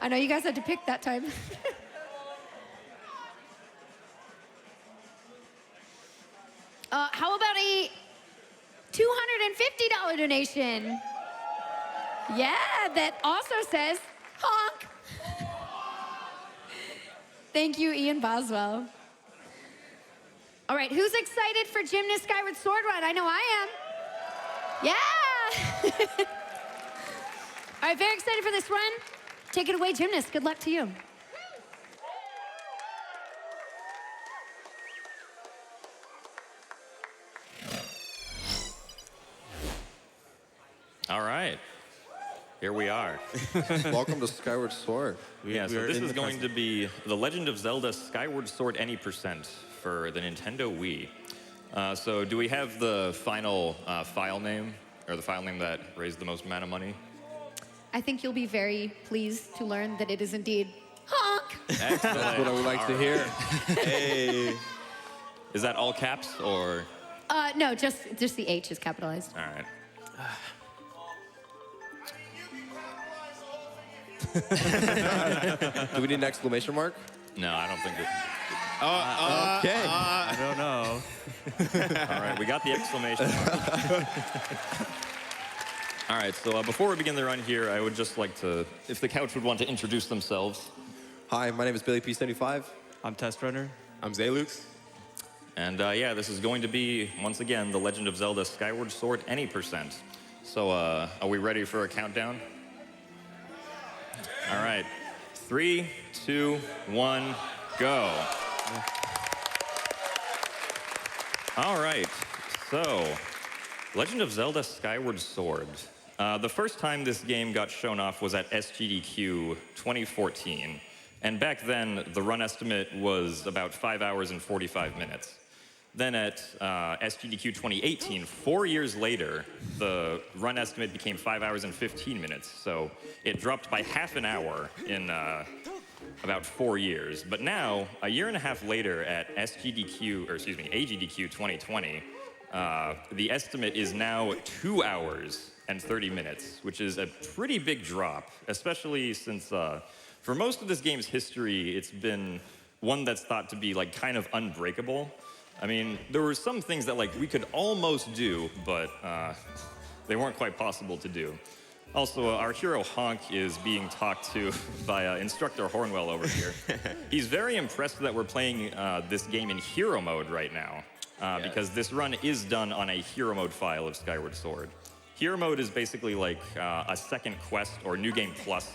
I know you guys had to pick that time. How about a $250 donation? Yeah, that also says honk. Thank you, Ian Boswell. All right, who's excited for Gymnast Skyward Sword Run? I know I am. Yeah! All right, very excited for this run. Take it away, Gymnast. Good luck to you. All right. Here we are. Welcome to Skyward Sword. Yeah, so this is going to be The Legend of Zelda Skyward Sword Any Percent for the Nintendo Wii. So do we have the final file name, or the file name that raised the most amount of money? I think you'll be very pleased to learn that it is indeed honk. Excellent. That's what I would like to hear. Hey. Is that all caps, or? No, just the H is capitalized. All right. Do we need an exclamation mark? No, I don't think it. Okay. I don't know. All right, we got the exclamation mark. All right, so before we begin the run here, I would just like to, if the couch would want to introduce themselves. Hi, my name is Billy P75. I'm testrunner. I'm zayloox. And yeah, this is going to be, once again, The Legend of Zelda Skyward Sword Any Percent. So are we ready for a countdown? All right, 3, 2, 1, go. All right, so Legend of Zelda Skyward Sword. The first time this game got shown off was at AGDQ 2014. And back then, the run estimate was about 5 hours and 45 minutes. Then at AGDQ 2018, 4 years later, the run estimate became 5 hours and 15 minutes. So it dropped by half an hour in about 4 years. But now, a year and a half later at AGDQ 2020, the estimate is now 2 hours and 30 minutes, which is a pretty big drop, especially since for most of this game's history, it's been one that's thought to be like kind of unbreakable. I mean, there were some things that like we could almost do, but they weren't quite possible to do. Also, our hero Honk is being talked to by Instructor Hornwell over here. He's very impressed that we're playing this game in hero mode right now, because this run is done on a hero mode file of Skyward Sword. Hero mode is basically like a second quest or New Game Plus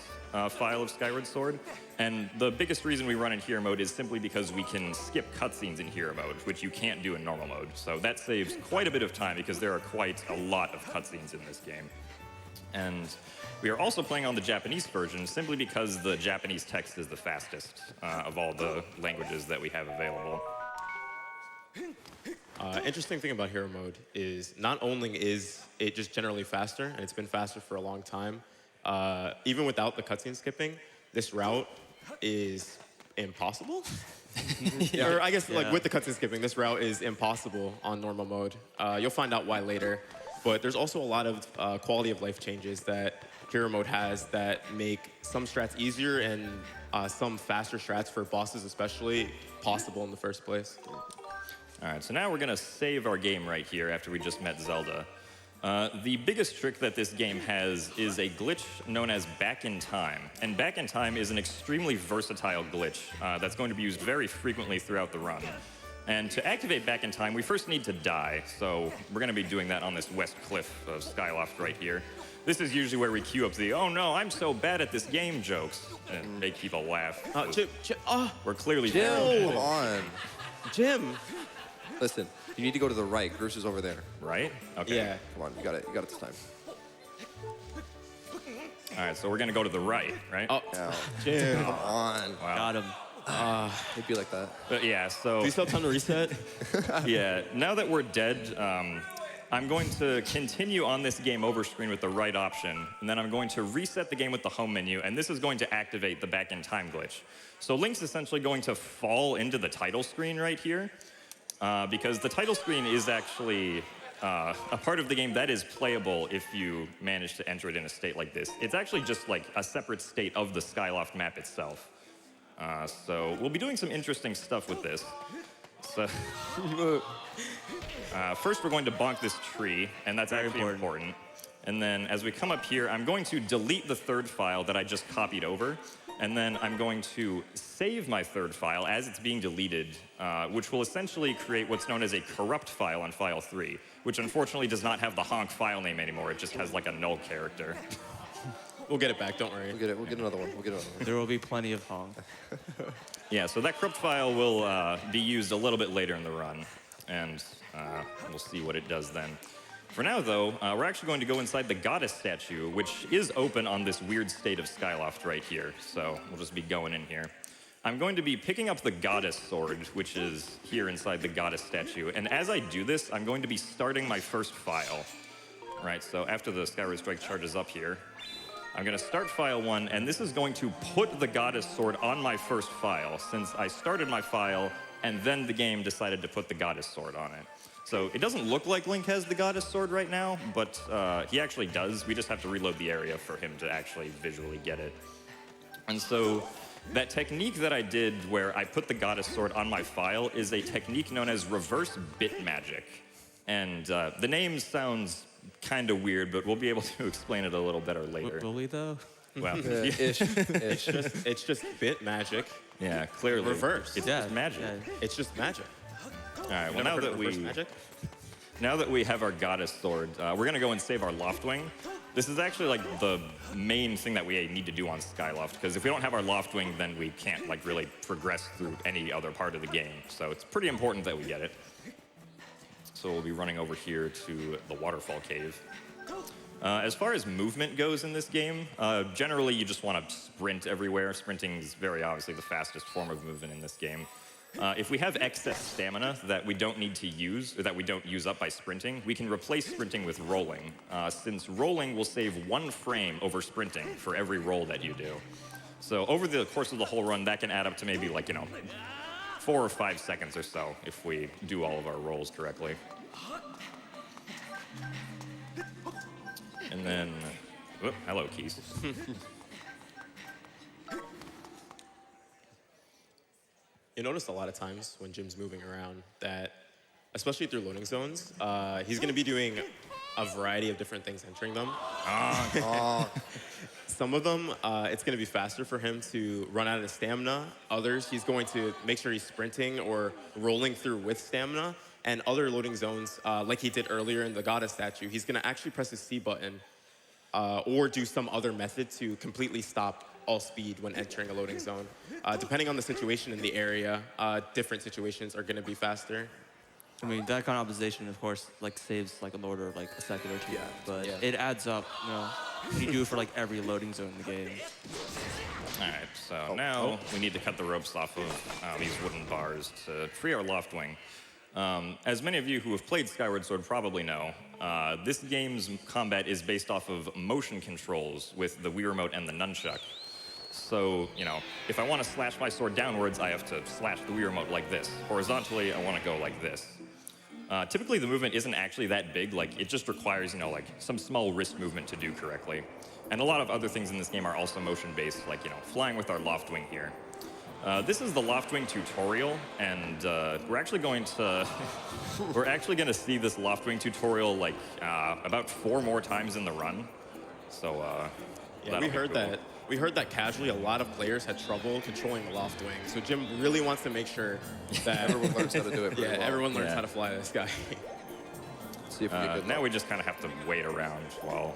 file of Skyward Sword. And the biggest reason we run in hero mode is simply because we can skip cutscenes in hero mode, which you can't do in normal mode. So that saves quite a bit of time because there are quite a lot of cutscenes in this game. And we are also playing on the Japanese version simply because the Japanese text is the fastest of all the languages that we have available. Interesting thing about hero mode is not only is it just generally faster, and it's been faster for a long time, even without the cutscene skipping, this route is impossible. Yeah. Or I guess like with the cutscene skipping, this route is impossible on normal mode. You'll find out why later. But there's also a lot of quality of life changes that hero mode has that make some strats easier and some faster strats for bosses especially possible in the first place. All right, so now we're gonna save our game right here after we just met Zelda. The biggest trick that this game has is a glitch known as Back in Time. And Back in Time is an extremely versatile glitch that's going to be used very frequently throughout the run. And to activate Back in Time, we first need to die. So we're gonna be doing that on this west cliff of Skyloft right here. This is usually where we queue up the, oh no, I'm so bad at this game jokes, and make people laugh. We're clearly very Hold on. Jim! Listen, you need to go to the right. Grush is over there. Right? Okay. Yeah. Come on, you got it this time. All right, so we're gonna go to the right, right? Oh, Now, Jim. come on. Wow. Got him. It'd be like that. But yeah, so Do you still have time to reset? yeah, now that we're dead, I'm going to continue on this game over screen with the right option, and then I'm going to reset the game with the home menu, and this is going to activate the Back in Time glitch. So Link's essentially going to fall into the title screen right here, because the title screen is actually a part of the game that is playable if you manage to enter it in a state like this. It's actually just like a separate state of the Skyloft map itself. So we'll be doing some interesting stuff with this. So first we're going to bonk this tree, and that's actually important. And then as we come up here, I'm going to delete the third file that I just copied over, and then I'm going to save my third file as it's being deleted, which will essentially create what's known as a corrupt file on file 3, which unfortunately does not have the honk file name anymore. It just has like a null character. We'll get it back, don't worry. We'll get another one. We'll get another one. There will be plenty of honk. Yeah, so that corrupt file will be used a little bit later in the run, and we'll see what it does then. For now, though, we're actually going to go inside the goddess statue, which is open on this weird state of Skyloft right here. So we'll just be going in here. I'm going to be picking up the goddess sword, which is here inside the goddess statue. And as I do this, I'm going to be starting my first file. Right, so after the Skyward Strike charges up here, I'm going to start file 1, and this is going to put the goddess sword on my first file, since I started my file, and then the game decided to put the goddess sword on it. So it doesn't look like Link has the goddess sword right now, but he actually does. We just have to reload the area for him to actually visually get it. And so that technique that I did where I put the goddess sword on my file is a technique known as reverse bit magic. And the name sounds kind of weird, but we'll be able to explain it a little better later. Will we, though? Well, Ish. It's just bit magic. yeah, clearly. Reverse. It's just magic. Yeah. It's just magic. All right, well, Never heard of reverse magic? now that we have our goddess sword, we're going to go and save our Loftwing. This is actually like the main thing that we need to do on Skyloft, because if we don't have our Loftwing, then we can't like really progress through any other part of the game. So it's pretty important that we get it. So we'll be running over here to the waterfall cave. As far as movement goes in this game, generally you just want to sprint everywhere. Sprinting is very obviously the fastest form of movement in this game. If we have excess stamina that we don't need to use, or that we don't use up by sprinting, we can replace sprinting with rolling, since rolling will save 1 frame over sprinting for every roll that you do. So over the course of the whole run, that can add up to maybe like, 4 or 5 seconds or so if we do all of our rolls correctly. And then, whoop, hello, Keys. You notice a lot of times when Jim's moving around that, especially through loading zones, he's going to be doing a variety of different things entering them. Some of them, it's going to be faster for him to run out of stamina. Others, he's going to make sure he's sprinting or rolling through with stamina. And other loading zones, like he did earlier in the goddess statue, he's going to actually press his C button or do some other method to completely stop all speed when entering a loading zone. Depending on the situation in the area, different situations are going to be faster. I mean, that kind of optimization, of course, like saves like an order of like a second or two. Yeah. But Yeah. it adds up, when you do it for like every loading zone in the game. All right, so now we need to cut the ropes off of these wooden bars to free our Loftwing. As many of you who have played Skyward Sword probably know, this game's combat is based off of motion controls with the Wii Remote and the nunchuck. So, if I want to slash my sword downwards, I have to slash the Wii Remote like this. Horizontally, I want to go like this. Typically, the movement isn't actually that big. Like, it just requires, like some small wrist movement to do correctly. And a lot of other things in this game are also motion-based, like, flying with our Loftwing here. This is the Loftwing tutorial, and we're actually going to see this Loftwing tutorial like about 4 more times in the run. So Yeah, we heard that casually a lot of players had trouble controlling the Loftwing. So Jim really wants to make sure that Everyone learns how to do it. yeah, everyone learns how to fly this guy. See if we get good now luck. we just kind of have to wait around while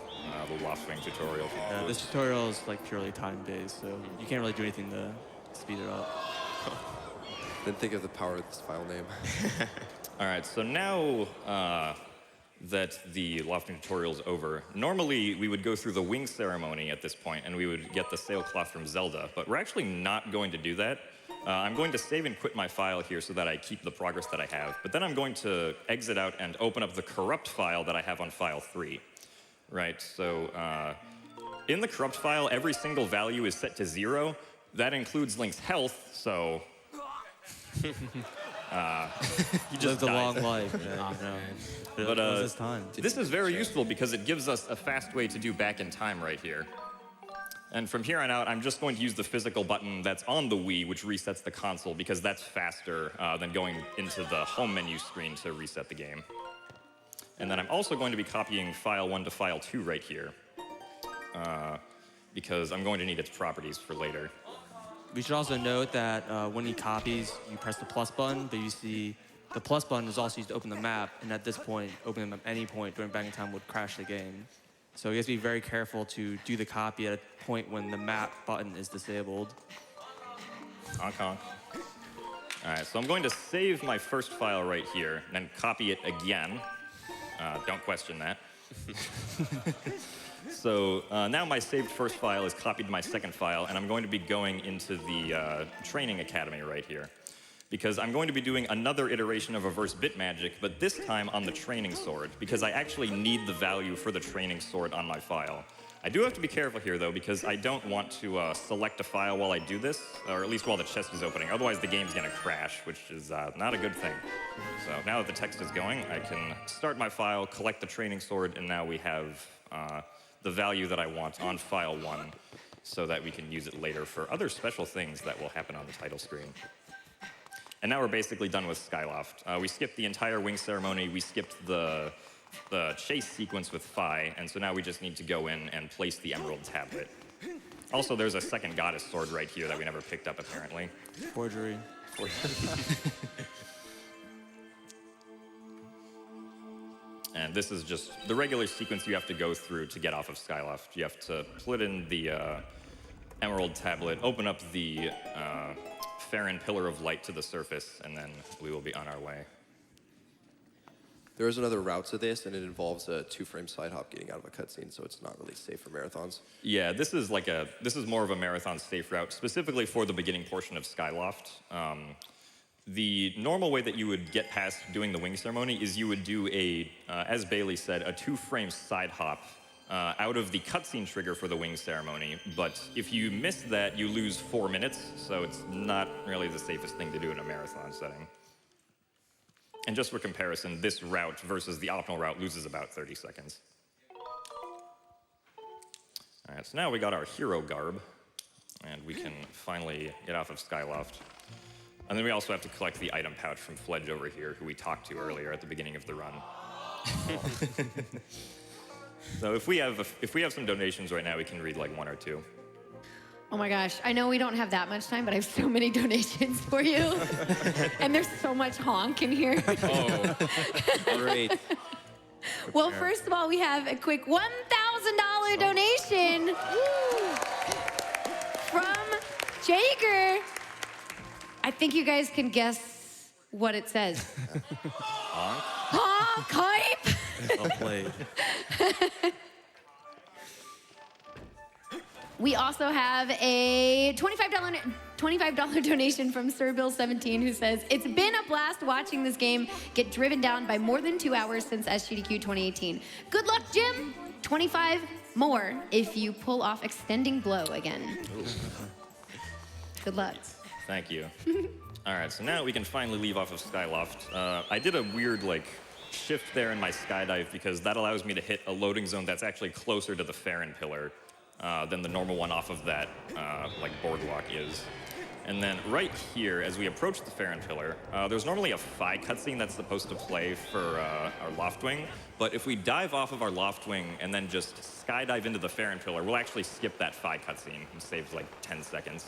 the Loftwing tutorial concludes. This tutorial is like purely time-based, so you can't really do anything to speed it up. Then think of the power of this file name. All right, so now that the Loftwing tutorial is over, normally we would go through the wing ceremony at this point and we would get the sailcloth from Zelda, but we're actually not going to do that. I'm going to save and quit my file here so that I keep the progress that I have, but then I'm going to exit out and open up the corrupt file that I have on file 3. Right, so in the corrupt file, every single value is set to 0. That includes Link's health, so He just Lived a died. long life, man, you know. But it was his time. this is very useful because it gives us a fast way to do back in time right here. And from here on out, I'm just going to use the physical button that's on the Wii, which resets the console, because that's faster than going into the home menu screen to reset the game. And then I'm also going to be copying file 1 to file 2 right here, because I'm going to need its properties for later. We should also note that when he copies, you press the plus button, but you see the plus button is also used to open the map, and at this point, opening them at any point during back in time would crash the game. So you have to be very careful to do the copy at a point when the map button is disabled. Honk, honk. All right, so I'm going to save my first file right here, and then copy it again. Don't question that. So now my saved first file is copied to my second file, and I'm going to be going into the training academy right here, because I'm going to be doing another iteration of reverse bit magic, but this time on the training sword, because I actually need the value for the training sword on my file. I do have to be careful here, though, because I don't want to select a file while I do this, or at least while the chest is opening. Otherwise, the game's going to crash, which is not a good thing. So now that the text is going, I can start my file, collect the training sword, and now we have the value that I want on file 1, so that we can use it later for other special things that will happen on the title screen. And now we're basically done with Skyloft. We skipped the entire wing ceremony, we skipped the chase sequence with Phi, and so now we just need to go in and place the emerald tablet. Also, there's a second goddess sword right here that we never picked up, apparently. Forgery. And this is just the regular sequence you have to go through to get off of Skyloft. You have to put in the emerald tablet, open up the Farron Pillar of Light to the surface, and then we will be on our way. There is another route to this, and it involves a 2-frame side hop getting out of a cutscene, so it's not really safe for marathons. Yeah, this is more of a marathon safe route, specifically for the beginning portion of Skyloft. The normal way that you would get past doing the wing ceremony is you would do as Bailey said, a 2-frame side hop out of the cutscene trigger for the wing ceremony. But if you miss that, you lose 4 minutes, so it's not really the safest thing to do in a marathon setting. And just for comparison, this route versus the optional route loses about 30 seconds. All right, so now we got our hero garb, and we can finally get off of Skyloft. And then we also have to collect the item pouch from Fledge over here, who we talked to earlier at the beginning of the run. So if we have some donations right now, we can read like 1 or 2. Oh my gosh, I know we don't have that much time, but I have so many donations for you. And there's so much honk in here. Oh, great. Well, first of all, we have a quick $1,000 donation from Jager. I think you guys can guess what it says. Honk? Honk, hype. Well played. We also have a $25 donation from Sir Bill 17, who says, "It's been a blast watching this game get driven down by more than 2 hours since SGDQ 2018. Good luck, Jim. 25 more if you pull off extending blow again." Good luck. Thank you. All right, so now we can finally leave off of Skyloft. I did a weird shift there in my skydive because that allows me to hit a loading zone that's actually closer to the Farron Pillar than the normal one off of that boardwalk is. And then right here, as we approach the Farron Pillar, there's normally a Phi cutscene that's supposed to play for our loft wing, but if we dive off of our loft wing and then just skydive into the Farron Pillar, we'll actually skip that Phi cutscene and saves 10 seconds.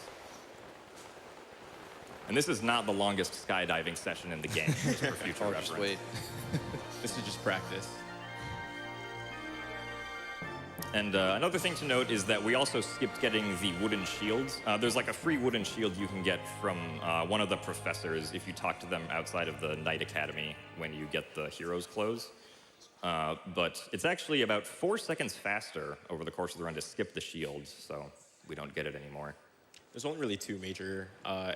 And this is not the longest skydiving session in the game, just for future reference. Just wait. This is just practice. And another thing to note is that we also skipped getting the wooden shields. There's a free wooden shield you can get from one of the professors if you talk to them outside of the Knight Academy when you get the hero's clothes. But it's actually about 4 seconds faster over the course of the run to skip the shield, so we don't get it anymore. There's only really 2 major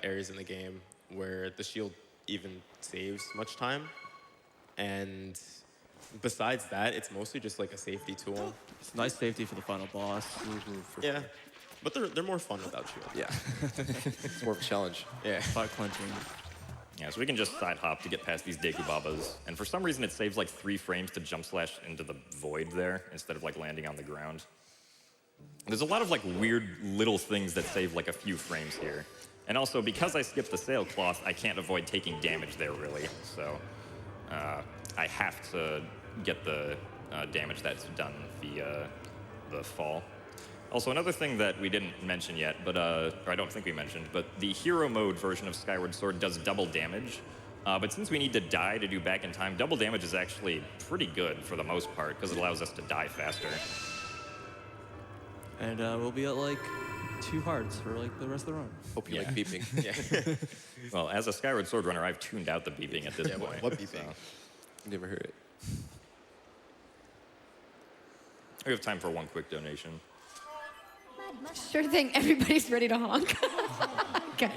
areas in the game where the shield even saves much time. And besides that, it's mostly just a safety tool. It's nice safety for the final boss. Yeah, but they're more fun without shield. Yeah. It's more of a challenge. Yeah. Fight clenching. Yeah, so we can just side hop to get past these Deku Babas. And for some reason, it saves like 3 frames to jump slash into the void there instead of like landing on the ground. There's a lot of like weird little things that save like a few frames here. And also, because I skipped the sailcloth, I can't avoid taking damage there really. So I have to get the damage that's done via the fall. Also, another thing that we didn't mention yet, but or I don't think we mentioned, but the hero mode version of Skyward Sword does double damage. But since we need to die to do back in time, double damage is actually pretty good for the most part because it allows us to die faster. And we'll be at like 2 hearts for like the rest of the run. Hope you like beeping. Yeah. Well, as a Skyward Sword runner, I've tuned out the beeping at this point. What beeping? Never heard it. We have time for one quick donation. Sure thing, everybody's ready to honk. Guys.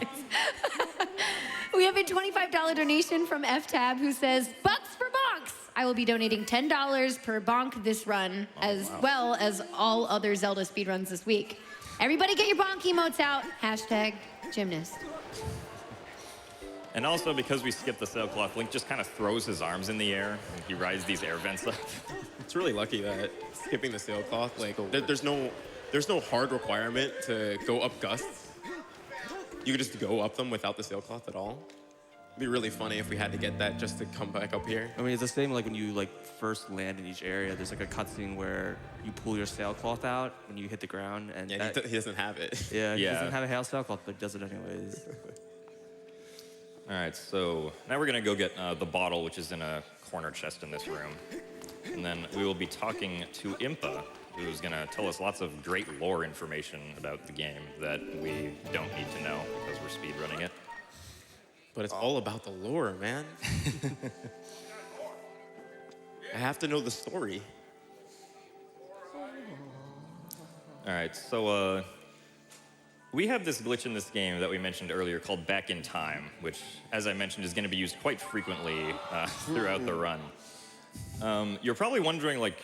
We have a $25 donation from FTab who says, "Bucks for bonks." I will be donating $10 per bonk this run, as well as all other Zelda speedruns this week. Everybody get your bonk emotes out. Hashtag gymnast. And also, because we skipped the sailcloth, Link just kind of throws his arms in the air, and he rides these air vents up. It's really lucky that skipping the sailcloth, like, there's no hard requirement to go up gusts. You could just go up them without the sailcloth at all. It'd be really funny if we had to get that just to come back up here. I mean, it's the same like when you like first land in each area. There's like a cutscene where you pull your sailcloth out when you hit the ground, and Yeah, he doesn't have it. yeah, he Yeah. doesn't have a hail sailcloth, but does it anyways. All right, so now we're gonna go get the bottle, which is in a corner chest in this room. And then we will be talking to Impa, who's gonna tell us lots of great lore information about the game that we don't need to know because we're speedrunning it. But it's all about the lore, man. I have to know the story. All right, so we have this glitch in this game that we mentioned earlier called Back in Time, which, as I mentioned, is going to be used quite frequently throughout the run. You're probably wondering, like,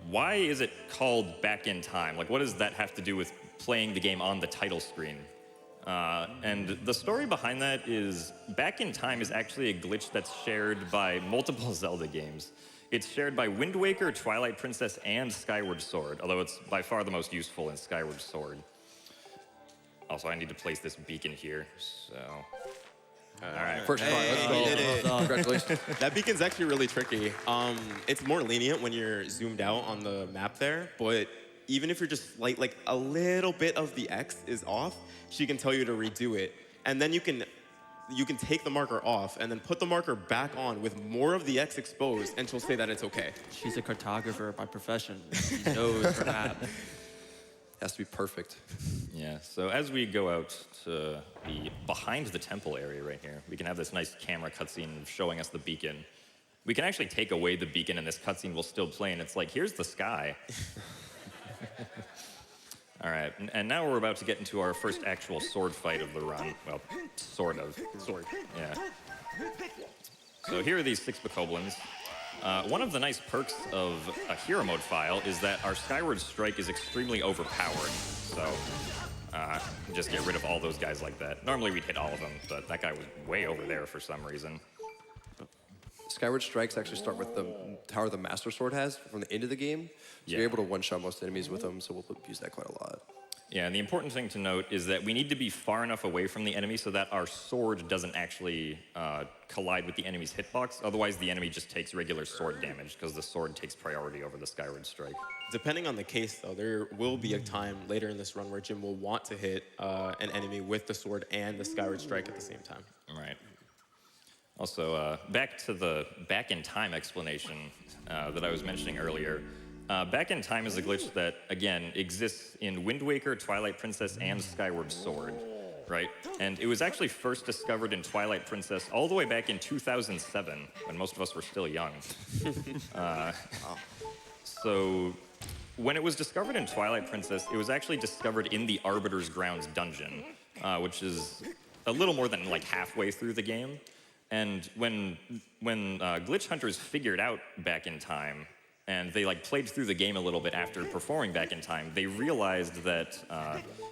why is it called Back in Time? Like, what does that have to do with playing the game on the title screen? And the story behind that is Back in Time is actually a glitch that's shared by multiple Zelda games. It's shared by Wind Waker, Twilight Princess, and Skyward Sword, although it's by far the most useful in Skyward Sword. Also, I need to place this beacon here, so... All right. First try, let's go. you did it. Congratulations. That beacon's actually really tricky. It's more lenient when you're zoomed out on the map there, but even if you're just like a little bit of the X is off, she can tell you to redo it. And then you can take the marker off and then put the marker back on with more of the X exposed, and she'll say that it's okay. She's a cartographer by profession. She knows her map. Has to be perfect. Yeah, so as we go out to the behind the temple area right here, we can have this nice camera cutscene showing us the beacon. We can actually take away the beacon and this cutscene will still play, and it's like, here's the sky. All right, and now we're about to get into our first actual sword fight of the run. Well, sort of. Sword. Yeah. So here are these 6 bokoblins. One of the nice perks of a hero mode file is that our Skyward Strike is extremely overpowered. So just get rid of all those guys like that. Normally we'd hit all of them, but that guy was way over there for some reason. Skyward Strikes actually start with the tower the Master Sword has from the end of the game. So Yeah. you're able to one-shot most enemies with them, so we'll use that quite a lot. Yeah, and the important thing to note is that we need to be far enough away from the enemy so that our sword doesn't actually collide with the enemy's hitbox. Otherwise, the enemy just takes regular sword damage because the sword takes priority over the Skyward Strike. Depending on the case, though, there will be a time later in this run where Jim will want to hit an enemy with the sword and the Skyward Strike at the same time. Right. Also, back to the Back in Time explanation that I was mentioning earlier. Back in Time is a glitch that, again, exists in Wind Waker, Twilight Princess, and Skyward Sword, right? And it was actually first discovered in Twilight Princess all the way back in 2007, when most of us were still young. So when it was discovered in Twilight Princess, it was actually discovered in the Arbiter's Grounds dungeon, which is a little more than like halfway through the game. And when glitch hunters figured out Back in Time, and they like played through the game a little bit after performing Back in Time, they realized that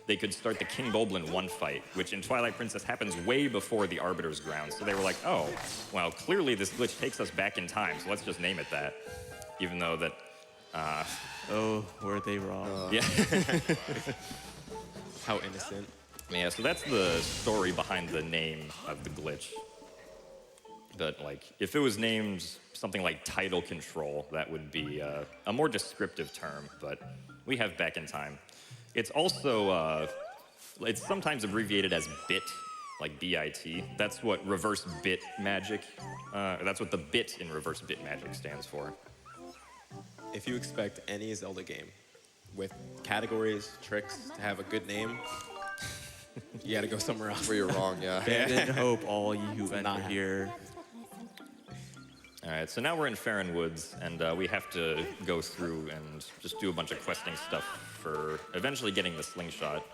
they could start the King Boblin 1 fight, which in Twilight Princess happens way before the Arbiter's Ground. So they were like, oh, well, clearly this glitch takes us back in time, so let's just name it that. Even though that... Oh, were they wrong? Yeah. How innocent. Yeah, so that's the story behind the name of the glitch. But like, if it was named something like Tidal Control, that would be a more descriptive term, but we have Back in Time. It's also, it's sometimes abbreviated as BIT, like B-I-T. That's what reverse bit magic, that's what the bit in reverse bit magic stands for. If you expect any Zelda game with categories, tricks, to have a good name, you gotta go somewhere else. Where you're wrong, yeah. Abandon hope, all ye who not enter here. All right, so now we're in Farron Woods, and we have to go through and just do a bunch of questing stuff for eventually getting the slingshot.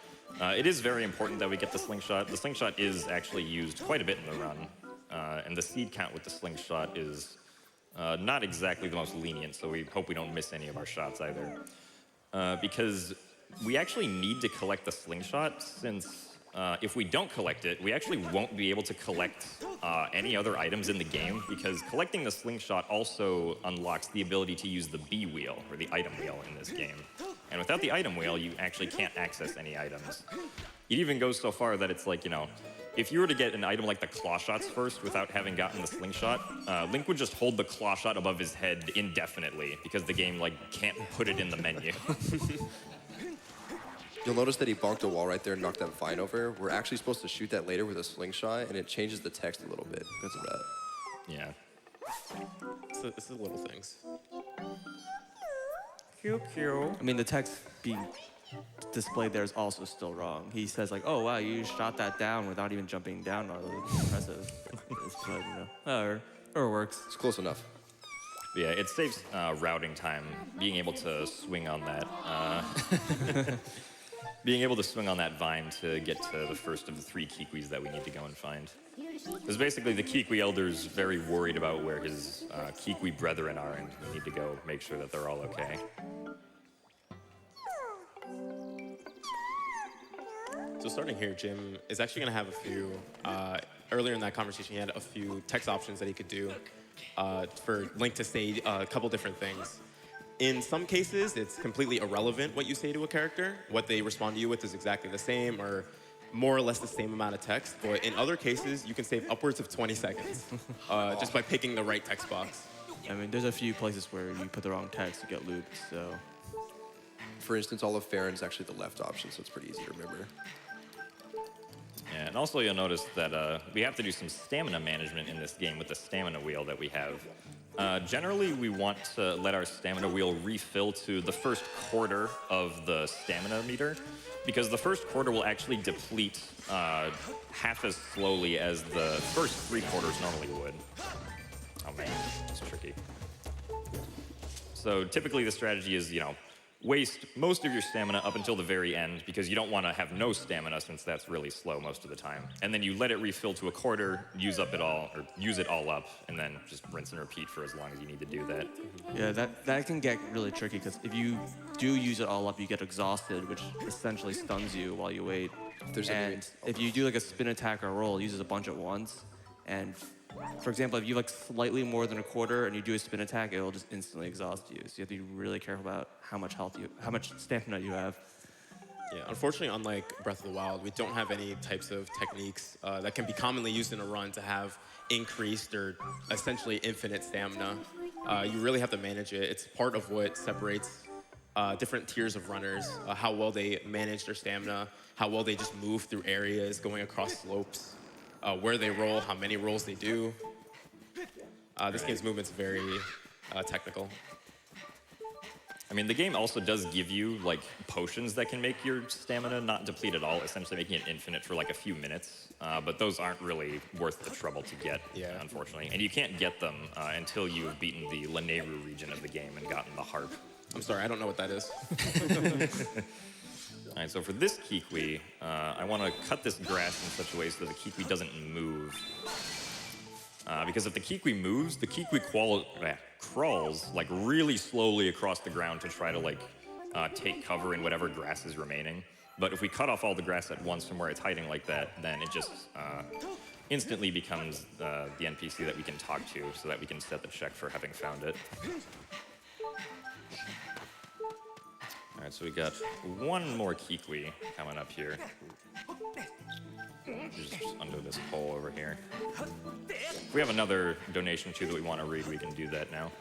It is very important that we get the slingshot. The slingshot is actually used quite a bit in the run, and the seed count with the slingshot is not exactly the most lenient, so we hope we don't miss any of our shots either. Because we actually need to collect the slingshot, since if we don't collect it, we actually won't be able to collect any other items in the game, because collecting the slingshot also unlocks the ability to use the B wheel, or the item wheel in this game. And without the item wheel, you actually can't access any items. It even goes so far that it's like, you know, if you were to get an item like the claw shots first without having gotten the slingshot, Link would just hold the claw shot above his head indefinitely, because the game like can't put it in the menu. You'll notice that he bonked a wall right there and knocked that vine over. We're actually supposed to shoot that later with a slingshot, and it changes the text a little bit because of that. Yeah. It's the little things. I mean, the text being displayed there is also still wrong. He says like, "Oh wow, you shot that down without even jumping down." Really impressive. It's, but, you know, or it works. It's close enough. Yeah, it saves routing time, being able to swing on that. Being able to swing on that vine to get to the first of the 3 Kikwis that we need to go and find. Because basically the Kikwi Elder's very worried about where his Kikwi brethren are, and we need to go make sure that they're all okay. So starting here, Jim is actually going to have a few, earlier in that conversation, he had a few text options that he could do for Link to say a couple different things. In some cases, it's completely irrelevant what you say to a character. What they respond to you with is exactly the same, or more or less the same amount of text. But in other cases, you can save upwards of 20 seconds just by picking the right text box. I mean, there's a few places where you put the wrong text to get looped, so. For instance, all of Farron's actually the left option, so it's pretty easy to remember. Yeah, and also you'll notice that we have to do some stamina management in this game with the stamina wheel that we have. Generally, we want to let our stamina wheel refill to the first quarter of the stamina meter, because the first quarter will actually deplete half as slowly as the first 3 quarters normally would. Oh man, it's tricky. So typically the strategy is, you know, waste most of your stamina up until the very end, because you don't want to have no stamina, since that's really slow most of the time. And then you let it refill to a quarter, use up it all, or use it all up, and then just rinse and repeat for as long as you need to do that. Yeah, that can get really tricky, because if you do use it all up, you get exhausted, which essentially stuns you while you wait. And if you do like a spin attack or roll, it uses a bunch at once. And for example, if you like slightly more than a quarter and you do a spin attack, it will just instantly exhaust you. So you have to be really careful about how much stamina you have. Yeah, unfortunately, unlike Breath of the Wild, we don't have any types of techniques that can be commonly used in a run to have increased or essentially infinite stamina. You really have to manage it. It's part of what separates different tiers of runners, how well they manage their stamina, how well they just move through areas, going across slopes, where they roll, how many rolls they do. This game's movement's very technical. I mean, the game also does give you, like, potions that can make your stamina not deplete at all, essentially making it infinite for, like, a few minutes. But those aren't really worth the trouble to get, unfortunately. And you can't get them until you've beaten the Lanayru region of the game and gotten the harp. I'm sorry, I don't know what that is. All right, so for this Kikwi, I want to cut this grass in such a way so that the Kikwi doesn't move. Because if the Kiwi moves, the Kiwi crawls like really slowly across the ground to try to like take cover in whatever grass is remaining. But if we cut off all the grass at once from where it's hiding like that, then it just instantly becomes the NPC that we can talk to so that we can set the check for having found it. All right, so we got one more Kiwi coming up here. Just under this pole over here. If we have another donation too that we want to read, we can do that now.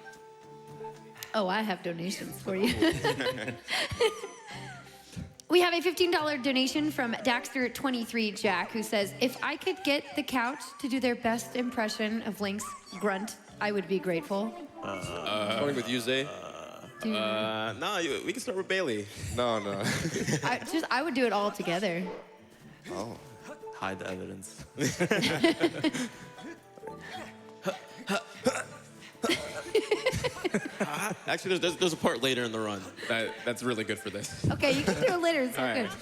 Oh, I have donations for you. We have a $15 donation from Daxter23 Jack, who says, if I could get the couch to do their best impression of Link's grunt, I would be grateful. Starting with you, Zay? No, we can start with Bailey. No. I would do it all together. Oh. Hide the evidence. Actually, there's a part later in the run that's really good for this. Okay, you can do it later. It's all All good. right.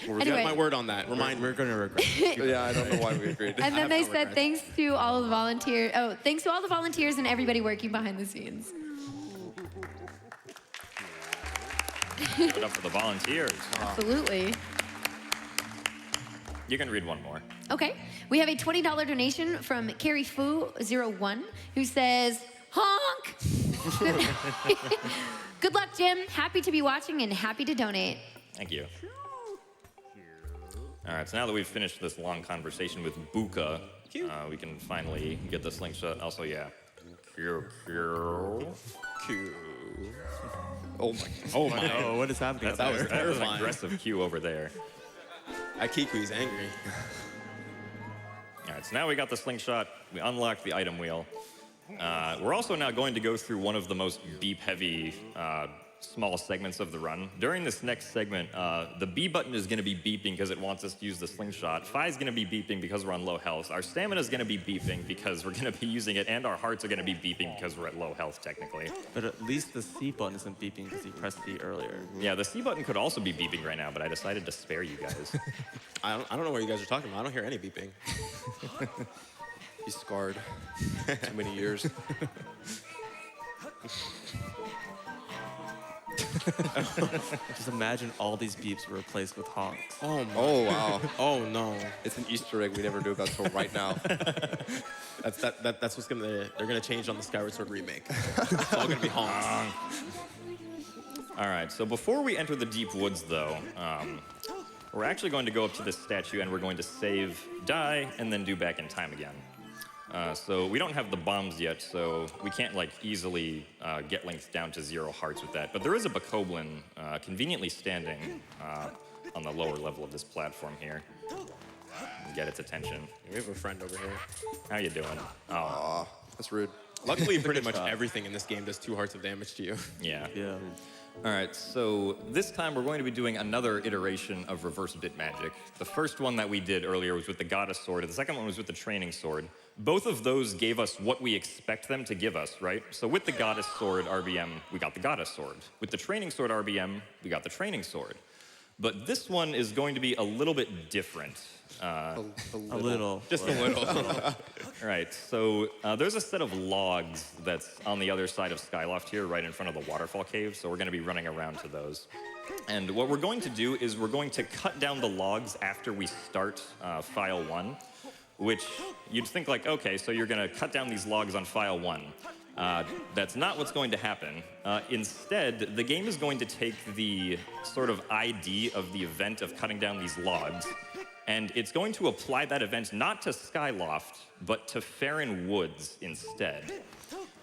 We'll Anyway. get my word on that. We're going to regret it. Yeah, I don't know why we agreed. And then they no said, regrets. thanks to all of the volunteers. Oh, thanks to all the volunteers and everybody working behind the scenes. Give it up for the volunteers. Absolutely. You can read one more. Okay, we have a $20 donation from Carrie Fu01, who says, honk! Good luck, Jim. Happy to be watching and happy to donate. Thank you. All right, so now that we've finished this long conversation with Buka, we can finally get the slingshot. Also, yeah. Oh my. Oh my. Oh, what is happening? That was an terrifying. aggressive cue over there. Kiwi's angry. All right, so now we got the slingshot. We unlocked the item wheel. We're also now going to go through one of the most beep-heavy small segments of the run. During this next segment, the B button is going to be beeping because it wants us to use the slingshot. Phi is going to be beeping because we're on low health. Our stamina is going to be beeping because we're going to be using it, and our hearts are going to be beeping because we're at low health, technically. But at least the C button isn't beeping because he pressed C earlier. Yeah, the C button could also be beeping right now, but I decided to spare you guys. I don't know what you guys are talking about. I don't hear any beeping. He's scarred. Too many years. Just imagine all these beeps were replaced with honks. Oh my. Oh wow. Oh no. It's an Easter egg we never knew about till right now. That's what's they're gonna change on the Skyward Sword remake. It's all gonna be honks. All right, so before we enter the deep woods, though, we're actually going to go up to this statue and we're going to save, die, and then do back in time again. So we don't have the bombs yet, so we can't like easily get Link down to 0 hearts with that. But there is a Bokoblin conveniently standing on the lower level of this platform here. Get its attention. We have a friend over here. How you doing? Oh, Aw, that's rude. Luckily, pretty much everything in this game does 2 hearts of damage to you. yeah. Yeah. All right, so this time we're going to be doing another iteration of reverse bit magic. The first one that we did earlier was with the goddess sword, and the second one was with the training sword. Both of those gave us what we expect them to give us, right? So with the goddess sword RBM, we got the goddess sword. With the training sword RBM, we got the training sword. But this one is going to be a little bit different. A little. Just a little. All right, so there's a set of logs that's on the other side of Skyloft here, right in front of the waterfall cave, so we're going to be running around to those. And what we're going to do is we're going to cut down the logs after we start file 1, which you'd think like, okay, so you're going to cut down these logs on file 1. That's not what's going to happen. Instead, the game is going to take the sort of ID of the event of cutting down these logs, and it's going to apply that event not to Skyloft, but to Farron Woods instead.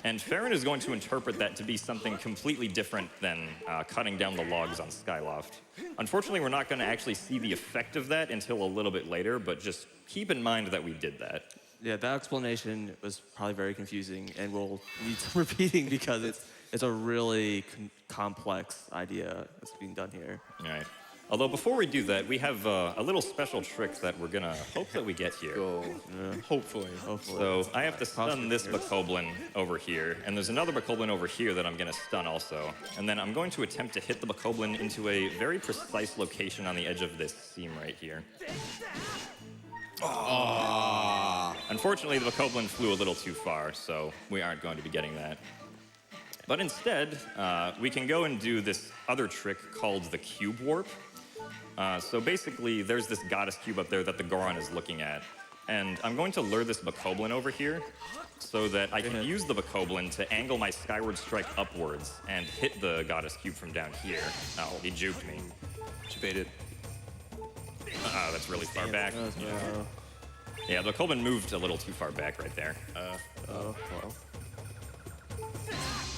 And Farron is going to interpret that to be something completely different than cutting down the logs on Skyloft. Unfortunately, we're not going to actually see the effect of that until a little bit later, but just keep in mind that we did that. Yeah, that explanation was probably very confusing and will need some repeating because it's a really complex idea that's being done here. All right. Although before we do that, we have a little special trick that we're gonna hope that we get here. Go. Hopefully. So I have to stun this Bokoblin over here, and there's another Bokoblin over here that I'm gonna stun also. And then I'm going to attempt to hit the Bokoblin into a very precise location on the edge of this seam right here. Unfortunately, the Bokoblin flew a little too far, so we aren't going to be getting that. But instead, we can go and do this other trick called the Cube Warp. So basically, there's this Goddess Cube up there that the Goron is looking at. And I'm going to lure this Bokoblin over here so that I can use the Bokoblin to angle my Skyward Strike upwards and hit the Goddess Cube from down here. Oh, he juked me. She baited. That's really far back. Yeah, the Bokoblin moved a little too far back right there. Well.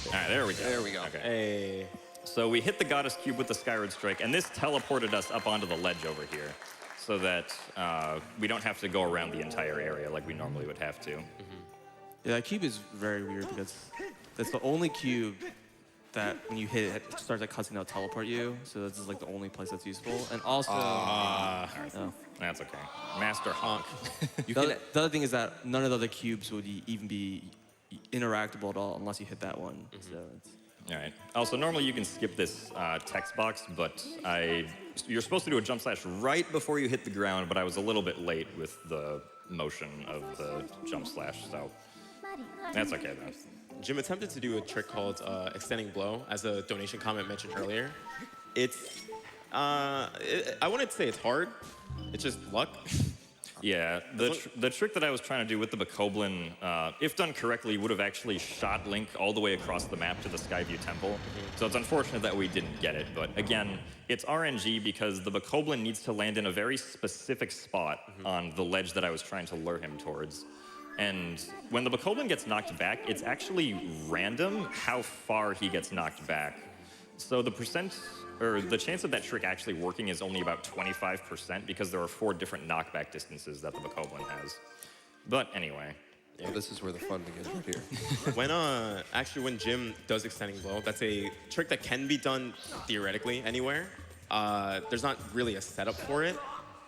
All right, there we go. There we go. Okay. Hey. So we hit the Goddess Cube with the Skyward Strike, and this teleported us up onto the ledge over here so that we don't have to go around the entire area like we normally would have to. Yeah, that cube is very weird because that's the only cube that when you hit it, it starts like cutscene, it'll teleport you. So this is like the only place that's useful. And also, That's okay. Master Honk. the other thing is that none of the other cubes would even be interactable at all unless you hit that one. So it's, All right. Also, normally you can skip this text box, but you're supposed to do a jump slash right before you hit the ground, but I was a little bit late with the motion of the jump slash, so that's okay though. Jim attempted to do a trick called extending blow, as a donation comment mentioned earlier. It's, I wouldn't say it's hard, it's just luck. Yeah, the trick that I was trying to do with the Bokoblin, if done correctly, would have actually shot Link all the way across the map to the Skyview Temple. So it's unfortunate that we didn't get it, but again, it's RNG because the Bokoblin needs to land in a very specific spot on the ledge that I was trying to lure him towards. And when the Bokoblin gets knocked back, it's actually random how far he gets knocked back. So the chance of that trick actually working is only about 25% because there are 4 different knockback distances that the Bokoblin has. But anyway. Well, this is where the fun begins right here. When Jim does extending blow, that's a trick that can be done theoretically anywhere. There's not really a setup for it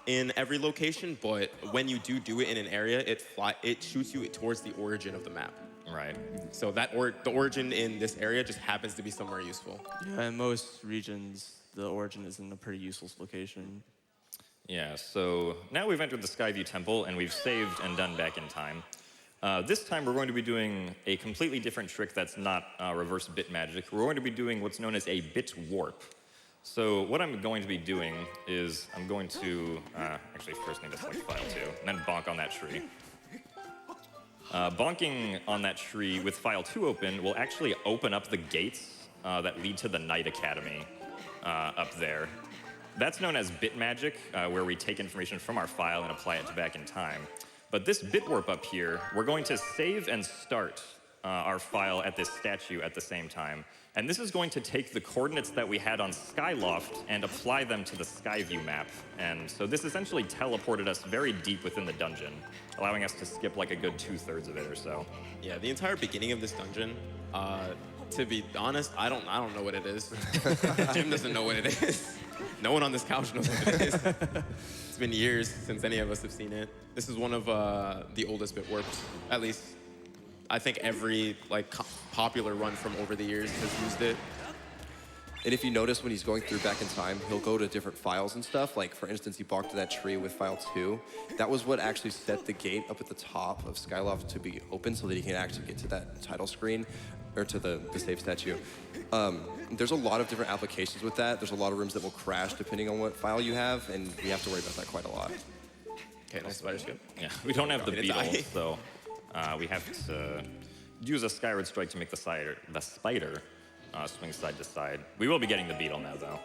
in every location, but when you do it in an area, it shoots you towards the origin of the map. Right. So the origin in this area just happens to be somewhere useful. yeah, in most regions, the origin is in a pretty useless location. Yeah, so now we've entered the Skyview Temple and we've saved and done back in time. This time we're going to be doing a completely different trick that's not reverse bit magic. We're going to be doing what's known as a bit warp. So what I'm going to be doing is I'm going to actually first need to select file 2 and then bonk on that tree. Bonking on that tree with file 2 open will actually open up the gates that lead to the Knight Academy up there. That's known as bit magic, where we take information from our file and apply it to back in time. But this bit warp up here, we're going to save and start our file at this statue at the same time. And this is going to take the coordinates that we had on Skyloft and apply them to the Skyview map. And so this essentially teleported us very deep within the dungeon, allowing us to skip like a good 2/3 of it or so. Yeah, the entire beginning of this dungeon, to be honest, I don't know what it is. Jim doesn't know what it is. No one on this couch knows what it is. It's been years since any of us have seen it. This is one of the oldest bit warps, at least. I think every popular run from over the years has used it. And if you notice when he's going through back in time, he'll go to different files and stuff. Like, for instance, he bonked that tree with file 2. That was what actually set the gate up at the top of Skyloft to be open so that he can actually get to that title screen, or to the save statue. There's a lot of different applications with that. There's a lot of rooms that will crash depending on what file you have, and we have to worry about that quite a lot. Okay, nice spider skip. Yeah, we don't have the Did it die? beetle, so we have to use a Skyward Strike to make the spider swing side to side. We will be getting the beetle now, though.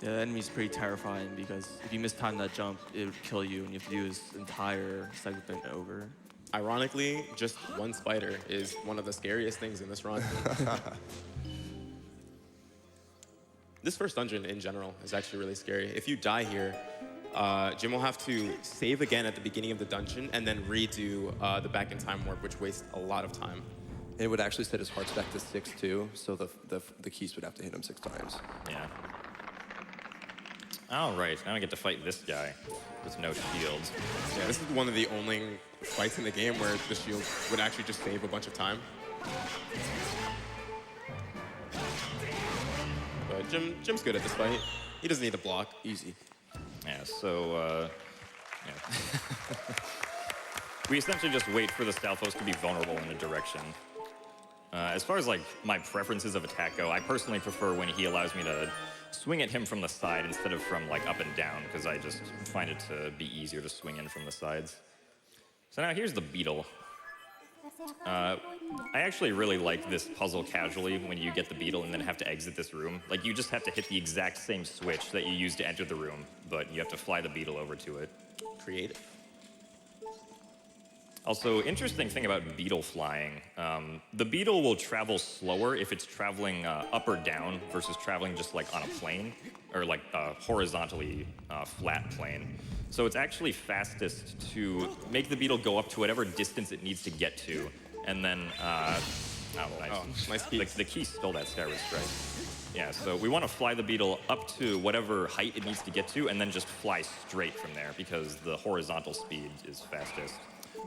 Yeah, the enemy's pretty terrifying because if you mistime that jump, it would kill you and you have to do this entire segment over. Ironically, just one spider is one of the scariest things in this run. This first dungeon in general is actually really scary. If you die here, Jim will have to save again at the beginning of the dungeon and then redo the back in time warp, which wastes a lot of time. And it would actually set his heart stack to 6 too, so the keys would have to hit him 6 times. Yeah. All right, now I get to fight this guy with no shields. Yeah, this is one of the only fights in the game where the shield would actually just save a bunch of time. But Jim's good at this fight. He doesn't need to block. Easy. Yeah, so, yeah. we essentially just wait for the Stalfos to be vulnerable in a direction. As far as like my preferences of attack go, I personally prefer when he allows me to swing at him from the side instead of from like up and down, because I just find it to be easier to swing in from the sides. So now here's the beetle. I actually really like this puzzle casually when you get the beetle and then have to exit this room. Like, you just have to hit the exact same switch that you used to enter the room, but you have to fly the beetle over to it. Creative. Also, interesting thing about beetle flying, the beetle will travel slower if it's traveling up or down versus traveling just like on a plane, or like a horizontally flat plane. So it's actually fastest to make the beetle go up to whatever distance it needs to get to, and then, oh, nice. Oh, nice piece. The key stole that Skyward Strike. Yeah, so we want to fly the beetle up to whatever height it needs to get to, and then just fly straight from there, because the horizontal speed is fastest.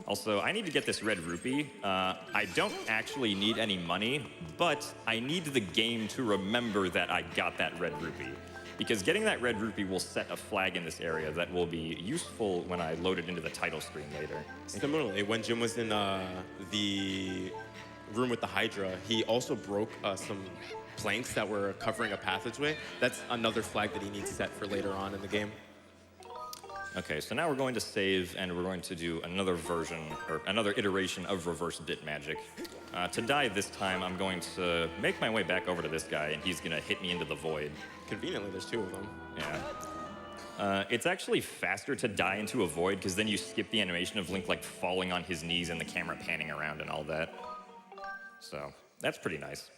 Also, I need to get this red rupee. I don't actually need any money, but I need the game to remember that I got that red rupee. Because getting that red rupee will set a flag in this area that will be useful when I load it into the title screen later. Similarly, when Jim was in the room with the Hydra, he also broke some planks that were covering a passageway. That's another flag that he needs set for later on in the game. Okay, so now we're going to save, and we're going to do another version, or another iteration of reverse bit magic. To die this time, I'm going to make my way back over to this guy, and he's going to hit me into the void. Conveniently, there's two of them. Yeah. It's actually faster to die into a void, because then you skip the animation of Link like falling on his knees and the camera panning around and all that. So that's pretty nice.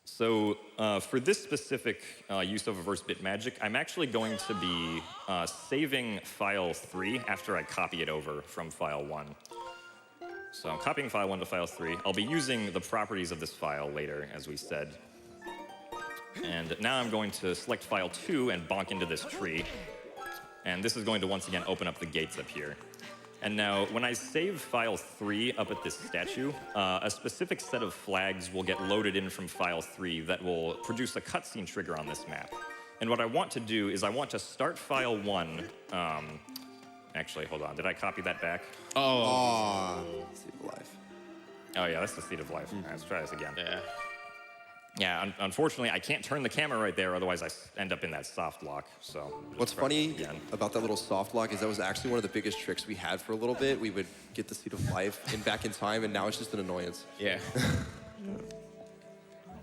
So for this specific use of reverse bit magic, I'm actually going to be saving file 3 after I copy it over from file 1. So I'm copying file 1 to file 3. I'll be using the properties of this file later, as we said. And now I'm going to select file 2 and bonk into this tree. And this is going to once again open up the gates up here. And now, when I save file 3 up at this statue, a specific set of flags will get loaded in from file 3 that will produce a cutscene trigger on this map. And what I want to do is I want to start file 1. Actually, hold on. Did I copy that back? Oh, Seed of Life. Oh, yeah, that's the Seed of Life. All right, let's try this again. Yeah. Yeah, unfortunately, I can't turn the camera right there, otherwise I end up in that soft lock. So What's funny about that little soft lock is that was actually one of the biggest tricks we had for a little bit. We would get the Seed of Life in back in time, and now it's just an annoyance. Yeah.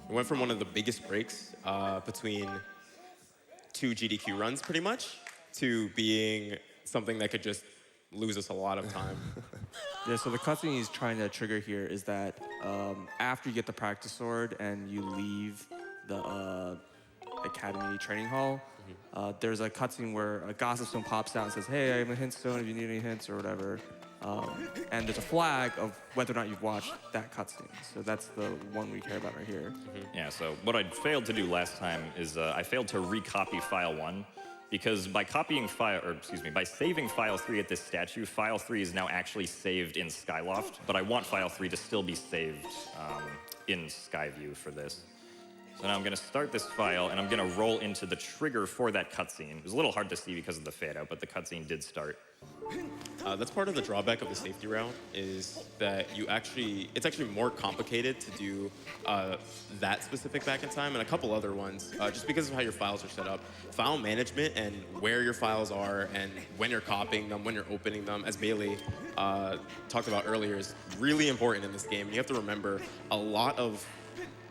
It went from one of the biggest breaks between 2 GDQ runs, pretty much, to being something that could just lose us a lot of time. Yeah, so the cutscene he's trying to trigger here is that after you get the practice sword and you leave the academy training hall, there's a cutscene where a gossip stone pops out and says, "Hey, I'm a hint stone if you need any hints," or whatever. And there's a flag of whether or not you've watched that cutscene. So that's the one we care about right here. Yeah, so what I failed to do last time is I failed to recopy file 1. Because by by saving file 3 at this statue, file 3 is now actually saved in Skyloft, but I want file 3 to still be saved in Skyview for this. So now I'm going to start this file, and I'm going to roll into the trigger for that cutscene. It was a little hard to see because of the fade out, but the cutscene did start. That's part of the drawback of the safety route, is that it's actually more complicated to do that specific back in time and a couple other ones, just because of how your files are set up. File management and where your files are and when you're copying them, when you're opening them, as Bailey talked about earlier, is really important in this game. You have to remember a lot of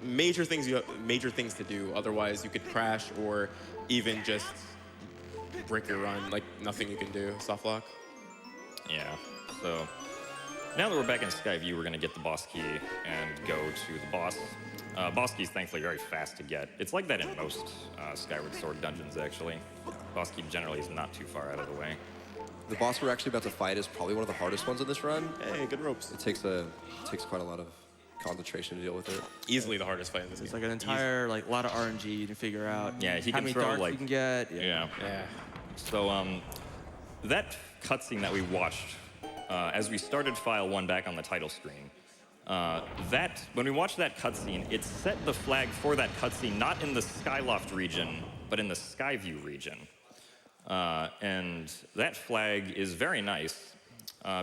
major things to do, otherwise you could crash or even just brick your run, like nothing you can do, soft lock. Yeah, so now that we're back in Skyview, we're going to get the boss key and go to the boss. Boss key is thankfully very fast to get. It's like that in most Skyward Sword dungeons, actually. Boss key generally is not too far out of the way. The boss we're actually about to fight is probably one of the hardest ones in this run. Hey, good ropes. It takes quite a lot of concentration to deal with it. Easily the hardest fight in this game. It's like an entire, a lot of RNG to figure out Yeah, he how can many throw, darts like... you can get. Yeah. So, that cutscene that we watched as we started file 1 back on the title screen, when we watched that cutscene, it set the flag for that cutscene not in the Skyloft region, but in the Skyview region. And that flag is very nice.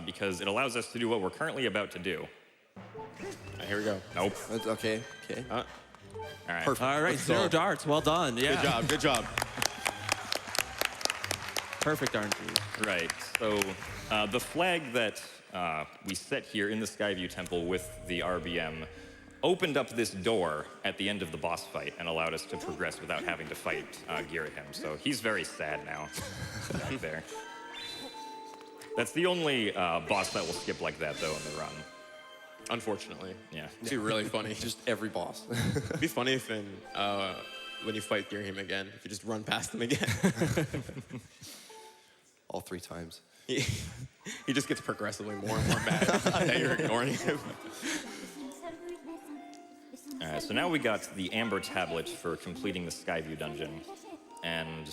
because it allows us to do what we're currently about to do. Here we go. Nope. Okay. All right. Perfect. All right, Let's 0 go. darts. Well done. Yeah. Good job. Good job. Perfect RNG. Right. So the flag that we set here in the Skyview Temple with the RBM opened up this door at the end of the boss fight and allowed us to progress without having to fight Girahim. So he's very sad now back there. That's the only boss that will skip like that, though, in the run. Unfortunately. Yeah. It'd be really funny. Just every boss. It'd be funny if when you fight Girahim again, if you just run past him again. All 3 times. He just gets progressively more and more mad that you're ignoring him. All right, so now we got the Amber Tablet for completing the Skyview dungeon. And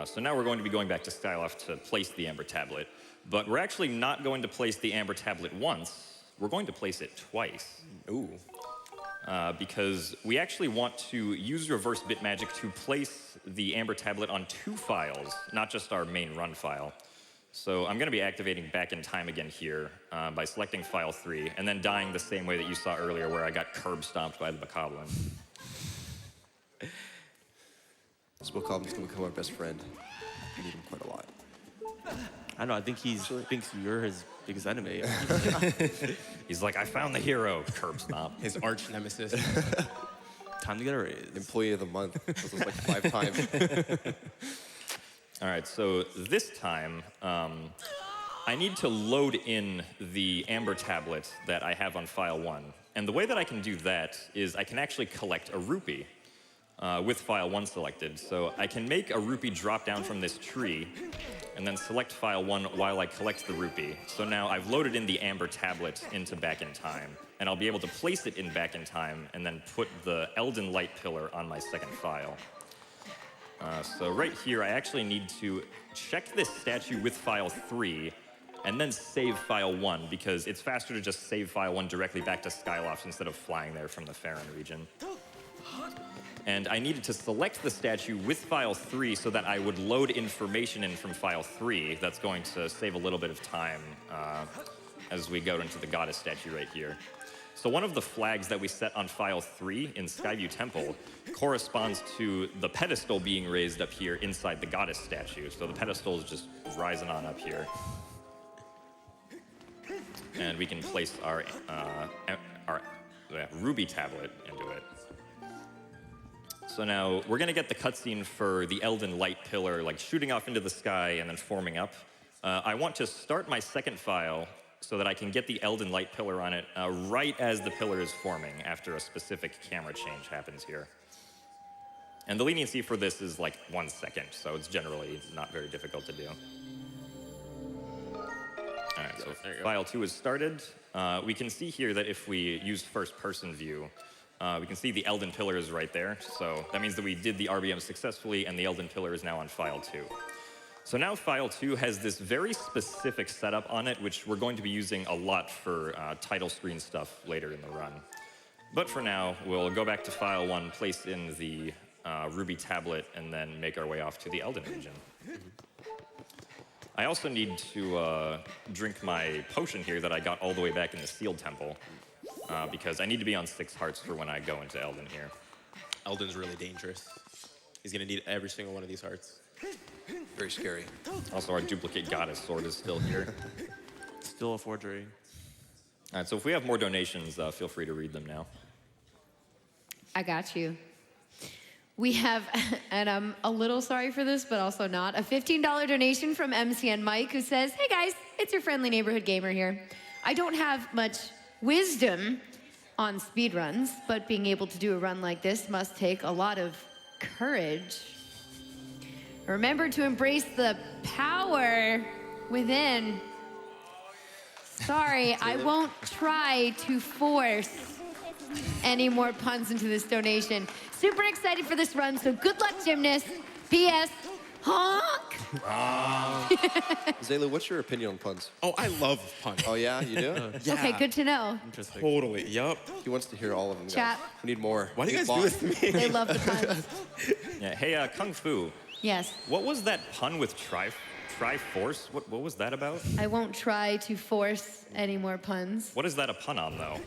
so now we're going to be going back to Skyloft to place the Amber Tablet. But we're actually not going to place the Amber Tablet once. We're going to place it twice. Ooh. Because we actually want to use reverse bit magic to place the Amber Tablet on 2 files, not just our main run file. So I'm going to be activating Back in Time again here by selecting file 3, and then dying the same way that you saw earlier where I got curb stomped by the Bokoblin. This Bokoblin's gonna become our best friend. We need him quite a lot. I know. I think he thinks you're his biggest enemy. He's like, I found the hero, curb stomp. His arch nemesis. Time to get a raise. Employee of the month. This was like 5 times. All right, so this time, I need to load in the Amber Tablet that I have on file 1. And the way that I can do that is I can actually collect a rupee with file 1 selected. So I can make a rupee drop down from this tree and then select file 1 while I collect the rupee. So now I've loaded in the Amber Tablet into Back in Time, and I'll be able to place it in Back in Time and then put the Elden Light Pillar on my second file. So right here, I actually need to check this statue with file 3 and then save file 1, because it's faster to just save file 1 directly back to Skyloft instead of flying there from the Farron region. And I needed to select the statue with file 3 so that I would load information in from file 3. That's going to save a little bit of time as we go into the goddess statue right here. So one of the flags that we set on file 3 in Skyview Temple corresponds to the pedestal being raised up here inside the goddess statue. So the pedestal is just rising on up here. And we can place our ruby tablet into it. So now we're gonna get the cutscene for the Elden Light Pillar, like shooting off into the sky and then forming up. I want to start my second file so that I can get the Elden Light Pillar on it right as the pillar is forming after a specific camera change happens here. And the leniency for this is like 1 second, so it's generally not very difficult to do. All right, so file 2 is started. We can see here that if we use first-person view, we can see the Elden Pillar is right there. So that means that we did the RBM successfully, and the Elden Pillar is now on file 2. So now file 2 has this very specific setup on it, which we're going to be using a lot for title screen stuff later in the run. But for now, we'll go back to file 1, place in the Ruby tablet, and then make our way off to the Elden region. I also need to drink my potion here that I got all the way back in the Sealed Temple, because I need to be on 6 hearts for when I go into Elden here. Elden's really dangerous. He's gonna need every single one of these hearts. Very scary. Also, our duplicate goddess sword is still here. Still a forgery. All right, so if we have more donations, feel free to read them now. I got you. We have, and I'm a little sorry for this, but also not, a $15 donation from MCN Mike, who says, hey guys, it's your friendly neighborhood gamer here. I don't have much wisdom on speedruns, but being able to do a run like this must take a lot of courage. Remember to embrace the power within. Sorry, I won't try to force any more puns into this donation. Super excited for this run, so good luck, gymnast. P.S. Honk! Zayloox, what's your opinion on puns? Oh, I love puns. Oh yeah, you do? Yeah. Okay, good to know. Interesting. Totally. Yup. He wants to hear all of them, guys. Chat. We need more. Why do you We guys need do this to me? They love the puns. Yeah, hey, Kung Fu, Yes. what was that pun with Triforce? What was that about? I won't try to force any more puns. What is that a pun on, though?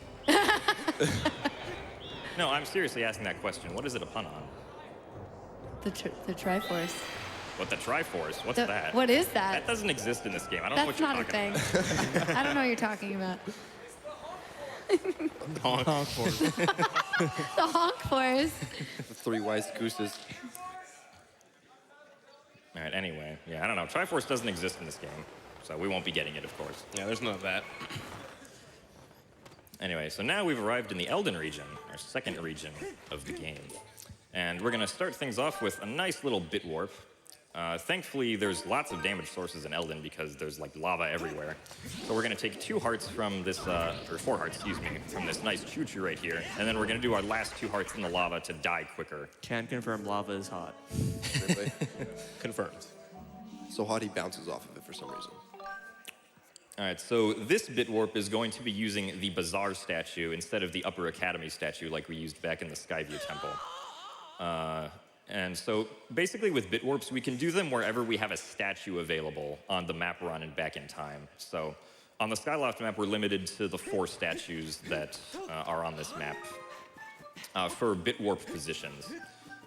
No, I'm seriously asking that question. What is it a pun on? The Triforce. What, the Triforce? What's that? What is that? That doesn't exist in this game. I don't know what That's you're not a talking thing. about. I don't know what you're talking about. Honk force. The honk force. The 3 wise gooses. All right, anyway. Yeah, I don't know. Triforce doesn't exist in this game, so we won't be getting it, of course. Yeah, there's none of that. Anyway, so now we've arrived in the Elden region, our second region of the game. And we're going to start things off with a nice little bit warp. Thankfully, there's lots of damage sources in Elden because there's like lava everywhere. So we're going to take 2 hearts from this, or 4 hearts, excuse me, from this nice choo-choo right here. And then we're going to do our last 2 hearts in the lava to die quicker. Can confirm lava is hot. Really. Confirmed. So hot he bounces off of it for some reason. All right, so this bit warp is going to be using the Bazaar statue instead of the Upper Academy statue like we used back in the Skyview Temple. And so basically with bit warps, we can do them wherever we have a statue available on the map run and back in time. So on the Skyloft map, we're limited to the 4 statues that are on this map for bit warp positions.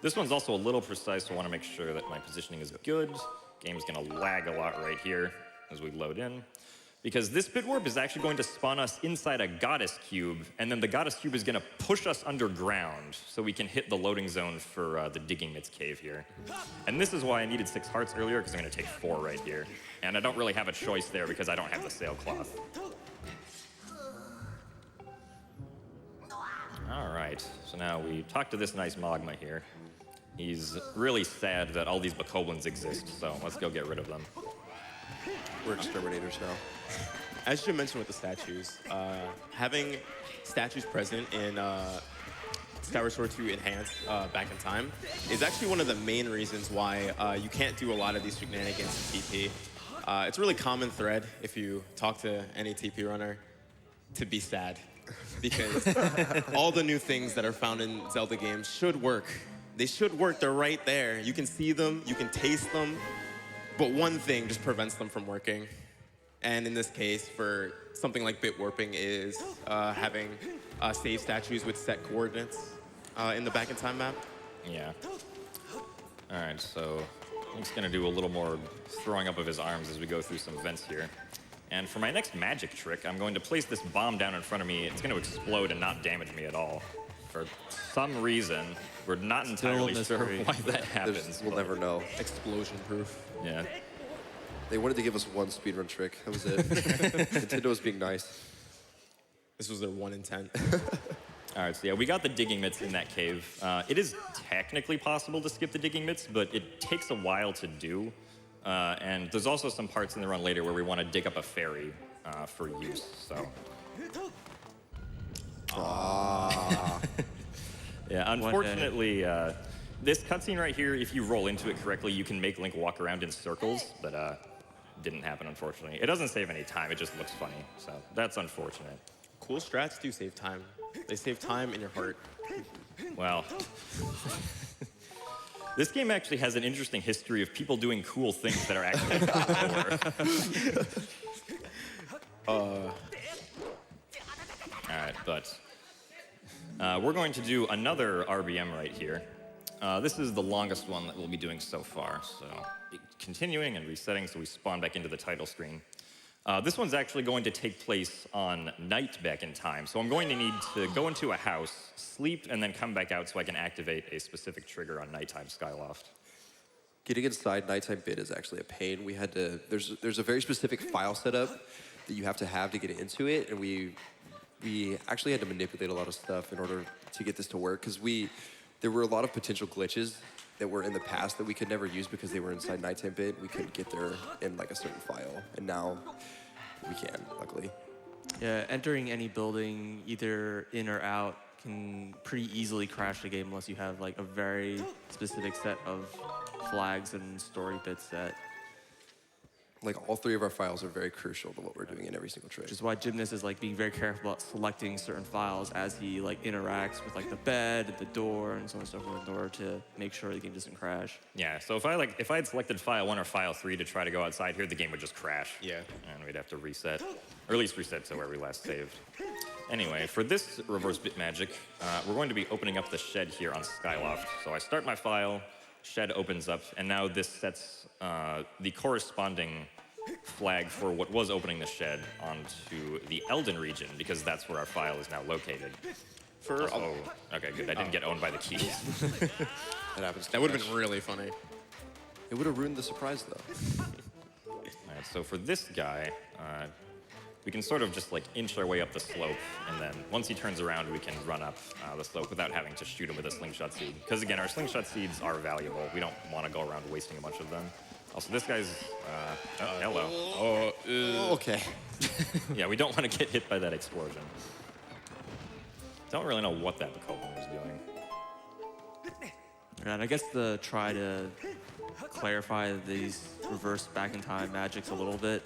This one's also a little precise, so I want to make sure that my positioning is good. Game's going to lag a lot right here as we load in. Because this bit warp is actually going to spawn us inside a goddess cube, and then the goddess cube is going to push us underground so we can hit the loading zone for the Digging Mitts cave here. And this is why I needed 6 hearts earlier, because I'm going to take 4 right here. And I don't really have a choice there because I don't have the sailcloth. All right, so now we talk to this nice Magma here. He's really sad that all these Bokoblins exist, so let's go get rid of them. We're exterminators now. As you mentioned with the statues, having statues present in Skyward Sword 2 Enhanced back in time is actually one of the main reasons why you can't do a lot of these shenanigans in TP. It's a really common thread if you talk to any TP runner to be sad because all the new things that are found in Zelda games should work. They should work, they're right there. You can see them, you can taste them, but one thing just prevents them from working. And in this case, for something like bit warping is having save statues with set coordinates in the back in time map. Yeah. All right, so Link's gonna do a little more throwing up of his arms as we go through some vents here. And for my next magic trick, I'm going to place this bomb down in front of me. It's gonna explode and not damage me at all. For some reason, we're not entirely sure why that happens. We'll never know. Explosion proof. Yeah. They wanted to give us one speedrun trick. That was it. Nintendo was being nice. This was their one intent. All right, so yeah, we got the Digging Mitts in that cave. It is technically possible to skip the Digging Mitts, but it takes a while to do. And there's also some parts in the run later where we want to dig up a ferry for use, so. Yeah, unfortunately, this cutscene right here, if you roll into it correctly, you can make Link walk around in circles, but didn't happen, unfortunately. It doesn't save any time, it just looks funny, so that's unfortunate. Cool strats do save time. They save time in your heart. Well, this game actually has an interesting history of people doing cool things that are actually All right, but we're going to do another RBM right here. This is the longest one that we'll be doing so far, so continuing and resetting so we spawn back into the title screen. This one's actually going to take place on night back in time, so I'm going to need to go into a house, sleep, and then come back out so I can activate a specific trigger on nighttime Skyloft. Getting inside nighttime bit is actually a pain. We had to. There's a very specific file setup that you have to get into it, and we actually had to manipulate a lot of stuff in order to get this to work because there were a lot of potential glitches that were in the past that we could never use because they were inside nighttime bit. We couldn't get there in like a certain file, and now we can, luckily. Yeah, entering any building, either in or out, can pretty easily crash the game unless you have like a very specific set of flags and story bits that Like all three of our files are very crucial to what we're doing in every single trade. Which is why Gymnast is like being very careful about selecting certain files as he like interacts with like the bed, the door, and so on and so forth in order to make sure the game doesn't crash. Yeah, so if I had selected file 1 or file 3 to try to go outside here, the game would just crash. Yeah. And we'd have to reset, or at least reset to where we last saved. Anyway, for this reverse bit magic, we're going to be opening up the shed here on Skyloft. So I start my file, shed opens up, and now this sets the corresponding flag for what was opening the shed onto the Elden region, because that's where our file is now located. Okay, good. I didn't get owned by the keys. That happens. That would have been really funny. It would have ruined the surprise, though. All right, so for this guy, we can sort of just like inch our way up the slope, and then once he turns around, we can run up the slope without having to shoot him with a slingshot seed. Because again, our slingshot seeds are valuable. We don't want to go around wasting a bunch of them. Also, this guy's, hello. Okay. Yeah, we don't want to get hit by that explosion. Don't really know what that Bakovan was doing. And I guess to try to clarify these reverse back in time magics a little bit,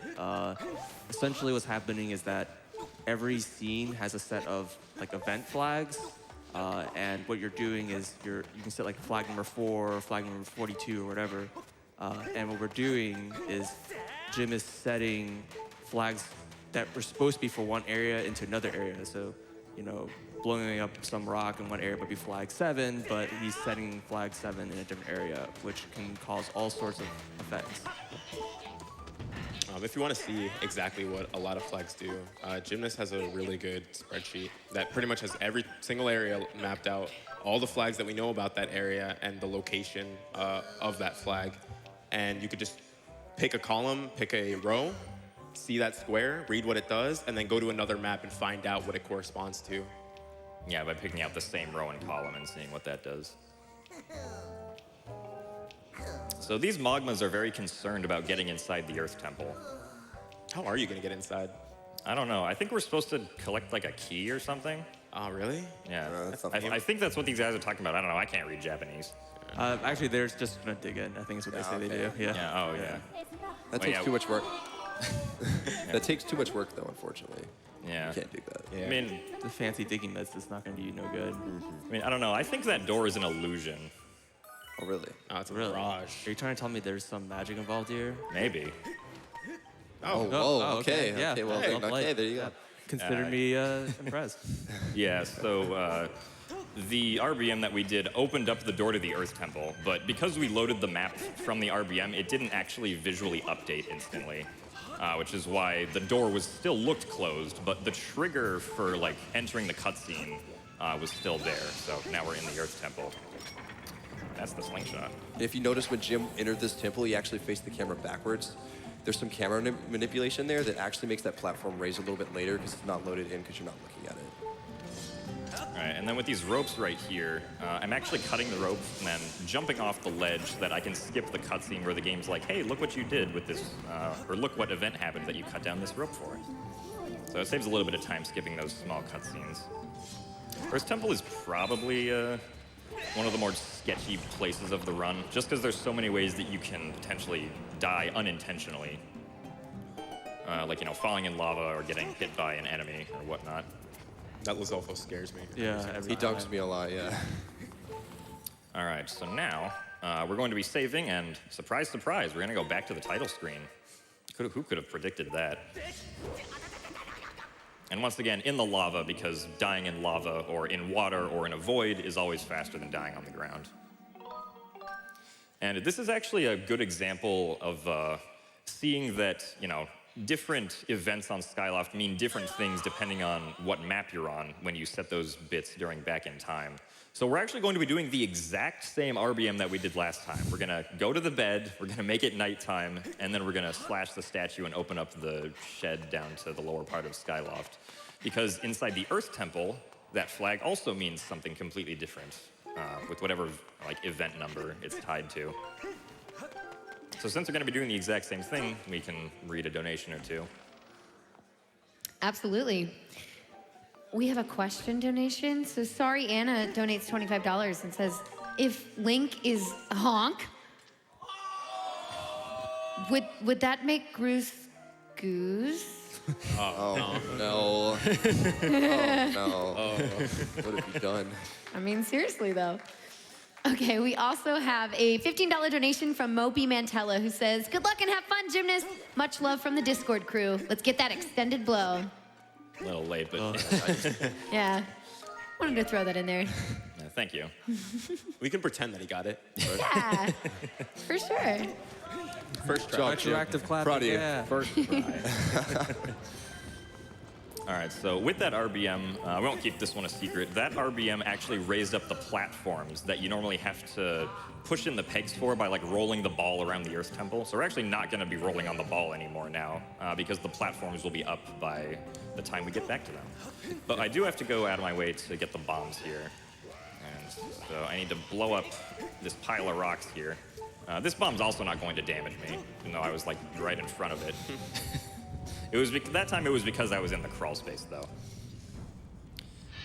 essentially what's happening is that every scene has a set of like event flags, and what you're doing is you can set like flag number 4, flag number 42, or whatever. And what we're doing is Jim is setting flags that were supposed to be for one area into another area. So, you know, blowing up some rock in one area would be flag 7, but he's setting flag 7 in a different area, which can cause all sorts of effects. If you want to see exactly what a lot of flags do, Gymnast has a really good spreadsheet that pretty much has every single area mapped out, all the flags that we know about that area and the location of that flag. And you could just pick a column, pick a row, see that square, read what it does, and then go to another map and find out what it corresponds to. Yeah, by picking out the same row and column and seeing what that does. So these Mogmas are very concerned about getting inside the Earth Temple. How are you going to get inside? I don't know. I think we're supposed to collect like a key or something. Oh, really? Yeah. that's not I think that's what these guys are talking about. I don't know. I can't read Japanese. Actually, they're just gonna dig in. I think is what they say they do. Yeah. Yeah. Oh, yeah. That takes too much work. That takes too much work, though, unfortunately. Yeah. You can't do that. Yeah. I mean, The fancy digging method is not gonna do you no good. I don't know. I think that door is an illusion. Oh, really? Oh, it's a Really? mirage. Are you trying to tell me there's some magic involved here? Maybe. Oh, Oh, whoa, okay. Yeah. Okay, well, Hey, okay, there you go. Consider me impressed. Yeah, so the RBM that we did opened up the door to the Earth Temple, but because we loaded the map from the RBM, it didn't actually visually update instantly, which is why the door was still looked closed, but the trigger for like entering the cutscene was still there. So now we're in the Earth Temple. That's the slingshot. If you notice when Jim entered this temple, he actually faced the camera backwards. There's some camera manipulation there that actually makes that platform raise a little bit later because it's not loaded in because you're not looking at it. All right, and then with these ropes right here, I'm actually cutting the rope and then jumping off the ledge so that I can skip the cutscene where the game's like, hey, look what you did with this, or look what event happened that you cut down this rope for. So it saves a little bit of time skipping those small cutscenes. First Temple is probably one of the more sketchy places of the run, just because there's so many ways that you can potentially die unintentionally. Like, you know, falling in lava or getting hit by an enemy or whatnot. That Lizolfo scares me. Yeah. He dunks me a lot, yeah. All right, so now we're going to be saving, and surprise, surprise, we're going to go back to the title screen. Who could have predicted that? And once again, in the lava, because dying in lava or in water or in a void is always faster than dying on the ground. And this is actually a good example of seeing that, you know, different events on Skyloft mean different things depending on what map you're on when you set those bits during back in time. So we're actually going to be doing the exact same RBM that we did last time. We're gonna go to the bed, we're gonna make it nighttime, and then we're gonna slash the statue and open up the shed down to the lower part of Skyloft. Because inside the Earth Temple, that flag also means something completely different, with whatever like event number it's tied to. So since we're gonna be doing the exact same thing, we can read a donation or two. Absolutely. We have a question donation. So Sorry Anna donates $25 and says, if Link is a honk, Would that make Ruth goose? Oh, no. What have you done? I mean, seriously, though. Okay, we also have a $15 donation from Moby Mantella, who says, good luck and have fun, gymnast. Much love from the Discord crew. Let's get that extended blow. A little late, but Yeah. Wanted to throw that in there. yeah, thank you. We can pretend that he got it. Yeah, for sure. First try. Retroactive clapping. Proud of you. Yeah. First try. All right, so with that RBM, we won't keep this one a secret. That RBM actually raised up the platforms that you normally have to push in the pegs for by like rolling the ball around the Earth Temple. So we're actually not going to be rolling on the ball anymore now because the platforms will be up by the time we get back to them. But I do have to go out of my way to get the bombs here. And so I need to blow up this pile of rocks here. This bomb's also not going to damage me, even though I was like right in front of it. That time it was because I was in the crawl space, though.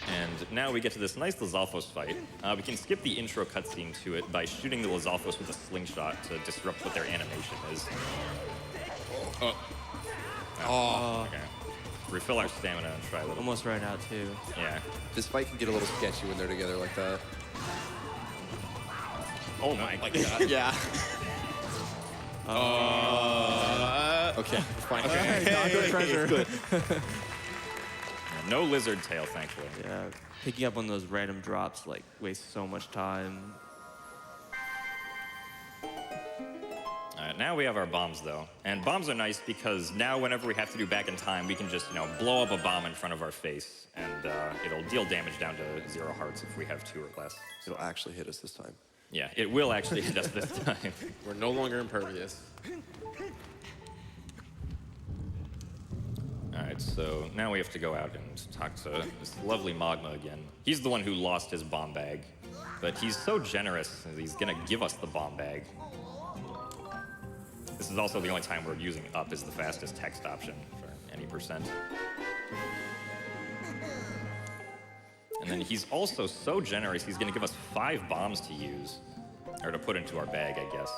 And now we get to this nice Lizalfos fight. We can skip the intro cutscene to it by shooting the Lizalfos with a slingshot to disrupt what their animation is. Okay. Refill our stamina and try a little. Almost ran out too. Yeah. This fight can get a little sketchy when they're together like that. Oh my god. Yeah. Okay, we're fine. Treasure. No lizard tail, thankfully. Yeah, picking up on those random drops like wastes so much time. All right, now we have our bombs, though. And bombs are nice because now whenever we have to do back in time, we can just, blow up a bomb in front of our face, and it'll deal damage down to 0 hearts if we have 2 or less. It'll actually hit us this time. Yeah, it will actually hit us this time. We're no longer impervious. All right, so now we have to go out and talk to this lovely Magma again. He's the one who lost his bomb bag, but he's so generous that he's gonna give us the bomb bag. This is also the only time we're using up as the fastest text option for any percent. And then he's also so generous, he's gonna give us 5 bombs to use, or to put into our bag, I guess.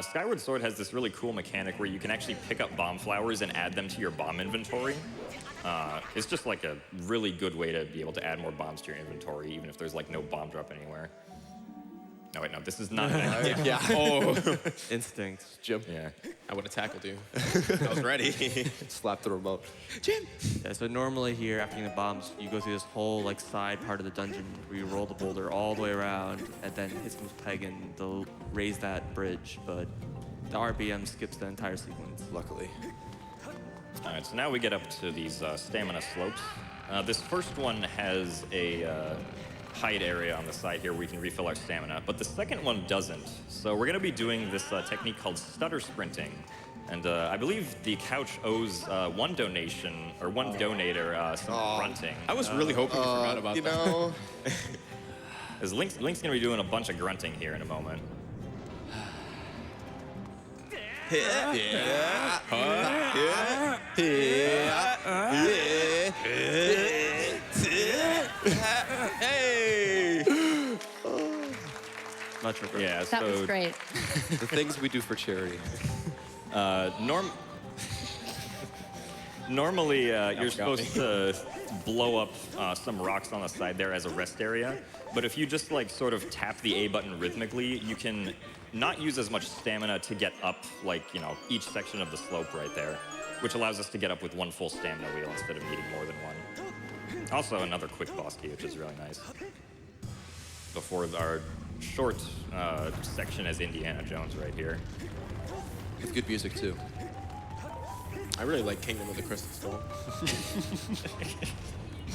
Skyward Sword has this really cool mechanic where you can actually pick up bomb flowers and add them to your bomb inventory. It's just like a really good way to be able to add more bombs to your inventory, even if there's like no bomb drop anywhere. No, wait, no, this is not an idea. Yeah. Oh, Instinct. Jim. Yeah. I would have tackled you. I was ready. Slap the remote. Jim. Yeah, so normally here, after getting the bombs, you go through this whole like side part of the dungeon where you roll the boulder all the way around and then hit some peg and they'll raise that bridge, but the RBM skips the entire sequence. Luckily. All right, so now we get up to these stamina slopes. This first one has a hide area on the side here where we can refill our stamina, but the second one doesn't. So we're gonna be doing this technique called stutter sprinting. And I believe the couch owes one donation, or one donator, some grunting. I was really hoping you forgot about that. As Link's gonna be doing a bunch of grunting here in a moment. Hey! Much regret. Yeah, That was great. The things we do for charity. Normally, you're supposed to blow up some rocks on the side there as a rest area, but if you just like sort of tap the A button rhythmically, you can not use as much stamina to get up like, each section of the slope right there, which allows us to get up with one full stamina wheel instead of needing more than one. Also another quick boss key, which is really nice. Before our short section as Indiana Jones right here. With good music, too. I really like Kingdom of the Crystal Skull.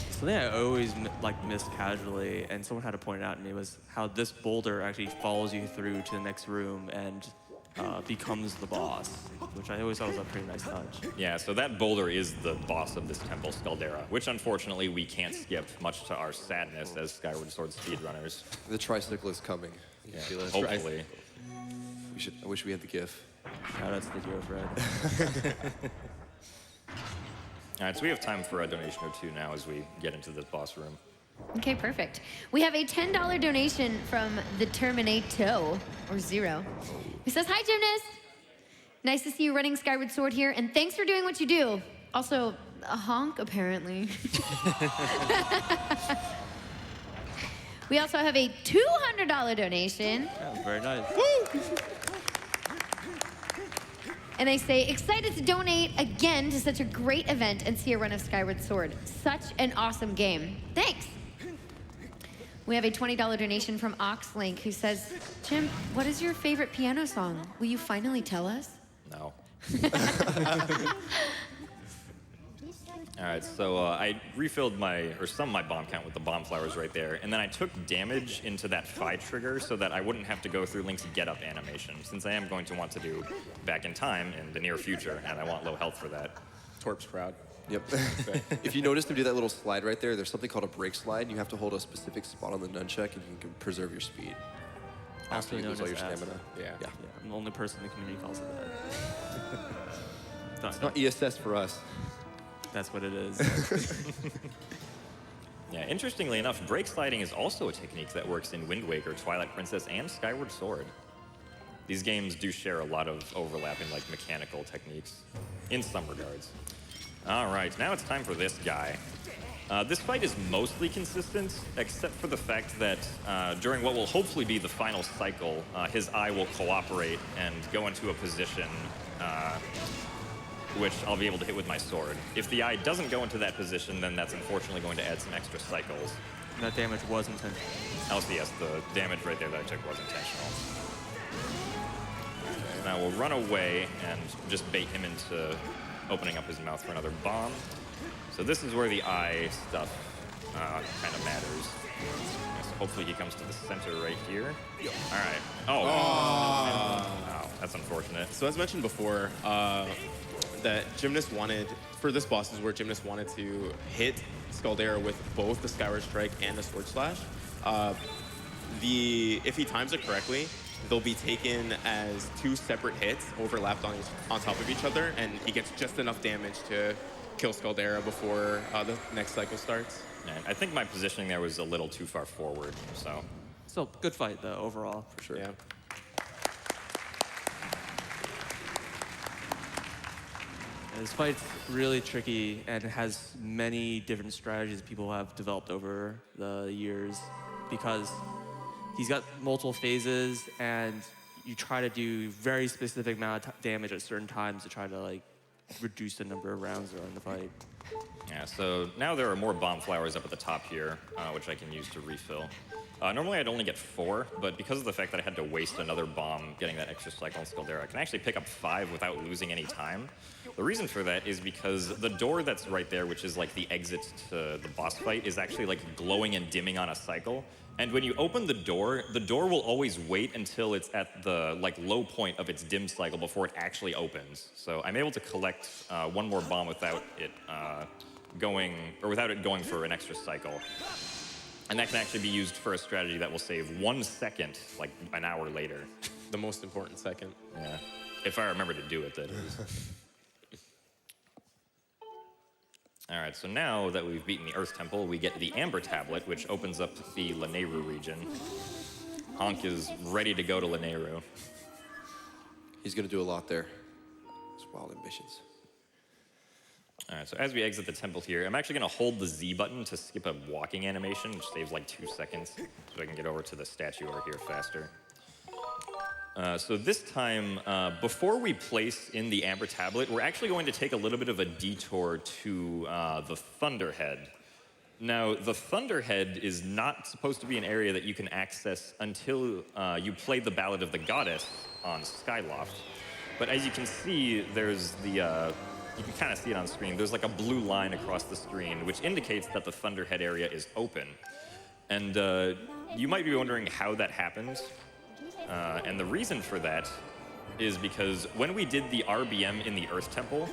Something I always missed casually, and someone had to point it out to me, was how this boulder actually follows you through to the next room and becomes the boss, which I always thought was a pretty nice touch. Yeah, so that boulder is the boss of this temple, Skuldera, which unfortunately we can't skip, much to our sadness as Skyward Sword speedrunners. The tricycle is coming. You Yeah, feel it? hopefully. I wish we had the GIF. Shout out to the Hero Fred. All right, so we have time for a donation or two now as we get into this boss room. Okay, perfect. We have a $10 donation from the Terminato, or Zero, who says, hi, gymnast. Nice to see you running Skyward Sword here, and thanks for doing what you do. Also, a honk, apparently. We also have a $200 donation. Yeah, very nice. Woo! And they say, excited to donate again to such a great event and see a run of Skyward Sword. Such an awesome game. Thanks. We have a $20 donation from Oxlink who says, Jim, what is your favorite piano song? Will you finally tell us? No. All right, so I refilled some of my bomb count with the bomb flowers right there, and then I took damage into that Phi trigger so that I wouldn't have to go through Link's get up animation, since I am going to want to do back in time in the near future, and I want low health for that. Torp's proud. Yep. If you notice him do that little slide right there, there's something called a break slide. You have to hold a specific spot on the nunchuck, and you can preserve your speed. Also you known lose all as your acid. stamina. Yeah. Yeah. I'm the only person in the community calls it that. It's not ESS for us. That's what it is. Yeah, interestingly enough, break sliding is also a technique that works in Wind Waker, Twilight Princess, and Skyward Sword. These games do share a lot of overlapping, like, mechanical techniques, in some regards. All right, now it's time for this guy. This fight is mostly consistent, except for the fact that during what will hopefully be the final cycle, his eye will cooperate and go into a position which I'll be able to hit with my sword. If the eye doesn't go into that position, then that's unfortunately going to add some extra cycles. And that damage was intentional. Also, yes, the damage right there that I took was intentional. Now we'll run away and just bait him into opening up his mouth for another bomb. So this is where the eye stuff kind of matters. So hopefully he comes to the center right here. All right. Oh, that's unfortunate. So as mentioned before, that Gymnast wanted, for this boss is where Gymnast wanted to hit Scaldera with both the Skyward Strike and the Sword Slash. If he times it correctly, they'll be taken as two separate hits overlapped on top of each other, and he gets just enough damage to kill Scaldera before the next cycle starts. And I think my positioning there was a little too far forward, so. Still, good fight, though, overall. For sure. Yeah. This fight's really tricky, and it has many different strategies people have developed over the years, because he's got multiple phases, and you try to do very specific amount of damage at certain times to try to, like, reduce the number of rounds that are in the fight. Yeah, so now there are more bomb flowers up at the top here, which I can use to refill. Normally I'd only get 4, but because of the fact that I had to waste another bomb getting that extra cycle on Scaldera, I can actually pick up 5 without losing any time. The reason for that is because the door that's right there, which is like the exit to the boss fight, is actually like glowing and dimming on a cycle. And when you open the door will always wait until it's at the like low point of its dim cycle before it actually opens. So I'm able to collect one more bomb without it going for an extra cycle. And that can actually be used for a strategy that will save 1 second, like an hour later. The most important second. Yeah. If I remember to do it, that is. All right, so now that we've beaten the Earth Temple, we get the Amber Tablet, which opens up the Lanayru region. Honk is ready to go to Lanayru. He's going to do a lot there. It's wild ambitions. All right, so as we exit the temple here, I'm actually going to hold the Z button to skip a walking animation, which saves like 2 seconds, so I can get over to the statue over here faster. So this time, before we place in the Amber Tablet, we're actually going to take a little bit of a detour to the Thunderhead. Now, the Thunderhead is not supposed to be an area that you can access until you play the Ballad of the Goddess on Skyloft. But as you can see, there's the... you can kind of see it on screen. There's like a blue line across the screen, which indicates that the Thunderhead area is open. And you might be wondering how that happens. And the reason for that is because when we did the RBM in the Earth Temple,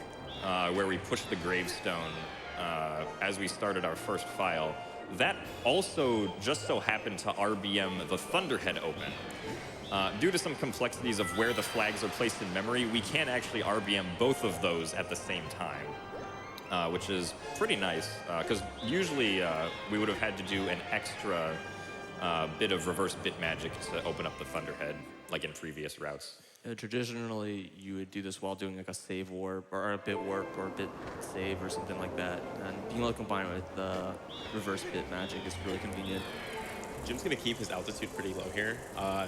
where we pushed the gravestone as we started our first file, that also just so happened to RBM the Thunderhead open. Due to some complexities of where the flags are placed in memory, we can't actually RBM both of those at the same time, which is pretty nice, because usually we would have had to do an extra bit of reverse bit magic to open up the Thunderhead, like in previous routes. Traditionally, you would do this while doing like a save warp or a bit warp or a bit save or something like that. And being able to combine it with reverse bit magic is really convenient. Jim's gonna keep his altitude pretty low here.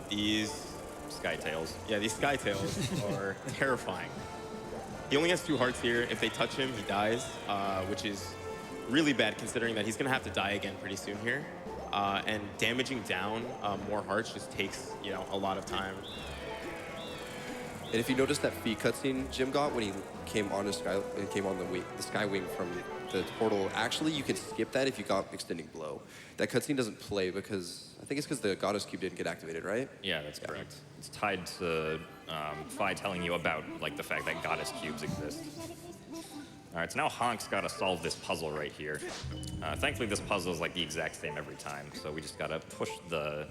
These Skytails. Yeah, these Skytails are terrifying. He only has 2 hearts here. If they touch him, he dies, which is really bad considering that he's gonna have to die again pretty soon here. And damaging down more hearts just takes, a lot of time. And if you notice that fee cutscene Jim got when he came on the sky wing from the portal, actually you can skip that if you got extending blow. That cutscene doesn't play because I think it's because the goddess cube didn't get activated, right? Yeah, that's correct. It's tied to Fi telling you about the fact that goddess cubes exist. All right, so now Honk's got to solve this puzzle right here. Thankfully, this puzzle is the exact same every time, so we just got to push the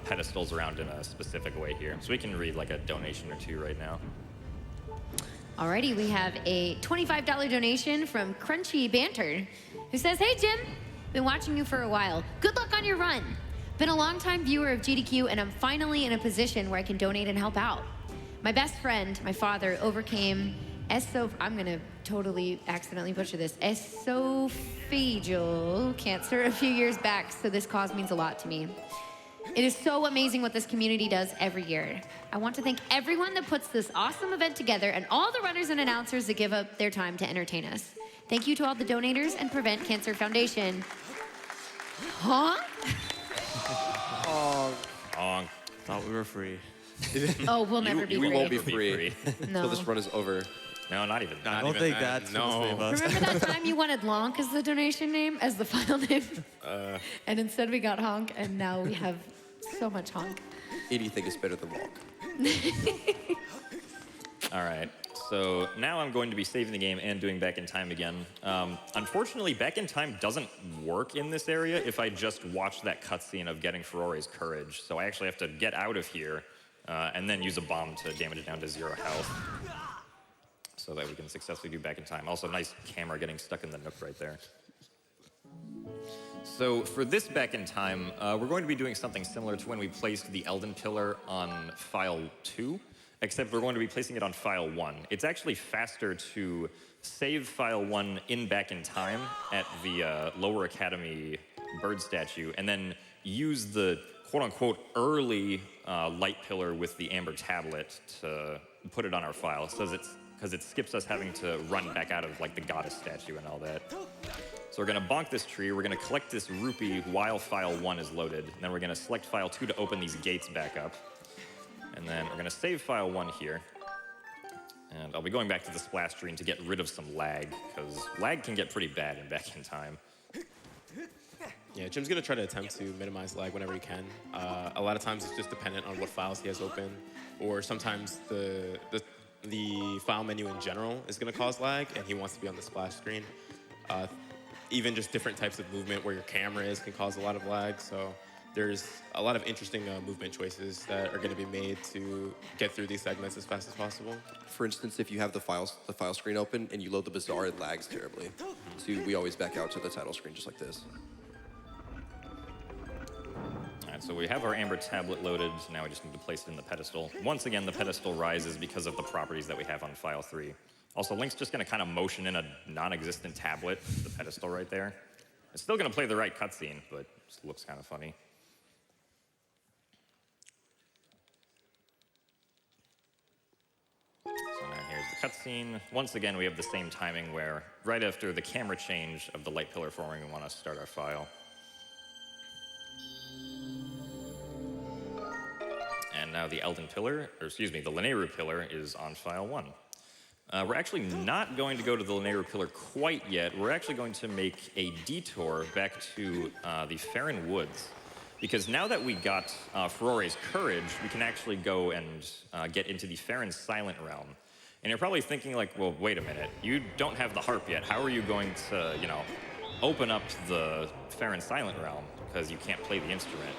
pedestals around in a specific way here. So we can read a donation or 2 right now. Alrighty, we have a $25 donation from Crunchy Banter, who says, "Hey Jim, been watching you for a while. Good luck on your run. Been a long-time viewer of GDQ, and I'm finally in a position where I can donate and help out. My best friend, my father, overcame I'm gonna totally accidentally butcher this, esophageal cancer a few years back, so this cause means a lot to me. It is so amazing what this community does every year. I want to thank everyone that puts this awesome event together and all the runners and announcers that give up their time to entertain us. Thank you to all the donators and Prevent Cancer Foundation." Huh? Honk. Thought we were free. Oh, we'll never be We free. won't be free No. until this run is over. No, not even. I don't think that's no. gonna save us. Remember that time you wanted Lonk as the donation name, as the final name? And instead we got Honk, and now we have so much Honk. Anything is better than walk. All right, so now I'm going to be saving the game and doing back in time again. Unfortunately, back in time doesn't work in this area if I just watch that cutscene of getting Ferore's courage. So I actually have to get out of here and then use a bomb to damage it down to 0 health, so that we can successfully do back in time. Also, nice camera getting stuck in the nook right there. So for this back in time, we're going to be doing something similar to when we placed the Elden Pillar on file 2, except we're going to be placing it on file 1. It's actually faster to save file 1 in back in time at the Lower Academy bird statue, and then use the quote-unquote early light pillar with the amber tablet to put it on our file, because it skips us having to run back out of the goddess statue and all that. So we're gonna bonk this tree, we're gonna collect this rupee while file 1 is loaded, and then we're gonna select file 2 to open these gates back up. And then we're gonna save file 1 here. And I'll be going back to the splash screen to get rid of some lag, because lag can get pretty bad in back in time. Yeah, Jim's gonna try to attempt to minimize lag whenever he can. A lot of times it's just dependent on what files he has open, or sometimes the file menu in general is gonna cause lag, and he wants to be on the splash screen. Even just different types of movement where your camera is can cause a lot of lag. So there's a lot of interesting movement choices that are going to be made to get through these segments as fast as possible. For instance, if you have the file screen open and you load the bazaar, it lags terribly. So we always back out to the title screen just like this. All right, so we have our amber tablet loaded. Now we just need to place it in the pedestal. Once again, the pedestal rises because of the properties that we have on file 3. Also, Link's just going to kind of motion in a non-existent tablet, the pedestal right there. It's still going to play the right cutscene, but it just looks kind of funny. So now here's the cutscene. Once again, we have the same timing where right after the camera change of the light pillar forming, we want to start our file. And now the Elden Pillar, or excuse me, the Lanayru Pillar is on file 1. We're actually not going to go to the Lanayru Pillar quite yet. We're actually going to make a detour back to the Farron Woods. Because now that we got Ferore's courage, we can actually go and get into the Farron Silent Realm. And you're probably thinking well, wait a minute, you don't have the harp yet. How are you going to, open up the Farron Silent Realm? Because you can't play the instrument.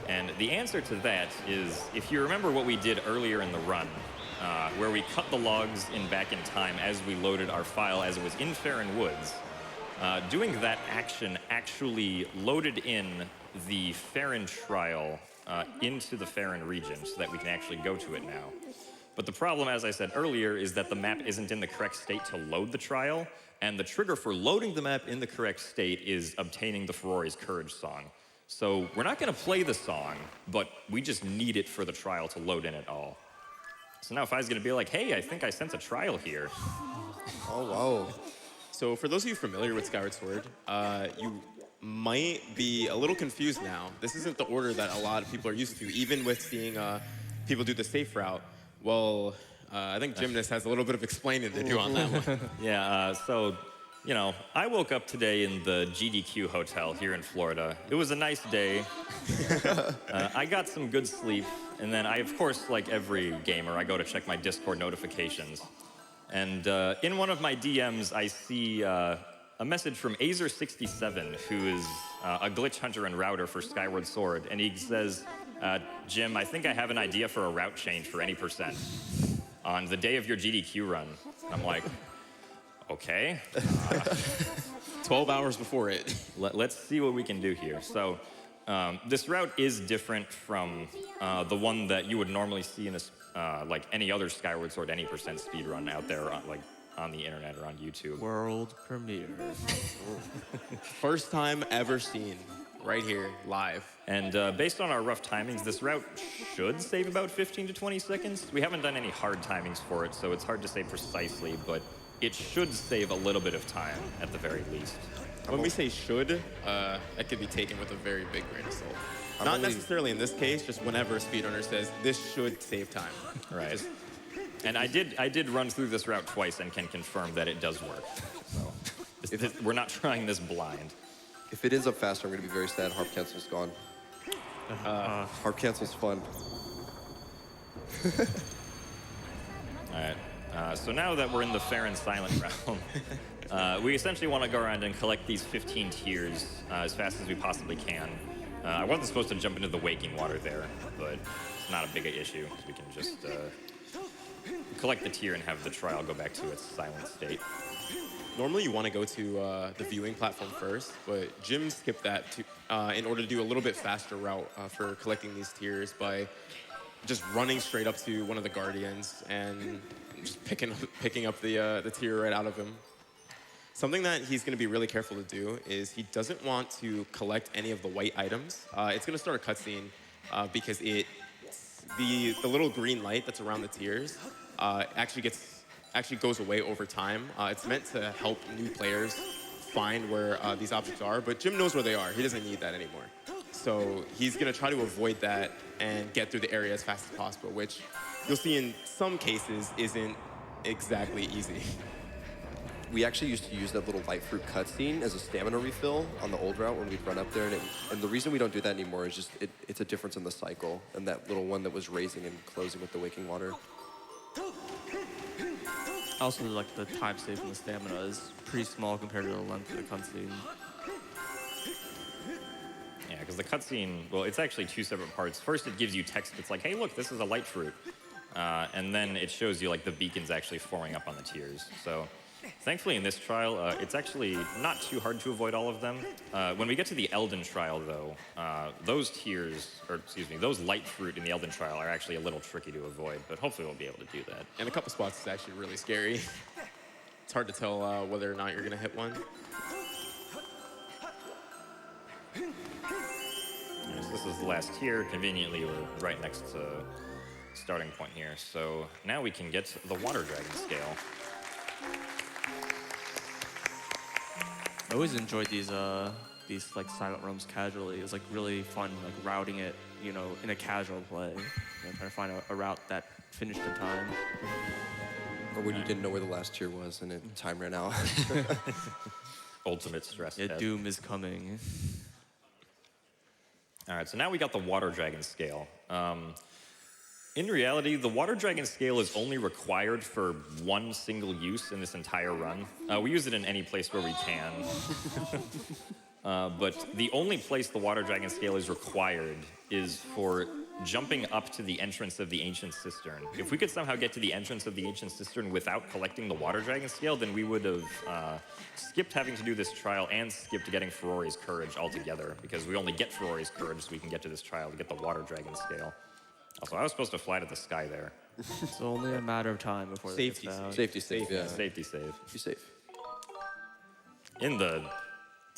And the answer to that is, if you remember what we did earlier in the run, where we cut the logs in back in time as we loaded our file as it was in Farron Woods, doing that action actually loaded in the Farron trial into the Farron region so that we can actually go to it now. But the problem, as I said earlier, is that the map isn't in the correct state to load the trial, and the trigger for loading the map in the correct state is obtaining the Ferrari's Courage song. So we're not going to play the song, but we just need it for the trial to load in at all. So now Fi's going to be like, hey, I think I sense a trial here. Oh, wow. So for those of you familiar with Skyward Sword, you might be a little confused now. This isn't the order that a lot of people are used to, even with seeing people do the safe route. Well, I think Gymnast has a little bit of explaining to do on that one. Yeah, so, you know, I woke up today in the GDQ hotel here in Florida. It was a nice day. I got some good sleep, and then I, of course, like every gamer, I go to check my Discord notifications. And in one of my DMs, I see a message from Azer67, who is a glitch hunter and router for Skyward Sword, and he says, Jim, I think I have an idea for a route change for any percent on the day of your GDQ run. And I'm like, okay. 12 hours before it. Let's see what we can do here. So this route is different from the one that you would normally see in like any other Skyward Sword any percent speed run out there on the internet or on YouTube. World premiere. First time ever seen, right here, live. And based on our rough timings, this route should save about 15 to 20 seconds. We haven't done any hard timings for it, so it's hard to say precisely, but it should save a little bit of time at the very least. When we say should, that could be taken with a very big grain of salt. Not necessarily in this case, just whenever a speedrunner says, this should save time. Right. And I did run through this route twice and can confirm that it does work. So we're not trying this blind. If it ends up faster, I'm going to be very sad. Harp cancel's gone. Harp cancel's fun. All right. So now that we're in the Farron Silent realm, we essentially want to go around and collect these 15 tiers as fast as we possibly can. I wasn't supposed to jump into the waking water there, but it's not a big issue. We can just collect the tier and have the trial go back to its silent state. Normally you want to go to the viewing platform first, but Jim skipped that in order to do a little bit faster route for collecting these tiers by just running straight up to one of the Guardians and just picking up the tier right out of him. Something that he's going to be really careful to do is he doesn't want to collect any of the white items. It's going to start a cutscene because the little green light that's around the tiers actually goes away over time. It's meant to help new players find where these objects are, but Jim knows where they are. He doesn't need that anymore. So he's going to try to avoid that and get through the area as fast as possible, which you'll see in some cases isn't exactly easy. We actually used to use that little light fruit cutscene as a stamina refill on the old route when we'd run up there, and the reason we don't do that anymore is just it's a difference in the cycle, and that little one that was raising and closing with the waking water. Also, like the time save and the stamina is pretty small compared to the length of the cutscene. Yeah, because the cutscene, well, it's actually two separate parts. First, it gives you text. It's like, hey, look, this is a light fruit. And then it shows you like the beacons actually forming up on the tiers. So thankfully in this trial, it's actually not too hard to avoid all of them. When we get to the Elden trial, though, those tiers, or excuse me, those light fruit in the Elden trial are actually a little tricky to avoid, but hopefully we'll be able to do that. And a couple spots is actually really scary. It's hard to tell whether or not you're going to hit one. So this is the last tier. Conveniently, we're right next to starting point here. So now we can get the water dragon scale. I always enjoyed these like silent realms casually. It was like really fun, like routing it, you know, in a casual play. You know, trying to find a route that finished in time. Or when you didn't know where the last tier was and time ran out. Ultimate stress Yeah, test. doom is coming. All right, so now we got the water dragon scale. In reality, the water dragon scale is only required for one single use in this entire run. We use it in any place where we can. But the only place the water dragon scale is required is for jumping up to the entrance of the Ancient Cistern. If we could somehow get to the entrance of the Ancient Cistern without collecting the Water Dragon Scale, then we would have skipped having to do this trial and skipped getting Ferori's Courage altogether, because we only get Ferori's Courage so we can get to this trial to get the Water Dragon Scale. Also, I was supposed to fly to the sky there. It's only a matter of time before they get out. Safety save, yeah. Safety save. Be safe. In the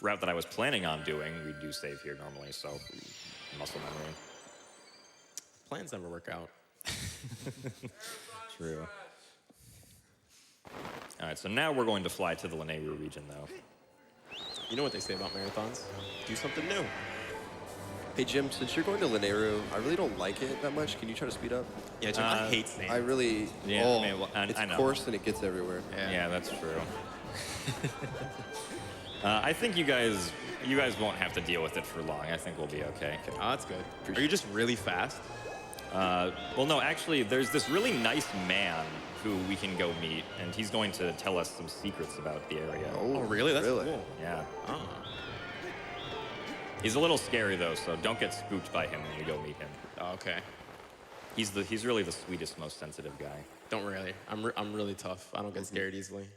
route that I was planning on doing, we do save here normally, so muscle memory. Plans never work out. True. All right, so now we're going to fly to the Lanayru region, though. You know what they say about marathons? Do something new. Hey, Jim, since you're going to Lanayru, I really don't like it that much. Can you try to speed up? Yeah, Jim, I hate sand. I really... Yeah, oh, I mean, well, it's I know. coarse and it gets everywhere. Yeah, that's true. I think you guys won't have to deal with it for long. I think we'll be okay. Oh, that's good. Are you just really fast? Well, no, actually, there's this really nice man who we can go meet, and he's going to tell us some secrets about the area. Oh, really? That's really? cool. Yeah. Oh. He's a little scary, though, so don't get spooked by him when you go meet him. Oh, okay. He's really the sweetest, most sensitive guy. Don't really. I'm really tough. I don't get scared easily.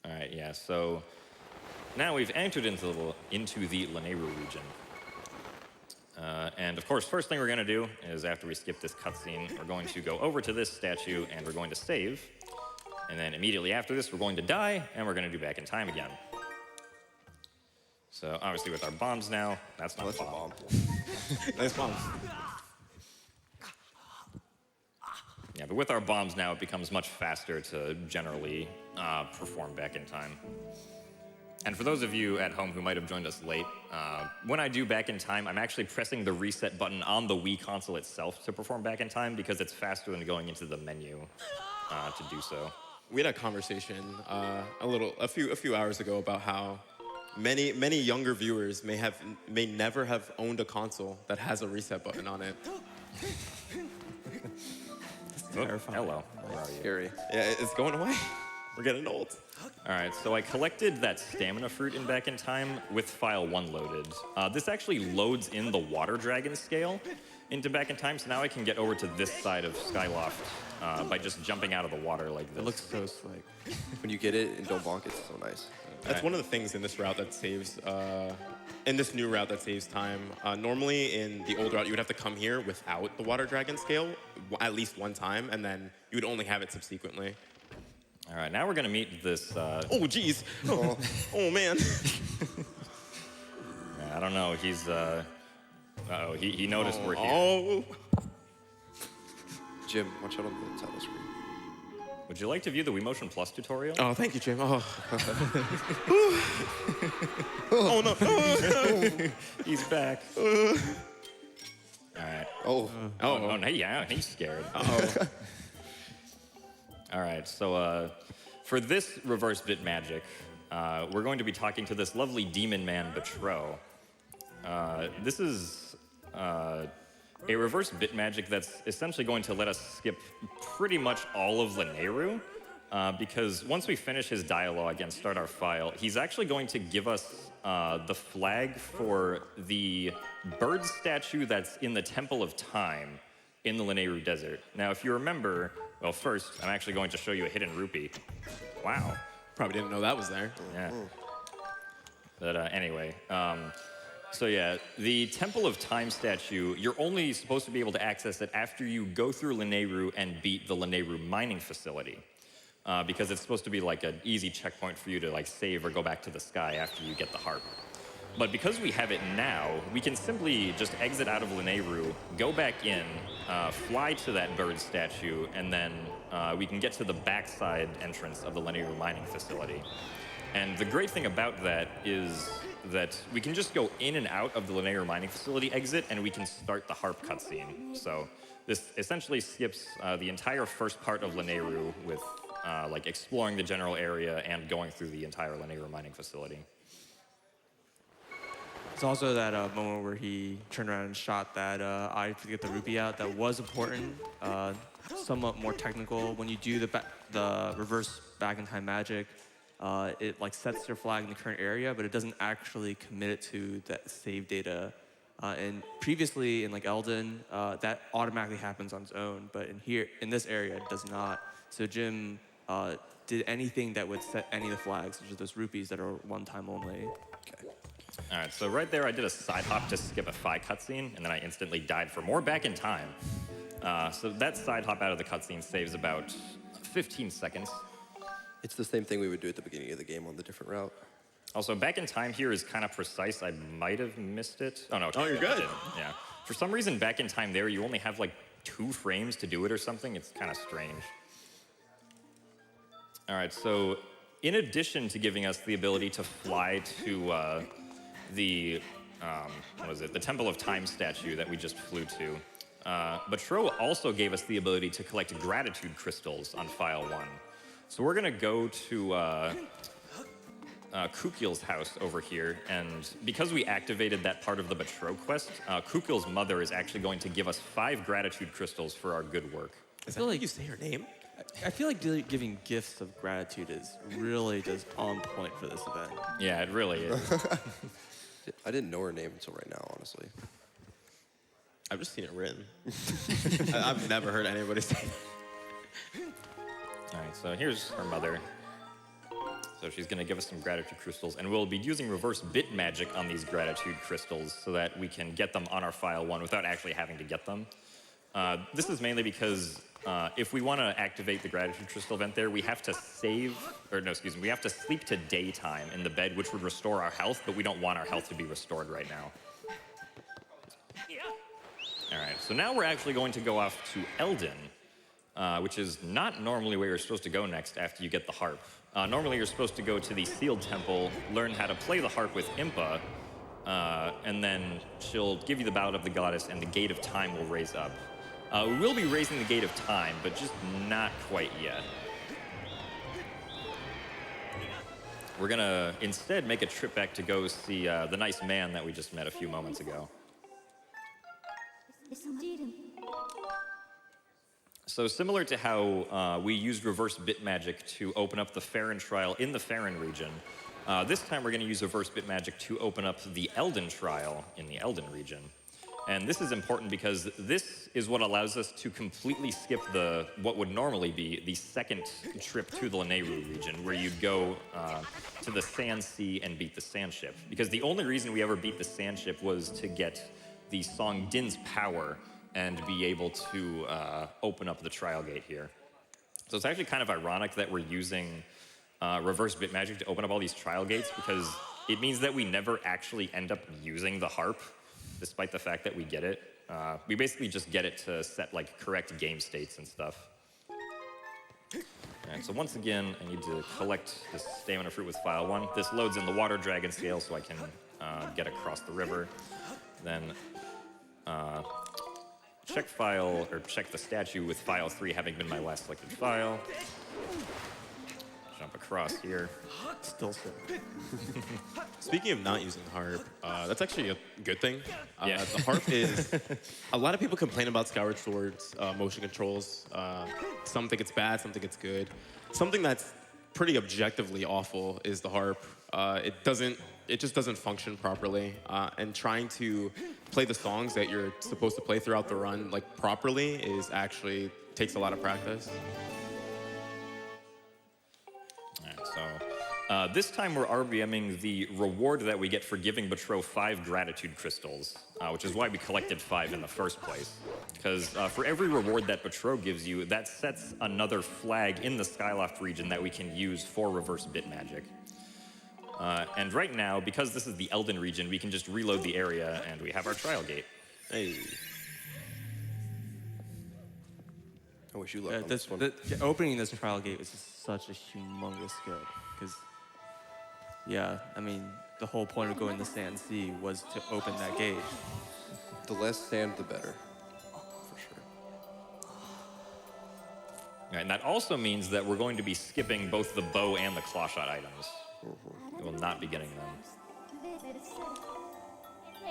All right, yeah, so now we've entered into the Lanayru region. And of course, first thing we're going to do is after we skip this cutscene, we're going to go over to this statue and we're going to save. And then immediately after this, we're going to die and we're going to do back in time again. So obviously with our bombs now, that's not a bomb. Nice bomb. Yeah, but with our bombs now, it becomes much faster to generally perform back in time. And for those of you at home who might have joined us late, when I do back in time, I'm actually pressing the reset button on the Wii console itself to perform back in time because it's faster than going into the menu to do so. We had a conversation a few hours ago about how many younger viewers may never have owned a console that has a reset button on it. Terrifying. Hello. Where are you? Scary. Yeah, it's going away. We're getting old. All right, so I collected that stamina fruit in Back in Time with file 1 loaded. This actually loads in the Water Dragon Scale into Back in Time, so now I can get over to this side of Skyloft by just jumping out of the water like this. It looks so slick. When you get it and don't bonk, it's so nice. That's one of the things in this route that saves, in this new route that saves time. Normally in the old route, you would have to come here without the Water Dragon Scale at least one time, and then you would only have it subsequently. All right, now we're gonna meet this. Oh, geez. Oh, man. Yeah, I don't know. He's. Uh-oh, he noticed we're here. Oh. Jim, watch out on the title screen. Would you like to view the WeMotion Plus tutorial? Oh, thank you, Jim. Oh. Oh, no. Oh. He's back. All right. Oh. Oh, no, yeah, he's scared. Uh-oh. All right, so for this reverse bit magic, we're going to be talking to this lovely demon man, Betro. This is a reverse bit magic that's essentially going to let us skip pretty much all of Lanayru, because once we finish his dialogue and start our file, he's actually going to give us the flag for the bird statue that's in the Temple of Time in the Lanayru Desert. Now, if you remember, well, first, I'm actually going to show you a hidden rupee. Wow. Probably didn't know that was there. Yeah. But anyway, so yeah, the Temple of Time statue, you're only supposed to be able to access it after you go through Lanayru and beat the Lanayru mining facility. Because it's supposed to be like an easy checkpoint for you to like save or go back to the sky after you get the harp. But because we have it now, we can simply just exit out of Lanayru, go back in, fly to that bird statue, and then we can get to the backside entrance of the Lanayru mining facility. And the great thing about that is that we can just go in and out of the Lanayru mining facility exit, and we can start the harp cutscene. So this essentially skips the entire first part of Lanayru with like exploring the general area and going through the entire Lanayru mining facility. It's also that moment where he turned around and shot that eye to get the rupee out. That was important, somewhat more technical. When you do the reverse back in time magic, it like sets your flag in the current area, but it doesn't actually commit it to that save data And previously in like Elden, that automatically happens on its own, but in this area, it does not. So Jim did anything that would set any of the flags, which are those rupees that are one time only. Okay. All right, so right there I did a side hop to skip a Fi cutscene, and then I instantly died for more back in time. So that side hop out of the cutscene saves about 15 seconds. It's the same thing we would do at the beginning of the game on the different route. Also, back in time here is kind of precise. I might have missed it. Oh, no. Oh, you're good. Yeah. For some reason, back in time there, you only have like 2 frames to do it or something. It's kind of strange. All right, so in addition to giving us the ability to fly to the Temple of Time statue that we just flew to, Batro also gave us the ability to collect gratitude crystals on File 1. So we're going to go to Kukil's house over here, and because we activated that part of the Batro quest, Kukil's mother is actually going to give us 5 gratitude crystals for our good work. Is that how you say her name? I feel like giving gifts of gratitude is really just on point for this event. Yeah, it really is. I didn't know her name until right now, honestly. I've just seen it written. I've never heard anybody say that. All right, so here's her mother. So she's going to give us some gratitude crystals, and we'll be using reverse bit magic on these gratitude crystals so that we can get them on our File 1 without actually having to get them. This is mainly because if we want to activate the gratitude crystal event there, we have to we have to sleep to daytime in the bed, which would restore our health, but we don't want our health to be restored right now. All right, so now we're actually going to go off to Elden, which is not normally where you're supposed to go next after you get the harp. Normally you're supposed to go to the sealed temple, learn how to play the harp with Impa, and then she'll give you the ballad of the goddess and the gate of time will raise up. We will be raising the gate of time, but just not quite yet. We're gonna instead make a trip back to go see the nice man that we just met a few moments ago. So similar to how we used reverse bit magic to open up the Farron trial in the Farron region, this time we're going to use reverse bit magic to open up the Elden trial in the Elden region. And this is important because this is what allows us to completely skip what would normally be the second trip to the Lanayru region, where you'd go to the Sand Sea and beat the Sand Ship. Because the only reason we ever beat the Sand Ship was to get the song Din's Power and be able to open up the trial gate here. So it's actually kind of ironic that we're using reverse bit magic to open up all these trial gates, because it means that we never actually end up using the harp, despite the fact that we get it. We basically just get it to set like correct game states and stuff. All right, so once again, I need to collect this stamina fruit with File 1. This loads in the water dragon scale so I can get across the river. Then check the statue with File 3 having been my last selected file. Jump across here. Still sick. Speaking of not using harp, that's actually a good thing. Yeah. The harp is... A lot of people complain about Skyward Sword's motion controls. Some think it's bad, some think it's good. Something that's pretty objectively awful is the harp. It just doesn't function properly. And trying to play the songs that you're supposed to play throughout the run like properly takes a lot of practice. So this time we're RBMing the reward that we get for giving Batro 5 gratitude crystals, which is why we collected 5 in the first place. Because for every reward that Batro gives you, that sets another flag in the Skyloft region that we can use for reverse bit magic. And right now, because this is the Elden region, we can just reload the area and we have our trial gate. Hey. I wish you luck on this one. Opening this trial gate was just such a humongous skill. Because, yeah, I mean, the whole point of going to Sand Sea was to open that gate. The less sand, the better, for sure. And that also means that we're going to be skipping both the bow and the clawshot items. We will not be getting them.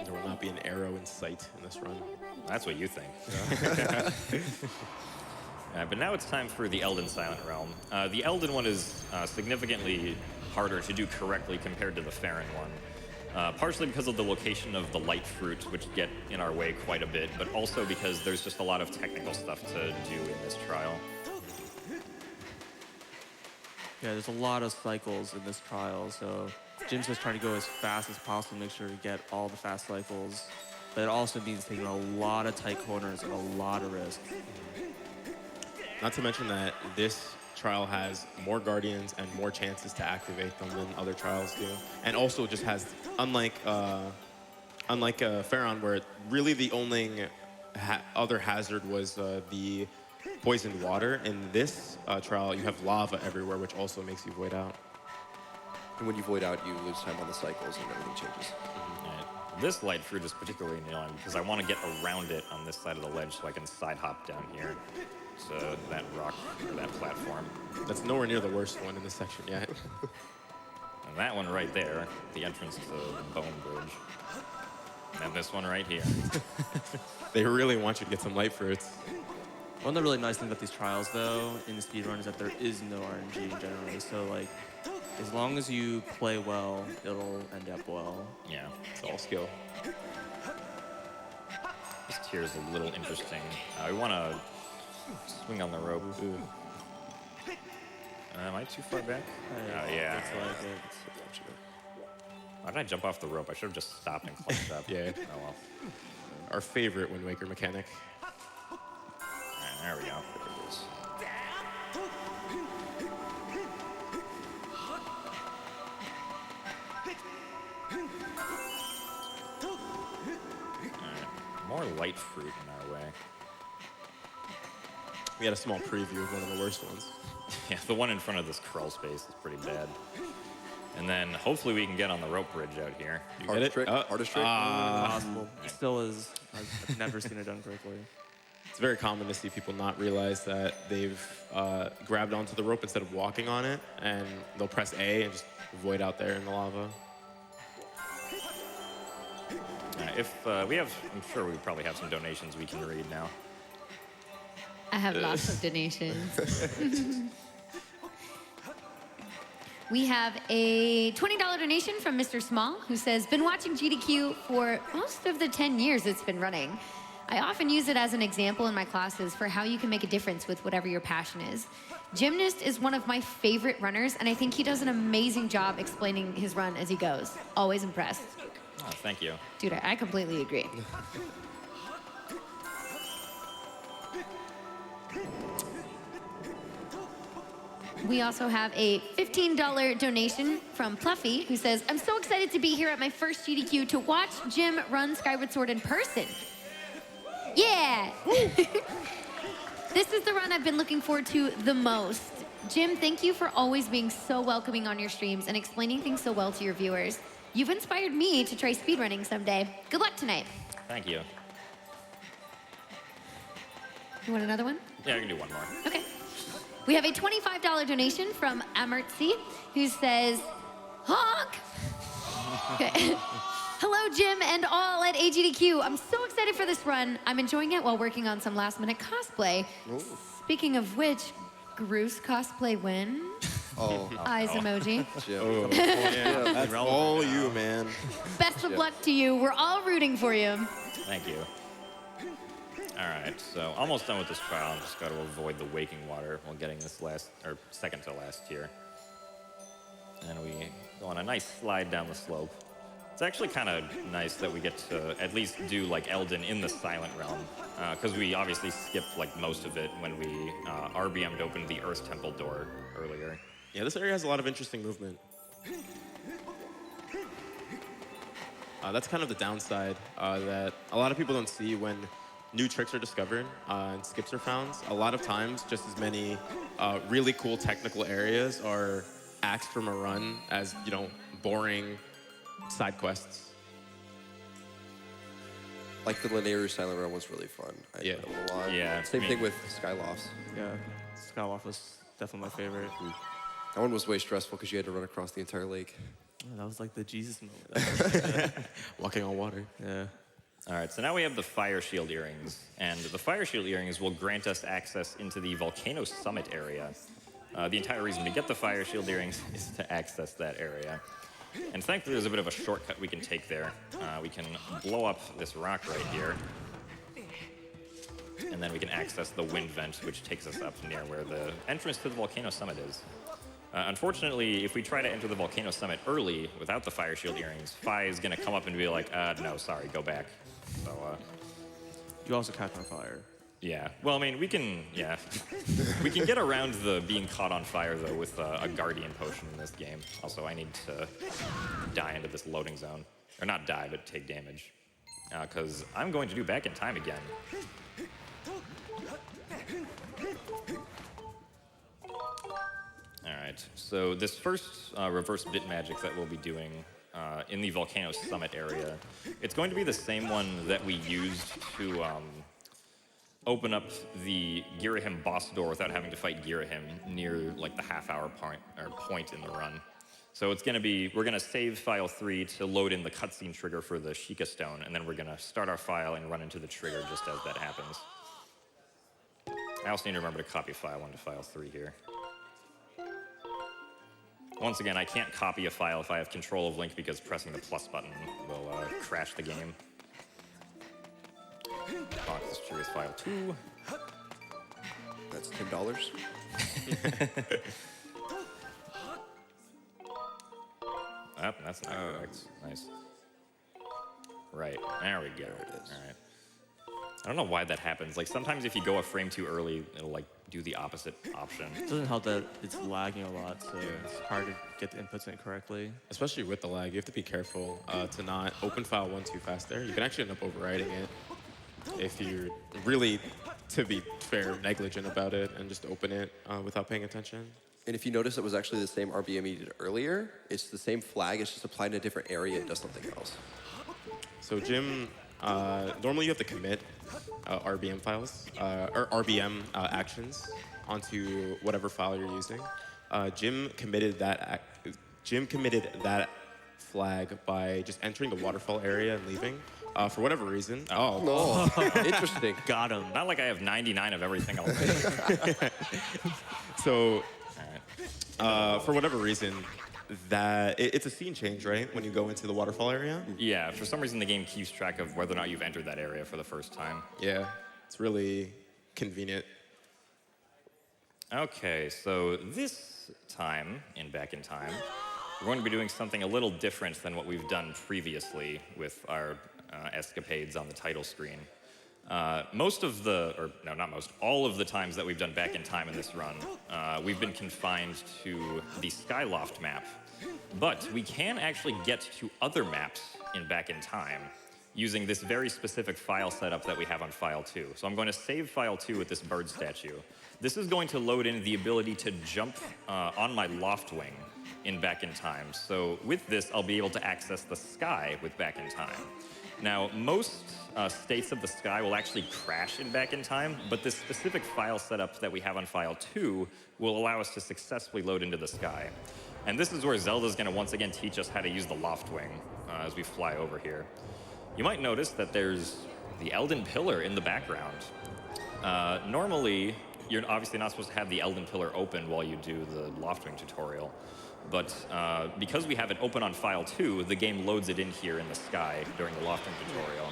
There will not be an arrow in sight in this run. That's what you think. But now it's time for the Elden Silent Realm. The Elden one is significantly harder to do correctly compared to the Farron one. partially because of the location of the light fruits, which get in our way quite a bit, but also because there's just a lot of technical stuff to do in this trial. Yeah, there's a lot of cycles in this trial, so Jim's just trying to go as fast as possible to make sure to get all the fast cycles. But it also means taking a lot of tight corners and a lot of risk. Not to mention that this trial has more guardians and more chances to activate them than other trials do, and also just has, unlike Pharaon, where really the only other hazard was the poisoned water. In this trial, you have lava everywhere, which also makes you void out. And when you void out, you lose time on the cycles and everything changes. Right. This light fruit is particularly annoying because I want to get around it on this side of the ledge so I can side hop down here to that rock or that platform. That's nowhere near the worst one in this section yet. And that one right there, the entrance to the Bone Bridge. And this one right here. They really want you to get some light fruits. One of the really nice things about these trials, though, in the speedrun is that there is no RNG generally. So, like, as long as you play well, it'll end up well. Yeah. It's all skill. This tier is a little interesting. We want to swing on the rope. Ooh. Am I too far back? Yeah. Looks like it. Why did I jump off the rope? I should have just stopped and climbed up. Yeah. Oh well. Our favorite Wind Waker mechanic. All right, there we go. There it is. All right. More light fruit in our way. We had a small preview of one of the worst ones. Yeah, the one in front of this crawl space is pretty bad. And then hopefully we can get on the rope bridge out here. You Hardest get it? trick? Hardest trick? Possible. It still is. I've never seen it done correctly. It's very common to see people not realize that they've grabbed onto the rope instead of walking on it, and they'll press A and just void out there in the lava. If we have, I'm sure we probably have some donations we can read now. I have lots of donations. We have a $20 donation from Mr. Small, who says, been watching GDQ for most of the 10 years it's been running. I often use it as an example in my classes for how you can make a difference with whatever your passion is. Gymnast is one of my favorite runners, and I think he does an amazing job explaining his run as he goes. Always impressed. Oh, thank you. Dude, I completely agree. We also have a $15 donation from Pluffy, who says, I'm so excited to be here at my first GDQ to watch Jim run Skyward Sword in person. Yeah! This is the run I've been looking forward to the most. Jim, thank you for always being so welcoming on your streams and explaining things so well to your viewers. You've inspired me to try speedrunning someday. Good luck tonight. Thank you. You want another one? Yeah, I can do one more. Okay. We have a $25 donation from Amertzi, who says, honk! Okay. Hello, Jim and all at AGDQ. I'm so excited for this run. I'm enjoying it while working on some last-minute cosplay. Ooh. Speaking of which, Groose cosplay win. Oh, Eyes emoji. Jim. Yeah, that's all you, man. Best of luck to you. We're all rooting for you. Thank you. All right, so almost done with this trial. I'm just got to avoid the waking water while getting this second to last tier. And we go on a nice slide down the slope. It's actually kind of nice that we get to at least do like Elden in the Silent Realm, because we obviously skipped like most of it when we RBM'd open the Earth Temple door earlier. Yeah, this area has a lot of interesting movement. That's kind of the downside that a lot of people don't see when new tricks are discovered and skips are found. A lot of times, just as many really cool technical areas are axed from a run as, you know, boring side quests. Like the linear Silent Realm was really fun. I Yeah. enjoyed it a lot. Yeah, Same I mean- thing with Skylofts. Yeah, Skyward was definitely my favorite. That one was way stressful because you had to run across the entire lake. Oh, that was like the Jesus moment. Walking on water. Yeah. All right, so now we have the Fire Shield Earrings, and the Fire Shield Earrings will grant us access into the Volcano Summit area. The entire reason to get the Fire Shield Earrings is to access that area. And thankfully, there's a bit of a shortcut we can take there. We can blow up this rock right here. And then we can access the wind vent, which takes us up near where the entrance to the volcano summit is. Unfortunately, if we try to enter the volcano summit early without the fire shield earrings, Fi is going to come up and be like, no, sorry, go back. So, You also catch on fire. yeah. Well, I mean, we can get around the being caught on fire, though, with a guardian potion in this game. Also, I need to die into this loading zone. Or not die, but take damage. Because I'm going to do back in time again. All right, so this first reverse bit magic that we'll be doing in the Volcano Summit area, it's going to be the same one that we used to open up the Girahim boss door without having to fight Girahim near like the half-hour point in the run. So it's going to be, we're going to save file 3 to load in the cutscene trigger for the Sheikah Stone, and then we're going to start our file and run into the trigger just as that happens. I also need to remember to copy file 1 to file 3 here. Once again, I can't copy a file if I have control of Link because pressing the plus button will crash the game. Box this trigger is file 2. That's $10. Oh, that's not correct. Nice. Right, there we go. There it is. All right. I don't know why that happens. Like, sometimes if you go a frame too early, it'll, like, do the opposite option. It doesn't help that it's lagging a lot, so it's hard to get the inputs in correctly. Especially with the lag, you have to be careful to not open file 1 too fast there. You can actually end up overwriting it if you're really, to be fair, negligent about it and just open it without paying attention. And if you notice, it was actually the same RBM you did earlier. It's the same flag, it's just applied in a different area, it does something else. So Jim, normally you have to commit RBM files, or RBM actions onto whatever file you're using. Jim committed that flag by just entering the waterfall area and leaving. For whatever reason. Oh, interesting. Got him. Not like I have 99 of everything already. So, for whatever reason, it's a scene change, right? When you go into the waterfall area? Yeah, for some reason the game keeps track of whether or not you've entered that area for the first time. Yeah, it's really convenient. Okay, so this time, back in time, we're going to be doing something a little different than what we've done previously with our escapades on the title screen. All of the times that we've done back in time in this run, we've been confined to the Skyloft map. But we can actually get to other maps in back in time using this very specific file setup that we have on file 2. So I'm going to save file 2 with this bird statue. This is going to load in the ability to jump on my loft wing in back in time. So with this, I'll be able to access the sky with back in time. Now, most states of the sky will actually crash in back in time, but this specific file setup that we have on file 2 will allow us to successfully load into the sky. And this is where Zelda's going to once again teach us how to use the loft wing as we fly over here. You might notice that there's the Elden Pillar in the background. Normally, you're obviously not supposed to have the Elden Pillar open while you do the loft wing tutorial. But because we have it open on file 2, the game loads it in here in the sky during the Loft Wing tutorial.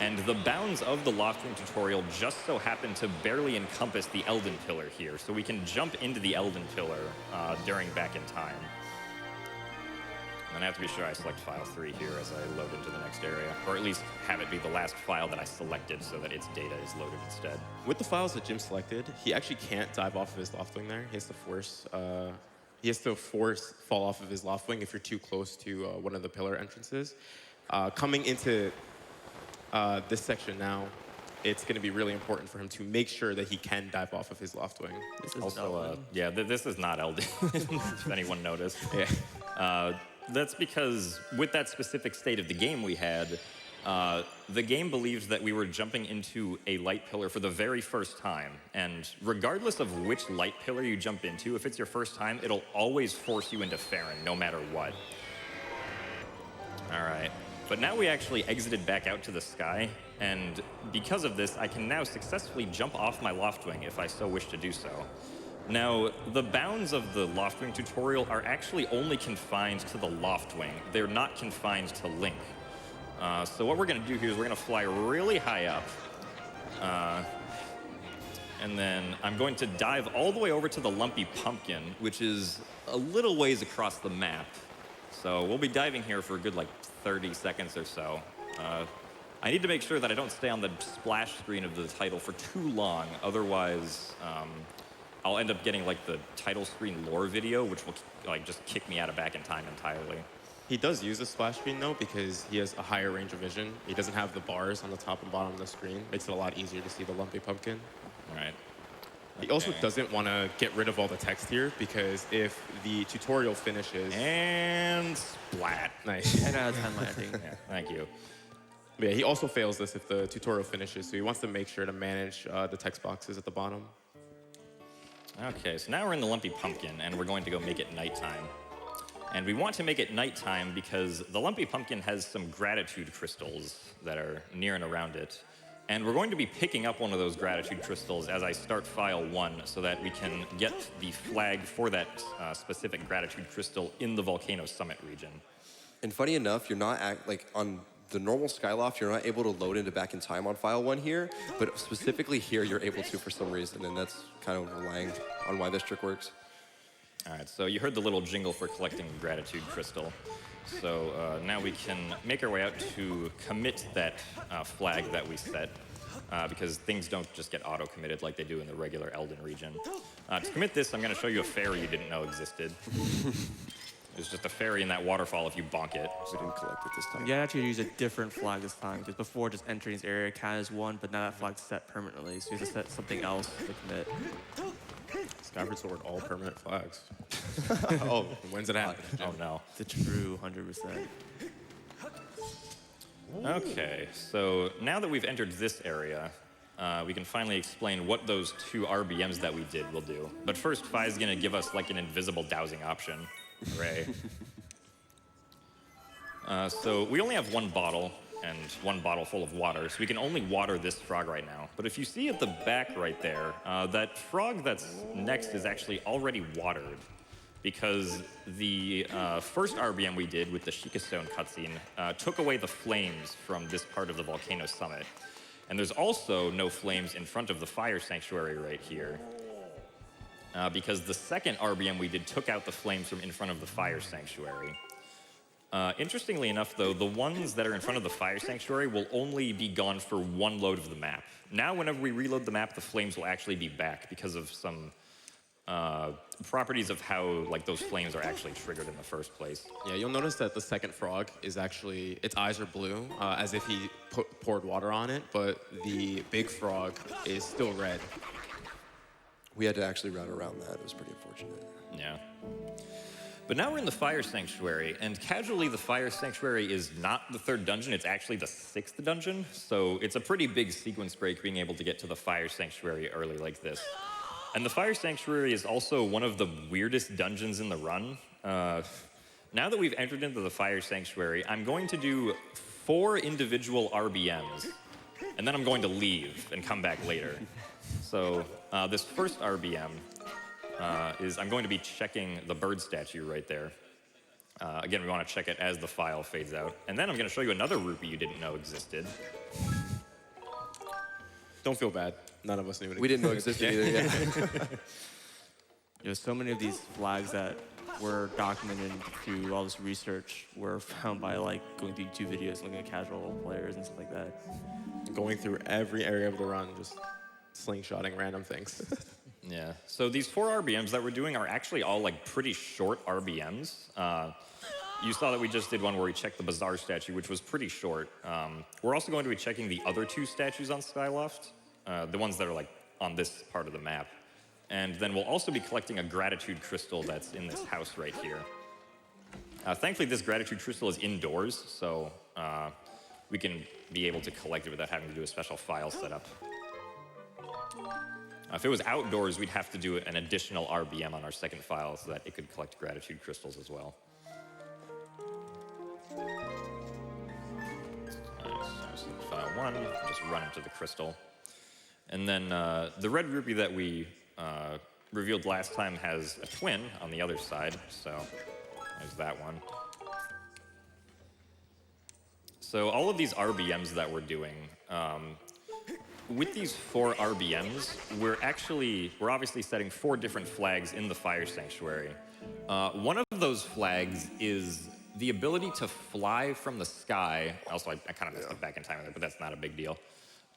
And the bounds of the Loft Wing tutorial just so happen to barely encompass the Elden Pillar here, so we can jump into the Elden Pillar during back in time. And I have to be sure I select file 3 here as I load into the next area, or at least have it be the last file that I selected so that its data is loaded instead. With the files that Jim selected, he actually can't dive off of his loft wing there. He has to force fall off of his loft wing if you're too close to one of the pillar entrances. Coming into this section now, it's going to be really important for him to make sure that he can dive off of his loft wing. This is Also, this is not Elden, if anyone noticed. Yeah. That's because with that specific state of the game we had, the game believed that we were jumping into a light pillar for the very first time. And regardless of which light pillar you jump into, if it's your first time, it'll always force you into Farron, no matter what. All right. But now we actually exited back out to the sky, and because of this, I can now successfully jump off my loft wing if I so wish to do so. Now, the bounds of the Loftwing tutorial are actually only confined to the Loftwing. They're not confined to Link. So what we're going to do here is we're going to fly really high up. And then I'm going to dive all the way over to the Lumpy Pumpkin, which is a little ways across the map. So we'll be diving here for a good, like, 30 seconds or so. I need to make sure that I don't stay on the splash screen of the title for too long. Otherwise, I'll end up getting, like, the title screen lore video, which will, like, just kick me out of Back in Time entirely. He does use the splash screen, though, because he has a higher range of vision. He doesn't have the bars on the top and bottom of the screen. Makes it a lot easier to see the Lumpy Pumpkin. All right. He also doesn't want to get rid of all the text here, because if the tutorial finishes... And splat. Nice. 10 out of 10 landing. Yeah, thank you. But yeah, he also fails this if the tutorial finishes, so he wants to make sure to manage the text boxes at the bottom. Okay, so now we're in the Lumpy Pumpkin, and we're going to go make it nighttime. And we want to make it nighttime because the Lumpy Pumpkin has some gratitude crystals that are near and around it. And we're going to be picking up one of those gratitude crystals as I start file 1 so that we can get the flag for that specific gratitude crystal in the volcano summit region. And funny enough, you're not like on the normal Skyloft, you're not able to load into Back in Time on file 1 here, but specifically here you're able to for some reason, and that's kind of relying on why this trick works. All right, so you heard the little jingle for collecting the gratitude crystal. So now we can make our way out to commit that flag that we set, because things don't just get auto-committed like they do in the regular Elden region. To commit this, I'm going to show you a fairy you didn't know existed. There's just a fairy in that waterfall if you bonk it. We didn't collect it this time. You actually use a different flag this time, because before just entering this area counted as one, but now that flag's set permanently, so you have to set something else to commit. Skyward Sword, all permanent flags. Oh, when's it happen? Oh no. The true 100%. Okay, so now that we've entered this area, we can finally explain what those 2 RBMs that we did will do. But first, Fi's gonna give us like an invisible dowsing option. Hooray. So we only have 1 bottle and 1 bottle full of water, so we can only water this frog right now. But if you see at the back right there, that frog that's next is actually already watered, because the first RBM we did with the Sheikah Stone cutscene took away the flames from this part of the volcano summit. And there's also no flames in front of the fire sanctuary right here, because the second RBM we did took out the flames from in front of the fire sanctuary. Interestingly enough, though, the ones that are in front of the fire sanctuary will only be gone for 1 load of the map. Now, whenever we reload the map, the flames will actually be back because of some properties of how like those flames are actually triggered in the first place. Yeah, you'll notice that the second frog is actually, its eyes are blue, as if he poured water on it, but the big frog is still red. We had to actually route around that. It was pretty unfortunate. Yeah. But now we're in the Fire Sanctuary, and casually the Fire Sanctuary is not the 3rd dungeon, it's actually the 6th dungeon, so it's a pretty big sequence break being able to get to the Fire Sanctuary early like this. And the Fire Sanctuary is also one of the weirdest dungeons in the run. Now that we've entered into the Fire Sanctuary, I'm going to do 4 individual RBMs, and then I'm going to leave and come back later. So this first RBM is I'm going to be checking the bird statue right there. Again, we want to check it as the file fades out. And then I'm going to show you another rupee you didn't know existed. Don't feel bad. None of us knew it. We didn't know it existed either, yeah. There's so many of these flags that were documented through all this research were found by like going through YouTube videos, looking at casual players and stuff like that. Going through every area of the run, just slingshotting random things. Yeah, so these 4 RBMs that we're doing are actually all like pretty short RBMs. You saw that we just did one where we checked the Bazaar statue, which was pretty short. We're also going to be checking the other 2 statues on Skyloft, the ones that are like on this part of the map. And then we'll also be collecting a gratitude crystal that's in this house right here. Thankfully, this gratitude crystal is indoors, so we can be able to collect it without having to do a special file setup. If it was outdoors, we'd have to do an additional RBM on our second file so that it could collect gratitude crystals as well. So file 1, just run into the crystal. And then the red rupee that we revealed last time has a twin on the other side, so there's that one. So all of these RBMs that we're doing, with these 4 RBMs, we're obviously setting 4 different flags in the Fire Sanctuary. One of those flags is the ability to fly from the sky. Also, I kind of messed up back in time with it, but that's not a big deal.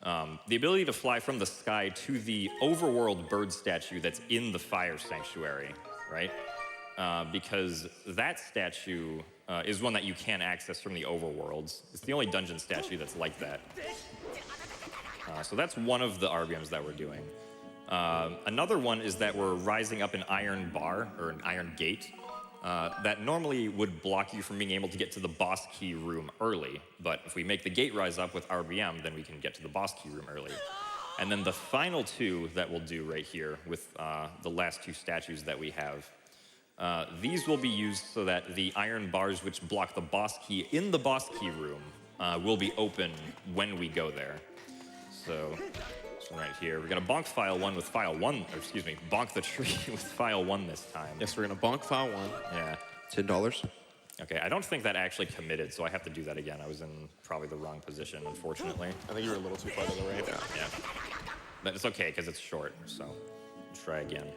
The ability to fly from the sky to the overworld bird statue that's in the Fire Sanctuary, right? Because that statue is one that you can access from the overworlds. It's the only dungeon statue that's like that. So that's one of the RBMs that we're doing. Another one is that we're rising up an iron bar, or an iron gate, that normally would block you from being able to get to the boss key room early. But if we make the gate rise up with RBM, then we can get to the boss key room early. And then the final 2 that we'll do right here with the last 2 statues that we have, these will be used so that the iron bars which block the boss key in the boss key room will be open when we go there. So this one right here, we're gonna bonk file 1 with file 1, or excuse me, bonk the tree with file 1 this time. Yes, we're gonna bonk file 1. Yeah. $10. Okay, I don't think that actually committed, so I have to do that again. I was in probably the wrong position, unfortunately. I think you were a little too far to the right. Yeah. But it's okay, because it's short, so try again.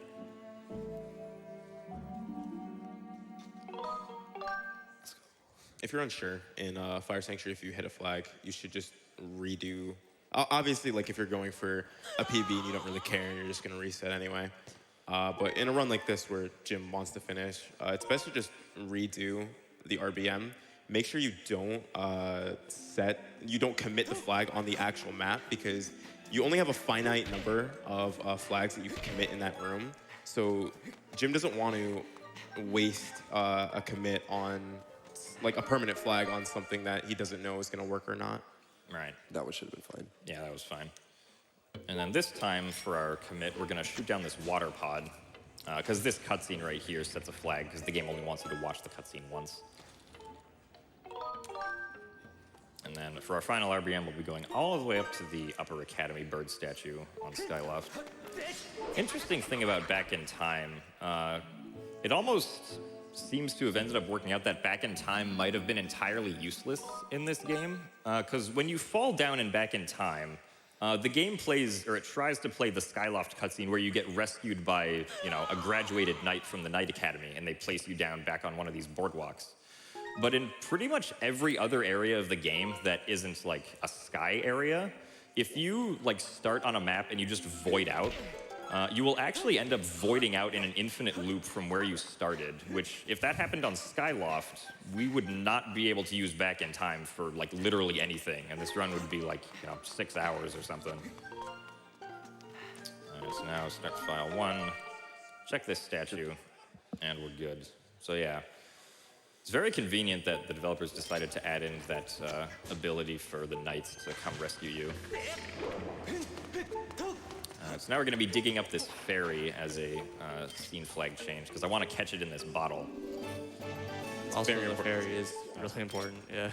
If you're unsure in Fire Sanctuary, if you hit a flag, you should just redo. Obviously, like if you're going for a PB and you don't really care and you're just gonna reset anyway. But in a run like this where Jim wants to finish, it's best to just redo the RBM. Make sure you don't commit the flag on the actual map, because you only have a finite number of flags that you can commit in that room. So Jim doesn't want to waste a commit on like a permanent flag on something that he doesn't know is gonna work or not. Right. That one should have been fine. Yeah, that was fine. And then this time for our commit, we're gonna shoot down this water pod, because this cutscene right here sets a flag, because the game only wants you to watch the cutscene once. And then for our final RBM, we'll be going all the way up to the Upper Academy bird statue on Skyloft. Interesting thing about Back in Time, it almost seems to have ended up working out that Back in Time might have been entirely useless in this game, because when you fall down in Back in Time, the game plays, or it tries to play the Skyloft cutscene where you get rescued by, a graduated knight from the Knight Academy, and they place you down back on one of these boardwalks. But in pretty much every other area of the game that isn't like a sky area, if you start on a map and you just void out, you will actually end up voiding out in an infinite loop from where you started, which, if that happened on Skyloft, we would not be able to use Back in Time for, literally anything, and this run would be, 6 hours or something. All right, so now start file 1, check this statue, and we're good. So yeah, it's very convenient that the developers decided to add in that ability for the knights to come rescue you. So now we're going to be digging up this ferry as a scene flag change, because I want to catch it in this bottle. Also, the ferry is really important, yeah.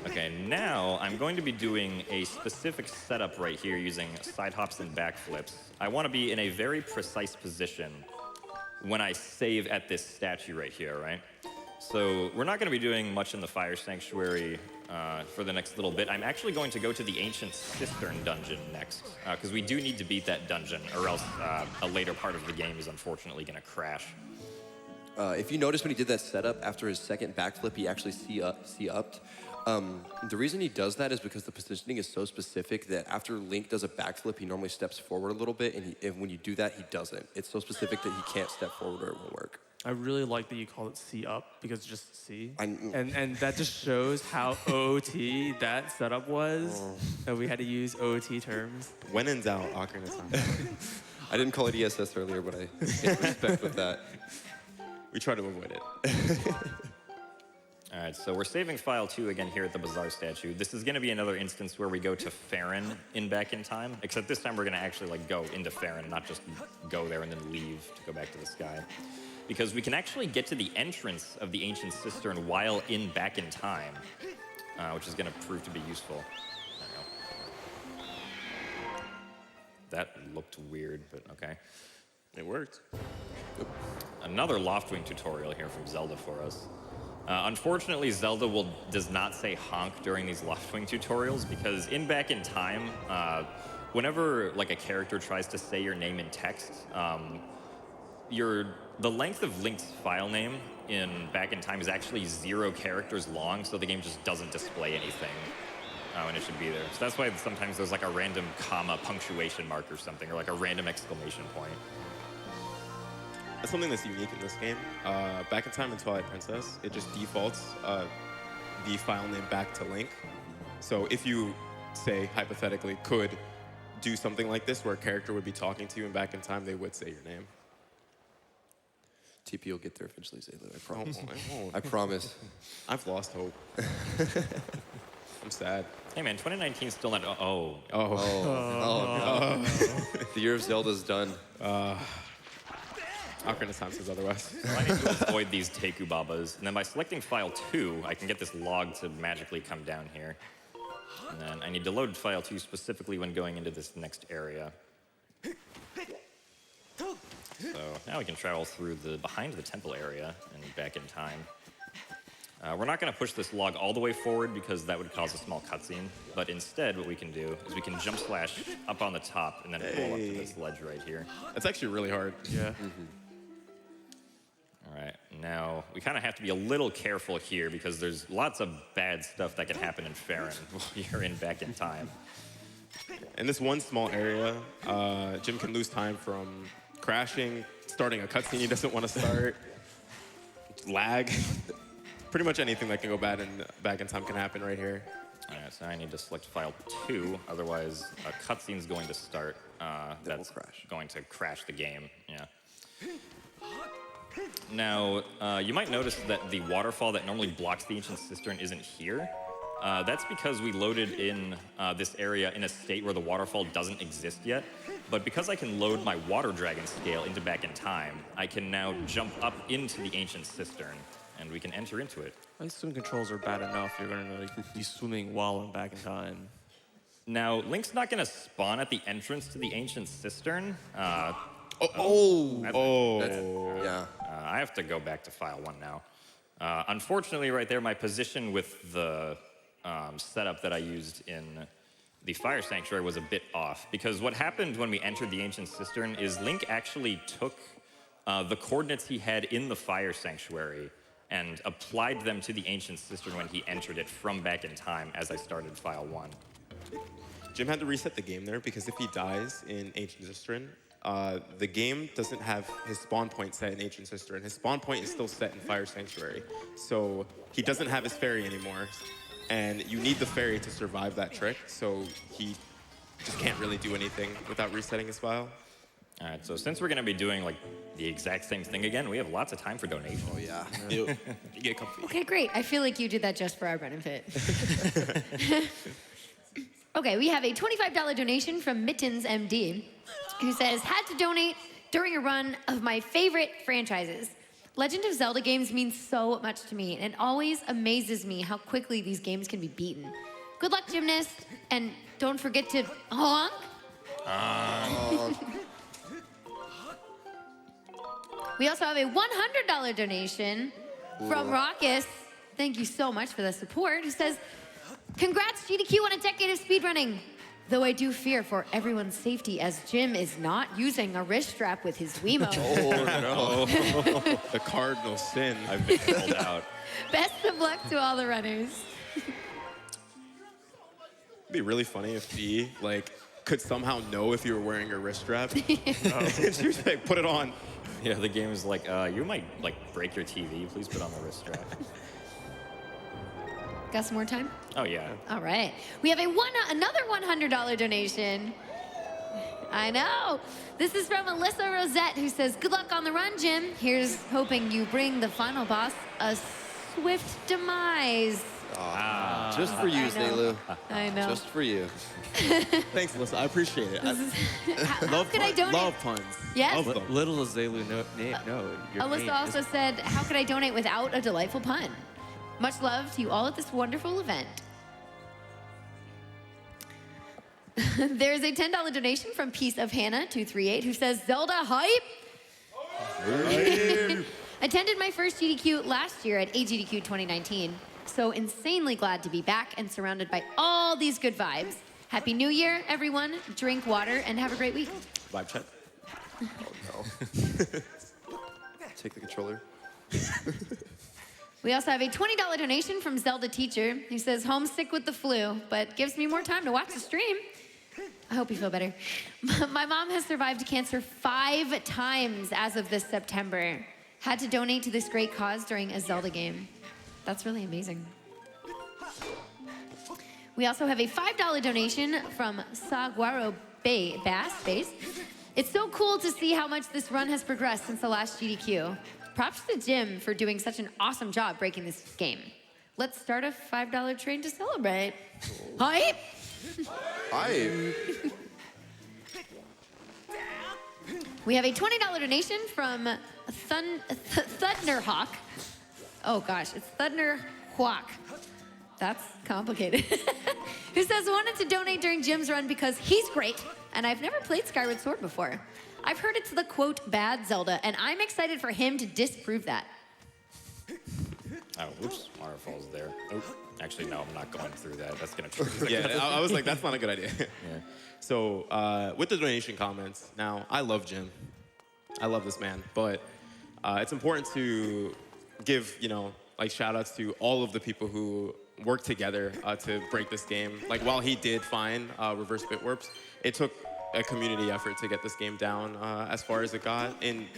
Okay, now I'm going to be doing a specific setup right here using side hops and backflips. I want to be in a very precise position when I save at this statue right here, right? So we're not going to be doing much in the Fire Sanctuary for the next little bit. I'm actually going to go to the Ancient Cistern dungeon next, because we do need to beat that dungeon, or else a later part of the game is unfortunately going to crash. If you notice when he did that setup, after his second backflip, he actually C-upped. The reason he does that is because the positioning is so specific that after Link does a backflip, he normally steps forward a little bit, and when you do that, he doesn't. It's so specific that he can't step forward or it won't work. I really like that you call it C up, because it's just C. And that just shows how OOT that setup was, that we had to use OOT terms. When in doubt, Ocarina of Time. I didn't call it ESS earlier, but I can't respect with that. We try to avoid it. All right, so we're saving file 2 again here at the Bazaar statue. This is going to be another instance where we go to Farron in Back in Time, except this time we're going to actually go into Farron, not just go there and then leave to go back to the sky. Because we can actually get to the entrance of the Ancient Cistern while in Back in Time, which is going to prove to be useful. There we go. That looked weird, but okay. It worked. Another Loftwing tutorial here from Zelda for us. Unfortunately, Zelda does not say honk during these Loftwing tutorials because back in time, whenever like a character tries to say your name in text, the length of Link's file name back in time is actually 0 characters long, so the game just doesn't display anything when it should be there. So that's why sometimes there's like a random comma punctuation mark or something, or like a random exclamation point. That's something that's unique in this game. Back in time in Twilight Princess, it just defaults the file name back to Link. So if you, say, hypothetically, could do something like this where a character would be talking to you and back in time they would say your name. TP will get there eventually, Zaylu, I promise. I won't. I promise. I've lost hope. I'm sad. Hey man, 2019 is still not. Oh, no. The year of Zelda's done. Ocarina of Time says otherwise. I need to avoid these Teku Babas, and then by selecting file 2, I can get this log to magically come down here. And then I need to load file 2 specifically when going into this next area. So now we can travel through behind the temple area and back in time. We're not going to push this log all the way forward because that would cause a small cutscene, but instead what we can do is we can jump slash up on the top and then pull up to this ledge right here. That's actually really hard. Yeah. All right, now we kind of have to be a little careful here because there's lots of bad stuff that can happen in Farron while you're back in time. In this one small area, Jim can lose time from crashing, starting a cutscene he doesn't want to start, lag. Pretty much anything that can go bad and back in time can happen right here. All right, so I need to select file 2, otherwise a cutscene's going to start. That's going to crash the game. Yeah. Now, you might notice that the waterfall that normally blocks the ancient cistern isn't here. That's because we loaded in this area in a state where the waterfall doesn't exist yet. But because I can load my water dragon scale into back in time, I can now jump up into the ancient cistern, and we can enter into it. My swim controls are bad enough. You're going to be swimming while I'm back in time. Now, Link's not going to spawn at the entrance to the ancient cistern. Yeah. I have to go back to file 1 now. Unfortunately, right there, my position with the setup that I used in the Fire Sanctuary was a bit off, because what happened when we entered the ancient cistern is Link actually took the coordinates he had in the Fire Sanctuary and applied them to the ancient cistern when he entered it from back in time as I started file 1. Jim had to reset the game there because if he dies in Ancient Cistern, the game doesn't have his spawn point set in Ancient Cistern. His spawn point is still set in Fire Sanctuary. So he doesn't have his fairy anymore. And you need the fairy to survive that trick, so he just can't really do anything without resetting his file. All right, so since we're going to be doing like the exact same thing again, we have lots of time for donations. Oh, yeah. You get comfy. Okay, great. I feel like you did that just for our benefit. Okay, we have a $25 donation from Mittens MD, who says, had to donate during a run of my favorite franchises. Legend of Zelda games mean so much to me, and it always amazes me how quickly these games can be beaten. Good luck, Gymnast, and don't forget to honk. We also have a $100 donation from Raucus. Thank you so much for the support. Who says, congrats, GDQ, on a decade of speedrunning. Though I do fear for everyone's safety as Jim is not using a wrist strap with his Wiimote. Oh, no. The cardinal sin. I've been called out. Best of luck to all the runners. It'd be really funny if he, could somehow know if you were wearing your wrist strap. And she was like, put it on. Yeah, the game is like, you might break your TV. Please put on the wrist strap. Got some more time? Oh yeah. All right. We have another $100 donation. I know. This is from Alyssa Rosette, who says, good luck on the run, Jim. Here's hoping you bring the final boss a swift demise. Just for you, Zaylu. I know. Just for you. Thanks, Alyssa. I appreciate it. How could I donate? Love puns. Yes. Love them. Little does Zayloo know, your name Alyssa also said, how could I donate without a delightful pun? Much love to you all at this wonderful event. There's a $10 donation from Piece of Hannah 238 who says, Zelda hype? Attended my first GDQ last year at AGDQ 2019. So insanely glad to be back and surrounded by all these good vibes. Happy New Year, everyone. Drink water and have a great week. Vibe check. Oh no. Take the controller. We also have a $20 donation from Zelda Teacher who says, homesick with the flu, but gives me more time to watch the stream. I hope you feel better. My mom has survived cancer 5 times as of this September. Had to donate to this great cause during a Zelda game. That's really amazing. We also have a $5 donation from Saguaro Bass Base. It's so cool to see how much this run has progressed since the last GDQ. Props to Jim for doing such an awesome job breaking this game. Let's start a $5 train to celebrate. Hype! Hi. We have a $20 donation from Thudnerhawk. Oh gosh, it's Thudnerhawk. That's complicated. Who says wanted to donate during Jim's run because he's great, and I've never played Skyward Sword before. I've heard it's the quote bad Zelda, and I'm excited for him to disprove that. Oh, oops, waterfall's there. Oh, actually, no, I'm not going through that. That's gonna trigger. Yeah, I was like, that's not a good idea. Yeah. So with the donation comments, now I love Jim. I love this man, but it's important to give, like shout outs to all of the people who worked together to break this game. Like while he did find reverse bit warps, it took a community effort to get this game down as far as it got in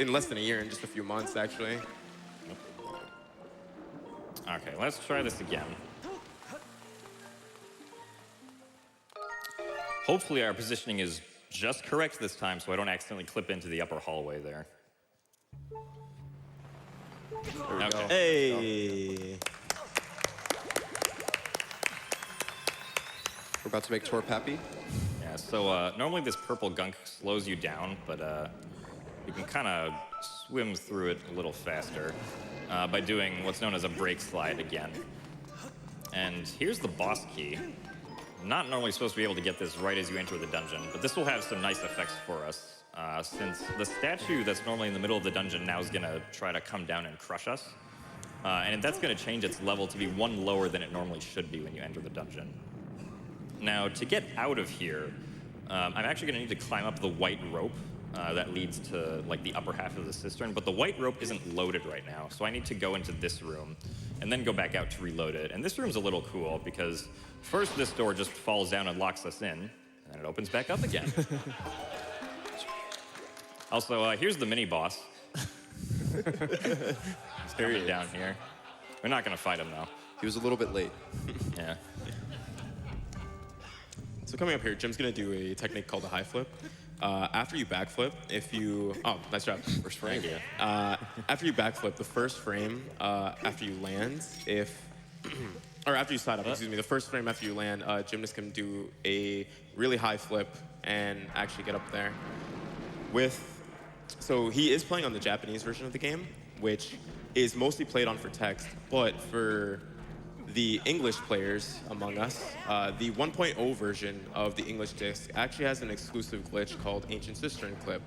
less than a year, in just a few months actually. Okay, let's try this again. Hopefully our positioning is just correct this time so I don't accidentally clip into the upper hallway there. There we go. Hey! We're about to make Torp happy. Yeah, so normally this purple gunk slows you down, but you can kind of swim through it a little faster by doing what's known as a break slide again. And here's the boss key. Not normally supposed to be able to get this right as you enter the dungeon, but this will have some nice effects for us, since the statue that's normally in the middle of the dungeon now is going to try to come down and crush us. And that's going to change its level to be 1 lower than it normally should be when you enter the dungeon. Now, to get out of here, I'm actually going to need to climb up the white rope that leads to like the upper half of the cistern, but the white rope isn't loaded right now, so I need to go into this room and then go back out to reload it. And this room's a little cool because first this door just falls down and locks us in, and then it opens back up again. Also, here's the mini boss. He's coming down here. We're not going to fight him though. He was a little bit late. Yeah. So coming up here, Jim's gonna do a technique called a high flip. After you backflip, oh, nice job. First frame. After you backflip, the first frame after you land, or after you slide up, excuse me, the first frame after you land, gymnast can do a really high flip and actually get up there. So he is playing on the Japanese version of the game, which is mostly played on for text, but for the English players among us, the 1.0 version of the English disc actually has an exclusive glitch called Ancient Cistern Clip,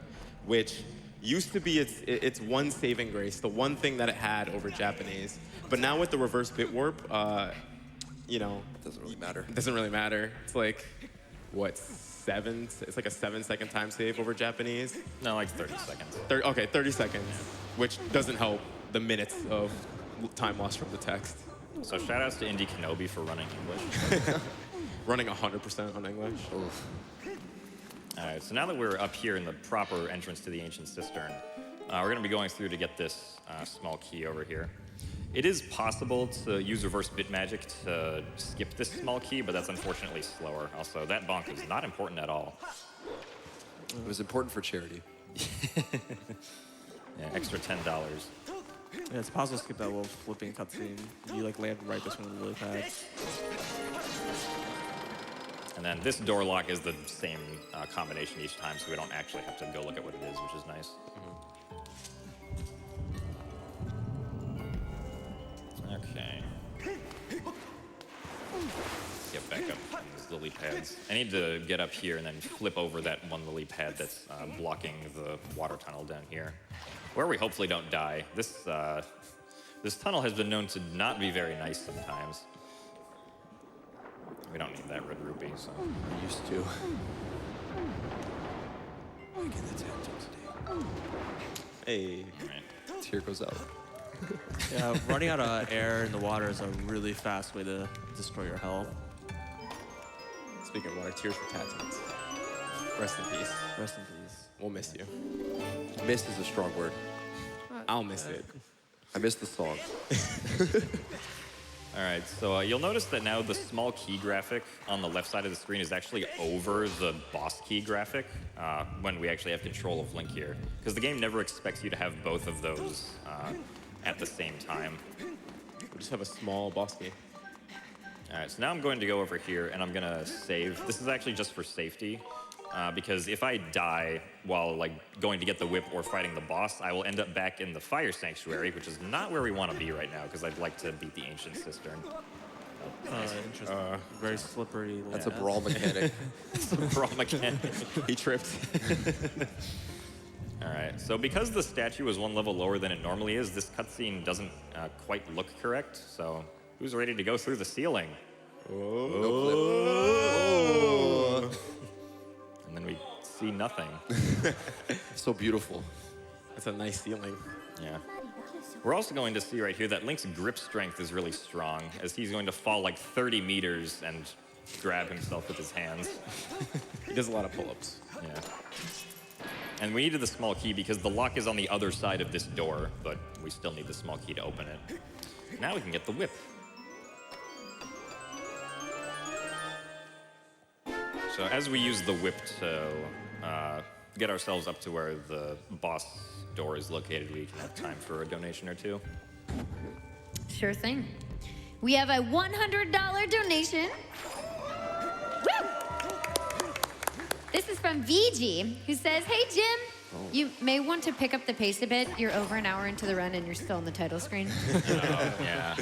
which used to be its one saving grace, the one thing that it had over Japanese. But now with the reverse bit warp, It doesn't really matter. it doesn't really matter. It's like, what, 7? It's like a 7-second time save over Japanese. No, like 30 seconds. 30 seconds, which doesn't help the minutes of time lost from the text. So shout outs to Indie Kenobi for running English. Running 100% on English. Oof. All right, so now that we're up here in the proper entrance to the Ancient Cistern, we're going to be going through to get this small key over here. It is possible to use reverse bit magic to skip this small key, but that's unfortunately slower. Also, that bonk is not important at all. It was important for charity. Yeah, extra $10. Yeah, it's possible to skip that little flipping cutscene. You like land right this one of the lily pads. And then this door lock is the same combination each time, so we don't actually have to go look at what it is, which is nice. Okay. Get back up in these lily pads. I need to get up here and then flip over that one lily pad that's blocking the water tunnel down here, where we hopefully don't die. This tunnel has been known to not be very nice sometimes. We don't need that red rupee, so. I used to. Again, that's today. Hey. All right. Tear goes out. Yeah, running out of air in the water is a really fast way to destroy your health. Speaking of water, tears for Tattoos. Rest in peace. Rest in peace. We'll miss you. Miss is a strong word. I'll miss it. I miss the song. All right, so you'll notice that now the small key graphic on the left side of the screen is actually over the boss key graphic when we actually have control of Link here. Because the game never expects you to have both of those at the same time. We just have a small boss key. All right, so now I'm going to go over here and I'm gonna save. This is actually just for safety, because if I die while like going to get the whip or fighting the boss, I will end up back in the fire sanctuary, which is not where we want to be right now, because I'd like to beat the ancient cistern. Interesting. Very slippery. That's a brawl mechanic. It's a brawl mechanic. He tripped. All right, so because the statue is one level lower than it normally is, this cutscene doesn't quite look correct. So who's ready to go through the ceiling? Oh. And then we see nothing. So beautiful. That's a nice ceiling. Yeah. We're also going to see right here that Link's grip strength is really strong, as he's going to fall like 30 meters and grab himself with his hands. He does a lot of pull-ups. Yeah. And we needed the small key because the lock is on the other side of this door, but we still need the small key to open it. Now we can get the whip. So as we use the whip to get ourselves up to where the boss door is located, we can have time for a donation or two. Sure thing. We have a $100 donation. Woo! This is from VG, who says, "Hey, Jim, you may want to pick up the pace a bit. You're over an hour into the run and you're still on the title screen." Yeah.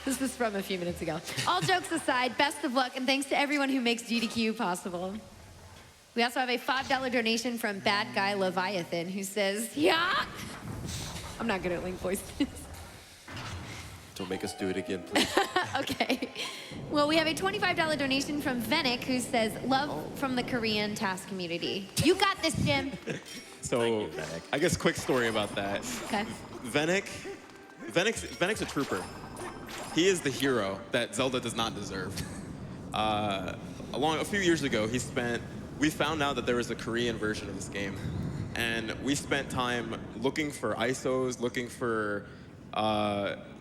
This was from a few minutes ago. All jokes aside, best of luck, and thanks to everyone who makes GDQ possible. We also have a $5 donation from Bad Guy Leviathan, who says, "Yeah." I'm not good at Link voices. Don't make us do it again, please. Okay. Well, we have a $25 donation from Venik, who says, "Love from the Korean task community." You got this, Jim. So, Thank you, Venik. I guess quick story about that. Okay. Venik's a trooper. He is the hero that Zelda does not deserve. A few years ago, we found out that there was a Korean version of this game. And we spent time looking for ISOs, looking for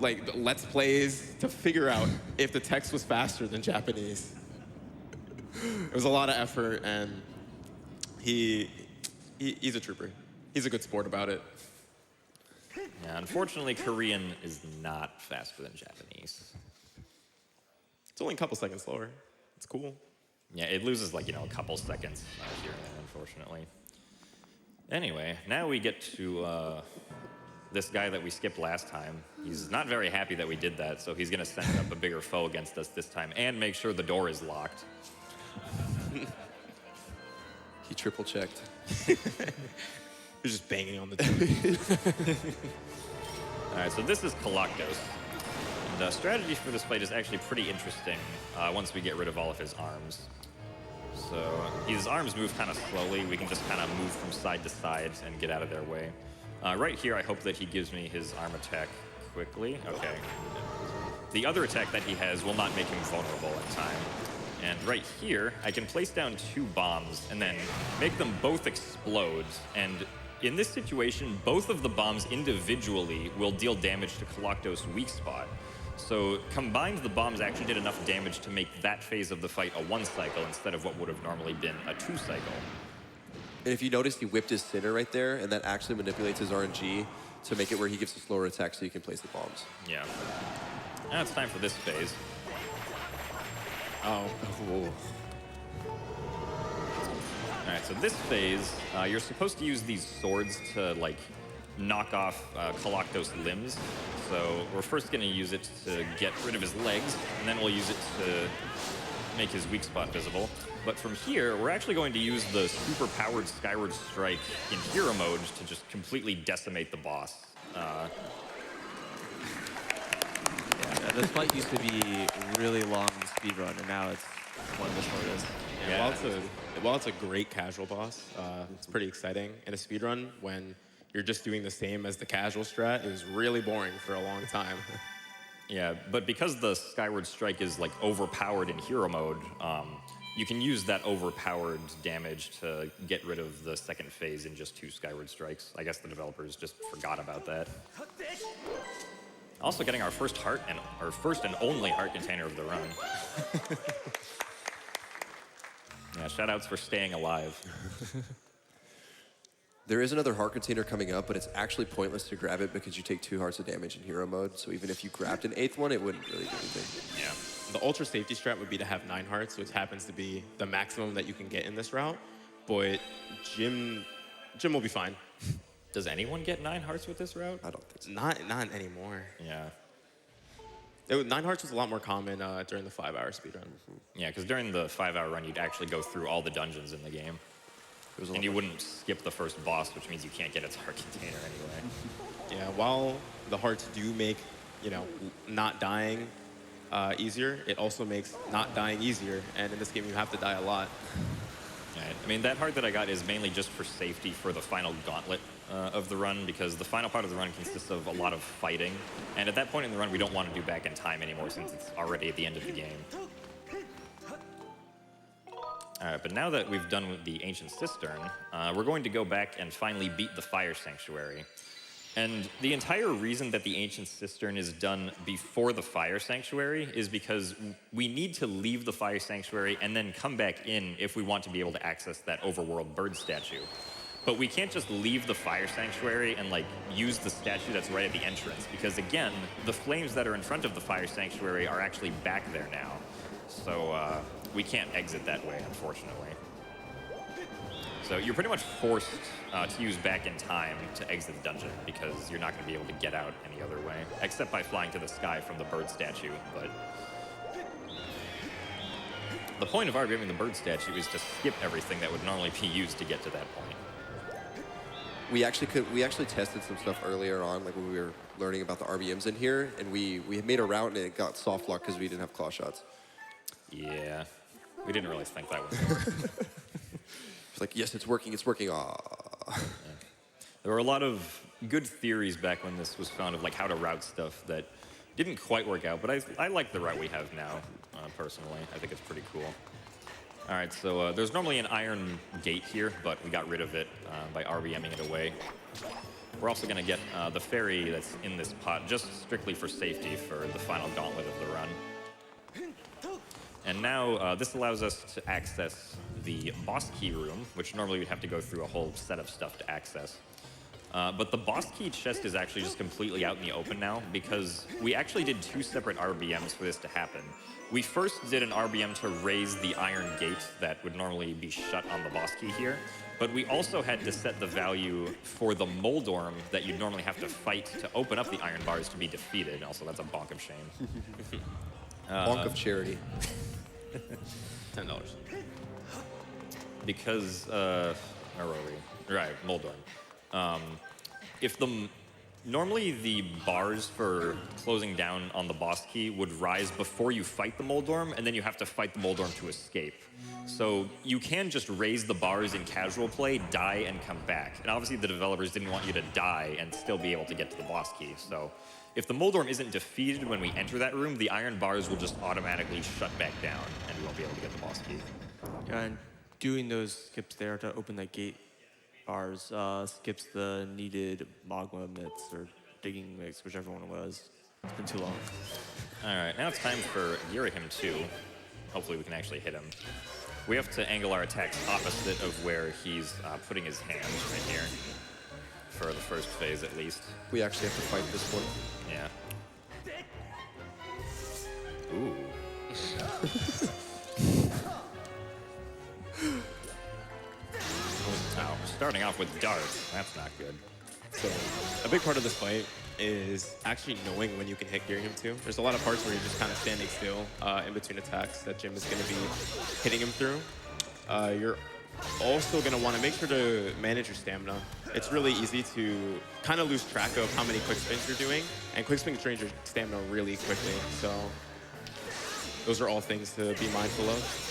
like Let's Plays to figure out if the text was faster than Japanese. It was a lot of effort, and he's a trooper. He's a good sport about it. Yeah, unfortunately, Korean is not faster than Japanese. It's only a couple seconds slower. It's cool. Yeah, it loses like, a couple seconds here and there, unfortunately. Anyway, now we get to this guy that we skipped last time. He's not very happy that we did that, so he's gonna send up a bigger foe against us this time and make sure the door is locked. He triple checked. He's just banging on the door. All right, so this is Galactus. And the strategy for this fight is actually pretty interesting once we get rid of all of his arms. So his arms move kind of slowly. We can just kind of move from side to side and get out of their way. Right here, I hope that he gives me his arm attack quickly. Okay. The other attack that he has will not make him vulnerable in time. And right here, I can place down 2 bombs and then make them both explode. And in this situation, both of the bombs individually will deal damage to Galactus' weak spot. So combined, the bombs actually did enough damage to make that phase of the fight a 1 cycle instead of what would have normally been a 2 cycle. And if you notice, he whipped his Sinner right there, and that actually manipulates his RNG to make it where he gives a slower attack so you can place the bombs. Yeah. Now it's time for this phase. Oh. All right, so this phase, you're supposed to use these swords to, like, knock off Galactus' limbs. So we're first going to use it to get rid of his legs, and then we'll use it to make his weak spot visible. But from here, we're actually going to use the super-powered Skyward Strike in hero mode to just completely decimate the boss. Yeah, this fight used to be really long in speedrun, and now it's one of the shortest. Yeah, while it's a great casual boss, it's pretty exciting. In a speedrun, when you're just doing the same as the casual strat, it was really boring for a long time. Yeah, but because the Skyward Strike is like overpowered in hero mode, you can use that overpowered damage to get rid of the second phase in just 2 Skyward Strikes. I guess the developers just forgot about that. Also getting our first heart and our first and only heart container of the run. Yeah, shoutouts for staying alive. There is another heart container coming up, but it's actually pointless to grab it because you take 2 hearts of damage in hero mode. So even if you grabbed an 8th one, it wouldn't really do anything. Yeah. The ultra safety strat would be to have 9 hearts, which happens to be the maximum that you can get in this route. But Jim will be fine. Does anyone get 9 hearts with this route? I don't think so. Not anymore. Yeah. 9 hearts was a lot more common during the 5-hour speedrun. Yeah, because during the 5-hour run, you'd actually go through all the dungeons in the game. And you wouldn't skip the first boss, which means you can't get its heart container anyway. Yeah, while the hearts do make, not dying easier, it also makes not dying easier. And in this game, you have to die a lot. Yeah, I mean, that heart that I got is mainly just for safety for the final gauntlet of the run, because the final part of the run consists of a lot of fighting. And at that point in the run, we don't want to do back in time anymore since it's already at the end of the game. All right, but now that we've done with the Ancient Cistern, we're going to go back and finally beat the Fire Sanctuary. And the entire reason that the Ancient Cistern is done before the Fire Sanctuary is because we need to leave the Fire Sanctuary and then come back in if we want to be able to access that overworld bird statue. But we can't just leave the Fire Sanctuary and use the statue that's right at the entrance, because again, the flames that are in front of the Fire Sanctuary are actually back there now. So we can't exit that way, unfortunately. So you're pretty much forced to use back in time to exit the dungeon, because you're not going to be able to get out any other way, except by flying to the sky from the bird statue. But the point of RBMing the bird statue is to skip everything that would normally be used to get to that point. We actually tested some stuff earlier on, like when we were learning about the RBMs in here, and we had made a route and it got soft lock because we didn't have claw shots. Yeah, we didn't really think that was It's like, yes, it's working, aw. Yeah. There were a lot of good theories back when this was found of how to route stuff that didn't quite work out, but I like the route we have now, personally. I think it's pretty cool. All right, so there's normally an iron gate here, but we got rid of it by RBMing it away. We're also going to get the ferry that's in this pot just strictly for safety for the final gauntlet of the run. And now this allows us to access the boss key room, which normally we'd have to go through a whole set of stuff to access. But the boss key chest is actually just completely out in the open now, because we actually did 2 separate RBMs for this to happen. We first did an RBM to raise the iron gate that would normally be shut on the boss key here, but we also had to set the value for the Moldorm that you'd normally have to fight to open up the iron bars to be defeated. Also, that's a bonk of shame. Bonk of charity. $10. Because, where were we? Right, Moldorm. Normally the bars for closing down on the boss key would rise before you fight the Moldorm, and then you have to fight the Moldorm to escape. So you can just raise the bars in casual play, die, and come back. And obviously the developers didn't want you to die and still be able to get to the boss key. So if the Moldorm isn't defeated when we enter that room, the iron bars will just automatically shut back down, and we won't be able to get the boss key. Yeah, and doing those skips there to open that gate bars skips the needed magma mix or digging mix, whichever one it was. It's been too long. All right, now it's time for Girahim 2. Hopefully we can actually hit him. We have to angle our attacks opposite of where he's putting his hands right here. For the first phase, at least. We actually have to fight this one. Yeah. Ooh. Oh, starting off with darts. That's not good. So a big part of this fight is actually knowing when you can hit gear him to. There's a lot of parts where you're just kind of standing still in between attacks that Jim is going to be hitting him through. You're also going to want to make sure to manage your stamina. It's really easy to kind of lose track of how many quick spins you're doing, and quick spins drain your stamina really quickly. So those are all things to be mindful of.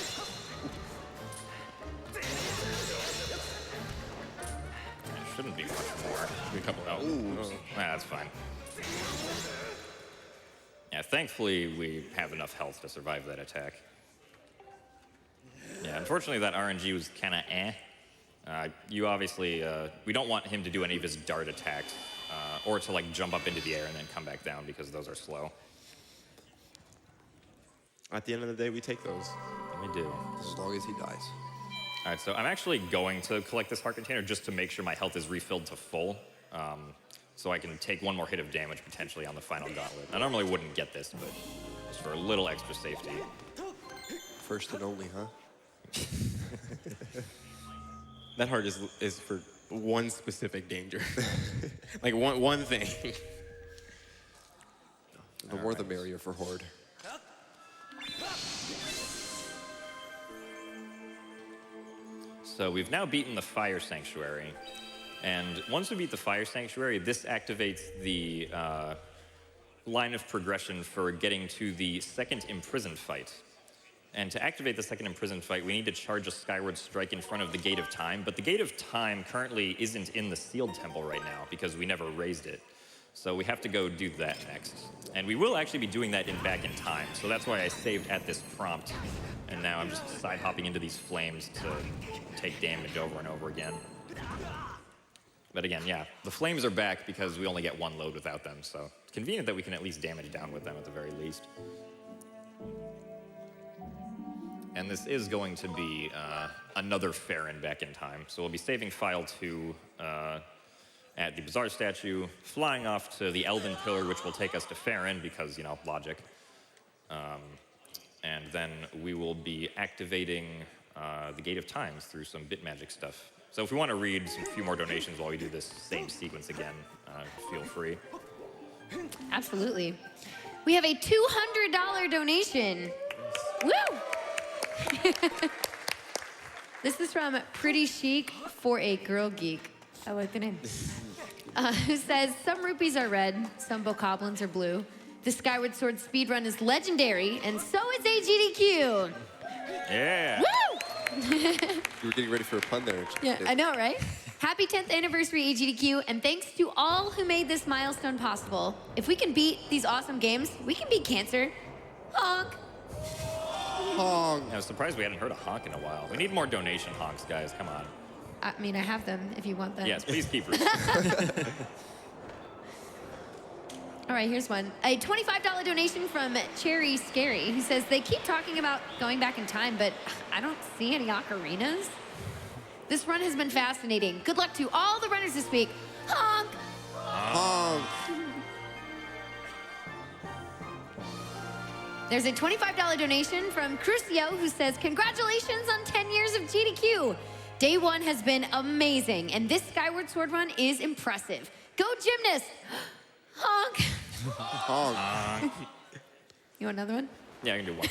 Shouldn't be much more. A couple out. That's fine. Yeah, thankfully we have enough health to survive that attack. Yeah, unfortunately that RNG was kind of you obviously, we don't want him to do any of his dart attacks, or to like jump up into the air and then come back down because those are slow. At the end of the day, we take those. We do. As long as he dies. All right, so I'm actually going to collect this heart container just to make sure my health is refilled to full, so I can take one more hit of damage potentially on the final gauntlet. I normally wouldn't get this, but just for a little extra safety. First and only, huh? That heart is for one specific danger. Like one thing. The more the merrier for Horde. So we've now beaten the Fire Sanctuary. And once we beat the Fire Sanctuary, this activates the line of progression for getting to the second imprisoned fight. And to activate the second imprisoned fight, we need to charge a Skyward Strike in front of the Gate of Time. But the Gate of Time currently isn't in the Sealed Temple right now because we never raised it. So we have to go do that next. And we will actually be doing that Back in Time. So that's why I saved at this prompt. And now I'm just side hopping into these flames to take damage over and over again. But again, yeah, the flames are back because we only get one load without them. So it's convenient that we can at least damage down with them at the very least. And this is going to be another Farron Back in Time. So we'll be saving File 2 at the Bazaar statue, flying off to the Elven Pillar, which will take us to Farron because, you know, logic. And then we will be activating the Gate of Times through some bit magic stuff. So if we want to read a few more donations while we do this same sequence again, feel free. Absolutely. We have a $200 donation. Woo! This is from Pretty Chic for a Girl Geek. I like the name. Who says, some rupees are red, some bokoblins are blue. The Skyward Sword speedrun is legendary, and so is AGDQ. Yeah. Woo! You were getting ready for a pun there. Yeah, I know, right? Happy 10th anniversary, AGDQ, and thanks to all who made this milestone possible. If we can beat these awesome games, we can beat cancer. Honk! Honk. I was surprised we hadn't heard a honk in a while. We need more donation honks, guys. Come on. I mean, I have them if you want them. Yes, please keep them. All right, here's one. A $25 donation from Cherry Scary, who says, they keep talking about going back in time, but I don't see any ocarinas. This run has been fascinating. Good luck to all the runners this week. Honk! Honk. There's a $25 donation from Crucio, who says, congratulations on 10 years of GDQ. Day one has been amazing, and this Skyward Sword run is impressive. Go Gymnast! Honk! Honk. You want another one? Yeah, I can do one.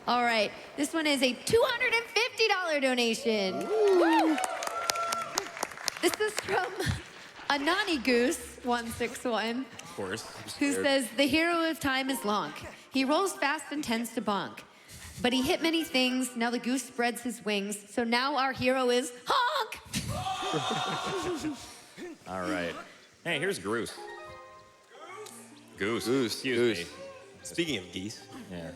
All right, this one is a $250 donation. Woo! This is from Anani Goose 161. Of course. Who says, the hero of time is Lonk. He rolls fast and tends to bonk. But he hit many things, now the goose spreads his wings, so now our hero is Honk! All right. Hey, here's Goose. Goose. Goose. Excuse Goose. me. Speaking of geese. Yeah.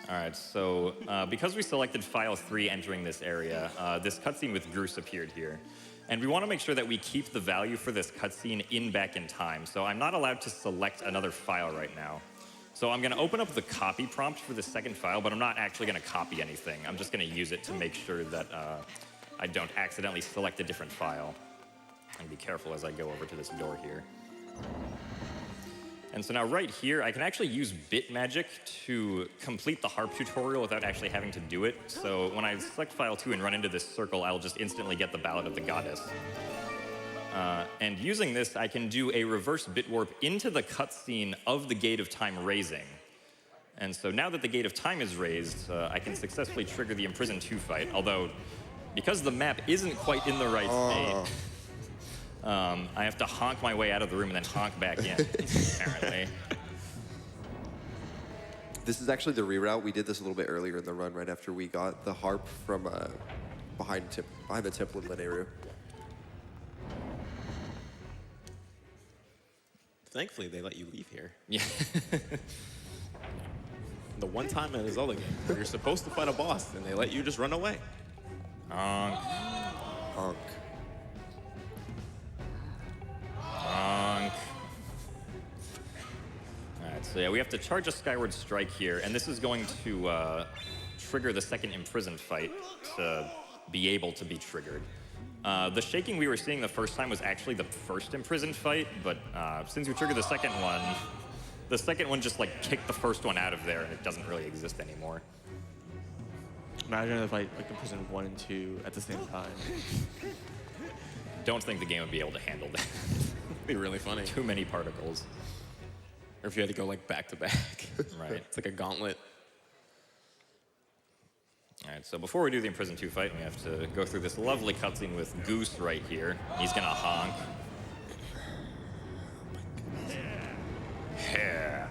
All right, so because we selected File 3 entering this area, this cutscene with Goose appeared here. And we want to make sure that we keep the value for this cutscene Back in Time. So I'm not allowed to select another file right now. So I'm going to open up the copy prompt for the second file, but I'm not actually going to copy anything. I'm just going to use it to make sure that I don't accidentally select a different file. And be careful as I go over to this door here. And so now right here, I can actually use bit magic to complete the harp tutorial without actually having to do it. So when I select file 2 and run into this circle, I'll just instantly get the Ballad of the Goddess. And using this, I can do a reverse bit warp into the cutscene of the Gate of Time raising. And so now that the Gate of Time is raised, I can successfully trigger the Imprison 2 fight, although because the map isn't quite in the right state, I have to honk my way out of the room and then honk back in, apparently. This is actually the reroute. We did this a little bit earlier in the run, right after we got the harp from behind the temple inlet area. Thankfully, they let you leave here. Yeah. The one time in a Zelda game where you're supposed to fight a boss and they let you just run away. Honk. Honk. All right, so yeah, we have to charge a Skyward Strike here, and this is going to trigger the second Imprisoned fight to be able to be triggered. The shaking we were seeing the first time was actually the first Imprisoned fight, but since we triggered the second one just like kicked the first one out of there, and it doesn't really exist anymore. Imagine if I like Imprisoned 1 and 2 at the same time. Don't think the game would be able to handle that. It'd be really funny. Too many particles. Or if you had to go like back to back. Right. It's like a gauntlet. All right, so before we do the Imprisoned 2 fight, we have to go through this lovely cutscene with Goose right here. He's gonna honk. Yeah.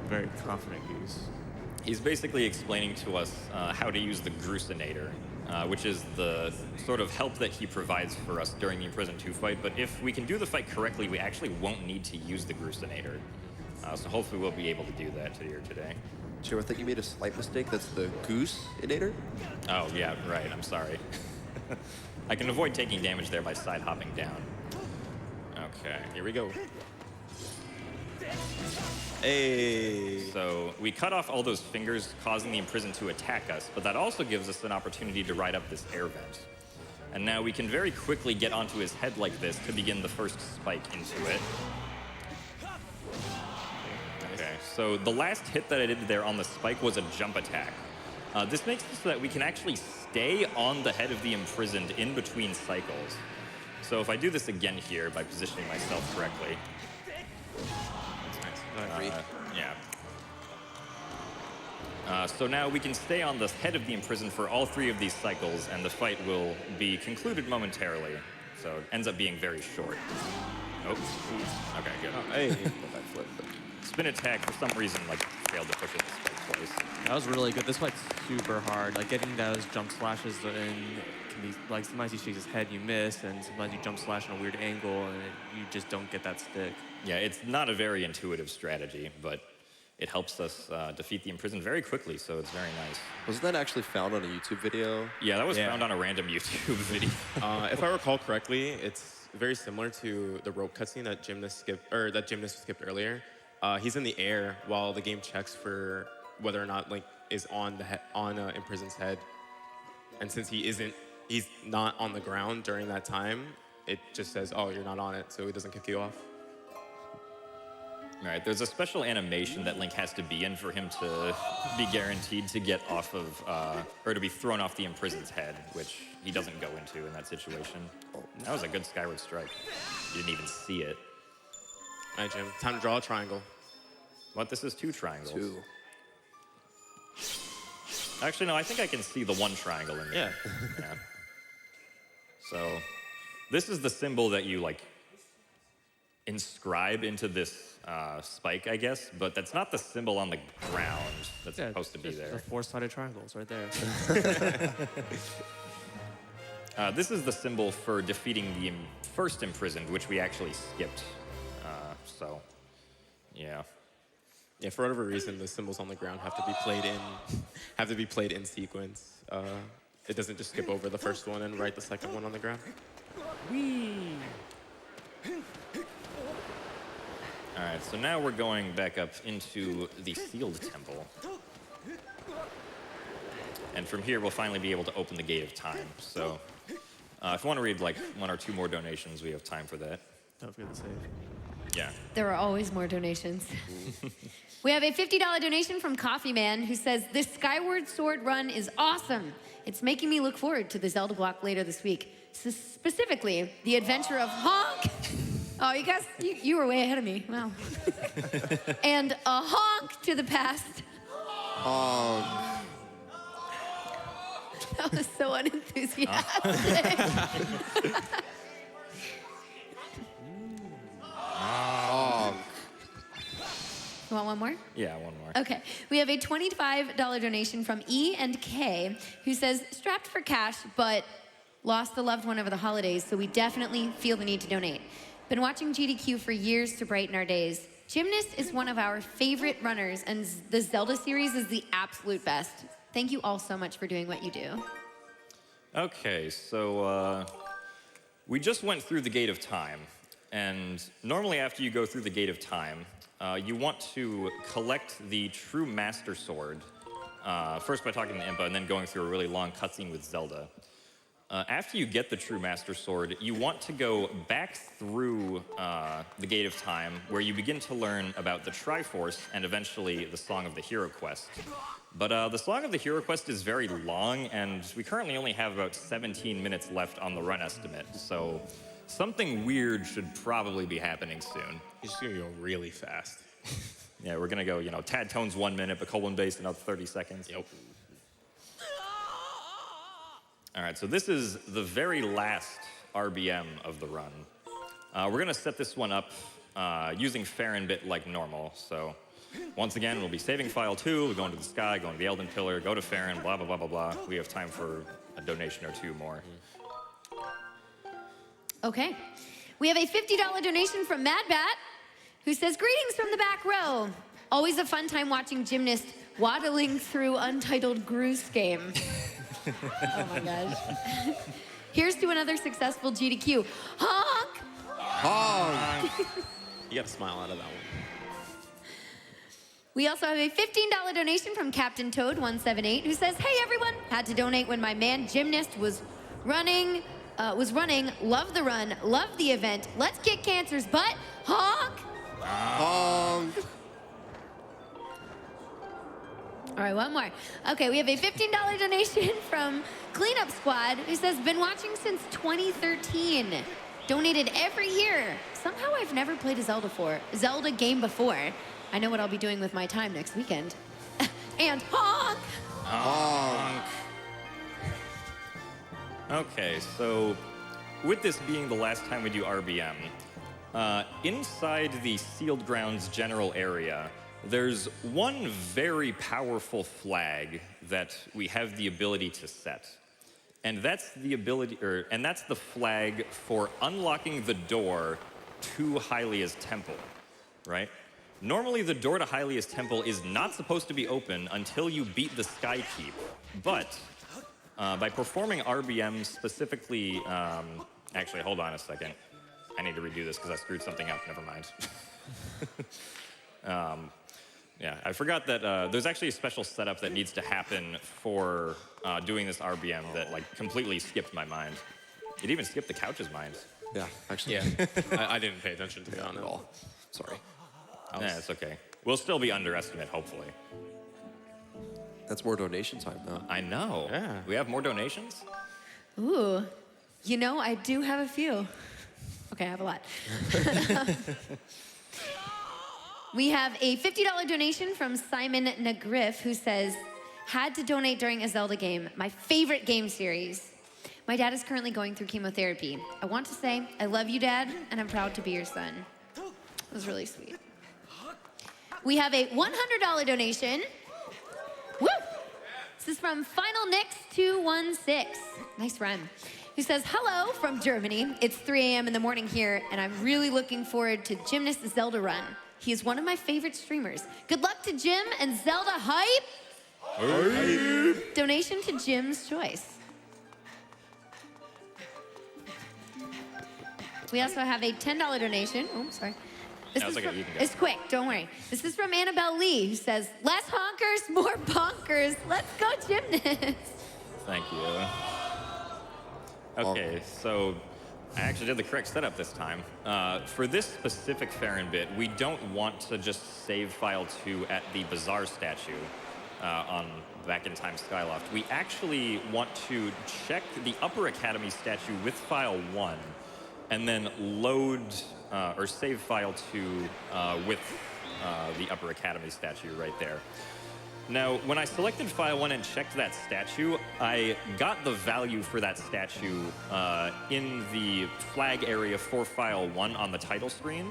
Very confident Goose. He's basically explaining to us how to use the Grucinator, which is the sort of help that he provides for us during the Imprisoned 2 fight. But if we can do the fight correctly, we actually won't need to use the Grucinator. So hopefully we'll be able to do that here today. Joe, I think you made a slight mistake. That's the Goose-inator? Oh, yeah, right. I'm sorry. I can avoid taking damage there by side hopping down. Okay. Here we go. Hey. So we cut off all those fingers, causing the Imprisoned to attack us, but that also gives us an opportunity to ride up this air vent. And now we can very quickly get onto his head like this to begin the first spike into it. Okay, so the last hit that I did there on the spike was a jump attack. This makes it so that we can actually stay on the head of the Imprisoned in between cycles. So if I do this again here by positioning myself correctly. So now we can stay on the head of the Imprisoned for all 3 of these cycles, and the fight will be concluded momentarily. So it ends up being very short. Oh, okay, good. Hey. Spin attack, for some reason, like, failed to push it the spike twice. That was really good. This fight's super hard. Like getting those jump slashes in can be like sometimes you shake his head, you miss, and sometimes you jump slash on a weird angle, and you just don't get that stick. Yeah, it's not a very intuitive strategy, but it helps us defeat the Imprisoned very quickly, so it's very nice. Wasn't that actually found on a YouTube video? Yeah, that was found on a random YouTube video. If I recall correctly, it's very similar to the rope cutscene that Gymnast skipped earlier. He's in the air while the game checks for whether or not Link is on Imprisoned's head, and since he's not on the ground during that time, it just says, "Oh, you're not on it," so it doesn't kick you off. All right, there's a special animation that Link has to be in for him to be guaranteed to get off of, or to be thrown off the Imprisoned's head, which he doesn't go into in that situation. Oh, that was a good Skyward Strike. You didn't even see it. All right, Jim, time to draw a triangle. What, this is 2 triangles? 2. Actually, no, I think I can see the 1 triangle in there. Yeah. So, this is the symbol that you, like, inscribe into this spike, I guess, but that's not the symbol on the ground that's supposed to be there. The 4-sided triangles right there. This is the symbol for defeating the first Imprisoned, which we actually skipped. So, yeah. Yeah, for whatever reason, the symbols on the ground have to be played in sequence. It doesn't just skip over the first one and write the second one on the ground. Whee! All right, so now we're going back up into the sealed temple. And from here, we'll finally be able to open the Gate of Time. So if you want to read like 1 or 2 more donations, we have time for that. Don't forget to save. Yeah. There are always more donations. We have a $50 donation from Coffee Man who says, this Skyward Sword run is awesome. It's making me look forward to the Zelda block later this week. Specifically, the adventure of Honk. Oh, you guys, you were way ahead of me. Wow. And a honk to the past. That was so unenthusiastic. You want one more? Yeah, one more. Okay. We have a $25 donation from E and K who says, strapped for cash, but lost a loved one over the holidays, so we definitely feel the need to donate. Been watching GDQ for years to brighten our days. Gymnast is one of our favorite runners, and the Zelda series is the absolute best. Thank you all so much for doing what you do. Okay, so we just went through the Gate of Time, and normally after you go through the Gate of Time, you want to collect the true Master Sword, first by talking to Impa and then going through a really long cutscene with Zelda. After you get the true Master Sword, you want to go back through the Gate of Time, where you begin to learn about the Triforce and eventually the Song of the Hero Quest. But the Song of the Hero Quest is very long, and we currently only have about 17 minutes left on the run estimate, so something weird should probably be happening soon. It's just gonna go really fast. Yeah, we're gonna go, you know, Tad Tone's 1 minute, but colon based another 30 seconds. Yep. All right, so this is the very last RBM of the run. We're gonna set this one up using Farronbit like normal. So once again, we'll be saving file 2, we're going to the sky, going to the Elden Pillar, go to Farron, blah, blah, blah, blah, blah. We have time for a donation or two more. Okay. We have a $50 donation from Mad Bat, who says, greetings from the back row. Always a fun time watching Gymnast waddling through Untitled Gru's game. Oh my gosh. Here's to another successful GDQ. Honk! Honk! You gotta smile out of that one. We also have a $15 donation from Captain Toad178 who says, hey everyone, had to donate when my man Gymnast was running, love the run, love the event, let's kick cancer's butt, honk! Honk! All right, one more. Okay, we have a $15 donation from Cleanup Squad who says, been watching since 2013. Donated every year. Somehow I've never played a Zelda game before. I know what I'll be doing with my time next weekend. And honk! Honk! Okay, so with this being the last time we do RBM, inside the Sealed Grounds general area, there's one very powerful flag that we have the ability to set. And that's the flag for unlocking the door to Hylia's temple, right? Normally the door to Hylia's temple is not supposed to be open until you beat the Sky Keep. But by performing RBM specifically, actually, hold on a second. I need to redo this because I screwed something up, never mind. Yeah, I forgot that there's actually a special setup that needs to happen for doing this RBM that like completely skipped my mind. It even skipped the couch's mind. Yeah, actually. Yeah, I didn't pay attention to that At all. Sorry. Yeah, it's okay. We'll still be underestimate, hopefully. That's more donation time now. I know. Yeah. We have more donations? Ooh, you know, I do have a few. Okay, I have a lot. We have a $50 donation from Simon Nagriff who says, had to donate during a Zelda game, my favorite game series. My dad is currently going through chemotherapy. I want to say, I love you, Dad, and I'm proud to be your son. It was really sweet. We have a $100 donation. Woo! This is from FinalNix216. Nice rhyme. Who says, hello from Germany. It's 3 a.m. in the morning here, and I'm really looking forward to Gymnast's Zelda run. He is one of my favorite streamers. Good luck to Jim and Zelda hype. Hype. Donation to Jim's choice. We also have a $10 donation. Oh, sorry. It's quick, don't worry. This is from Annabelle Lee, who says, less honkers, more bonkers. Let's go, Gymnast. Thank you. Okay, so I actually did the correct setup this time. For this specific Farron bit, we don't want to just save file 2 at the Bazaar statue on Back in Time Skyloft. We actually want to check the Upper Academy statue with file 1 and then load or save file 2 with the Upper Academy statue right there. Now, when I selected file 1 and checked that statue, I got the value for that statue in the flag area for file 1 on the title screen.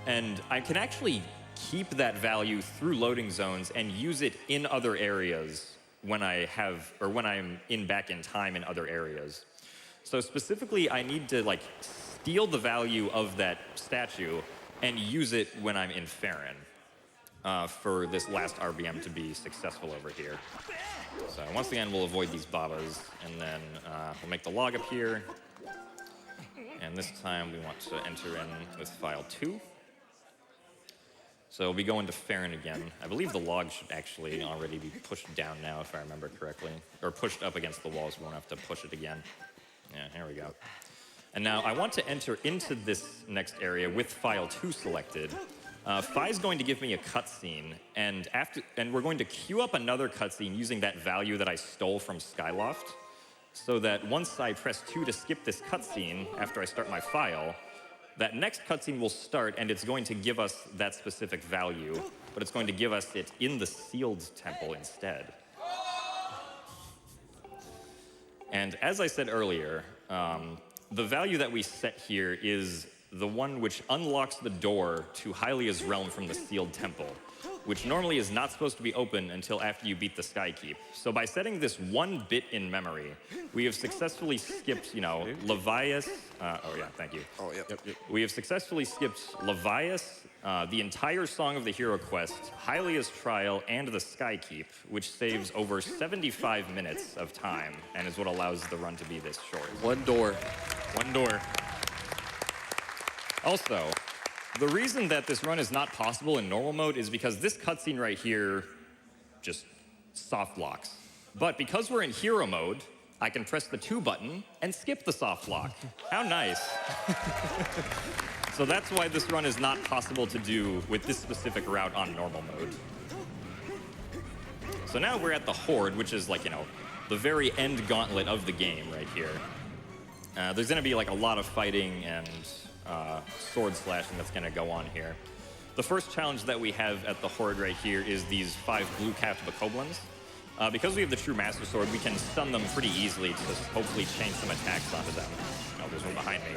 And I can actually keep that value through loading zones and use it in other areas when I'm in Back in Time in other areas. So specifically, I need to like steal the value of that statue and use it when I'm in Farron. For this last RBM to be successful over here. So once again, we'll avoid these babas, and then we'll make the log up here. And this time, we want to enter in with file 2. So we'll be going to Farron again. I believe the log should actually already be pushed down now, if I remember correctly. Or pushed up against the walls, we won't have to push it again. Yeah, here we go. And now I want to enter into this next area with file 2 selected. Phi's going to give me a cutscene, and we're going to queue up another cutscene using that value that I stole from Skyloft, so that once I press 2 to skip this cutscene after I start my file, that next cutscene will start, and it's going to give us that specific value, but it's going to give us it in the sealed temple instead. And as I said earlier, the value that we set here is the one which unlocks the door to Hylia's realm from the sealed temple, which normally is not supposed to be open until after you beat the Skykeep. So by setting this 1 bit in memory, we have successfully skipped, Levias. Oh yeah, thank you. Oh, yep. We have successfully skipped Levias, the entire Song of the Hero quest, Hylia's trial, and the Skykeep, which saves over 75 minutes of time and is what allows the run to be this short. 1 door. 1 door. Also, the reason that this run is not possible in normal mode is because this cutscene right here just soft locks. But because we're in hero mode, I can press the 2 button and skip the soft lock. How nice. So that's why this run is not possible to do with this specific route on normal mode. So now we're at the Horde, which is like, the very end gauntlet of the game right here. There's gonna be like a lot of fighting and sword slashing that's going to go on here. The first challenge that we have at the Horde right here is these 5 blue-capped bokoblins. Because we have the True Master Sword, we can stun them pretty easily to hopefully chain some attacks onto them. Oh, there's one behind me.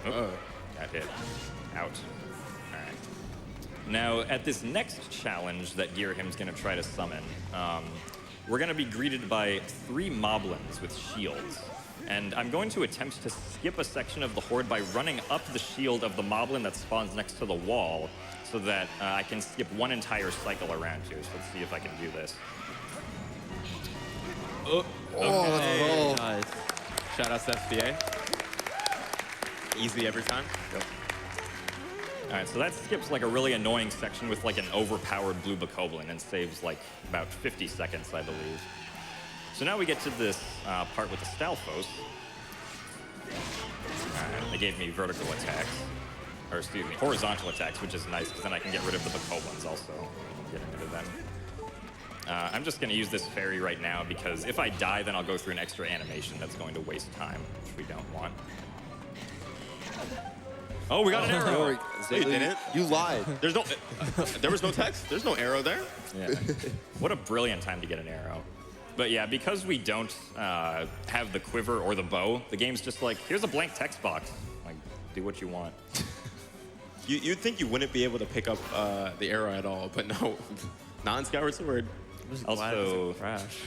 Oh, got hit. Out. All right. Now, at this next challenge that Girahim's going to try to summon, we're going to be greeted by 3 moblins with shields. And I'm going to attempt to skip a section of the Horde by running up the shield of the moblin that spawns next to the wall so that I can skip 1 entire cycle around here. So let's see if I can do this. Oh, Oh, Nice. shout out to FBA. Easy every time. Yep. All right, so that skips like a really annoying section with like an overpowered blue bokoblin and saves like about 50 seconds, I believe. So now we get to this part with the Stalfos. They gave me vertical attacks, or excuse me, horizontal attacks, which is nice because then I can get rid of the bokoblins also. Getting rid of them. I'm just going to use this fairy right now because if I die, then I'll go through an extra animation that's going to waste time, which we don't want. Oh, we got an arrow. You didn't? You lied. There's no. There was no text. There's no arrow there. Yeah. What a brilliant time to get an arrow. But yeah, because we don't have the quiver or the bow, the game's just like, here's a blank text box. Like, do what you want. You'd think you wouldn't be able to pick up the arrow at all, but no. Not in Skyward Sword. Also, Crash.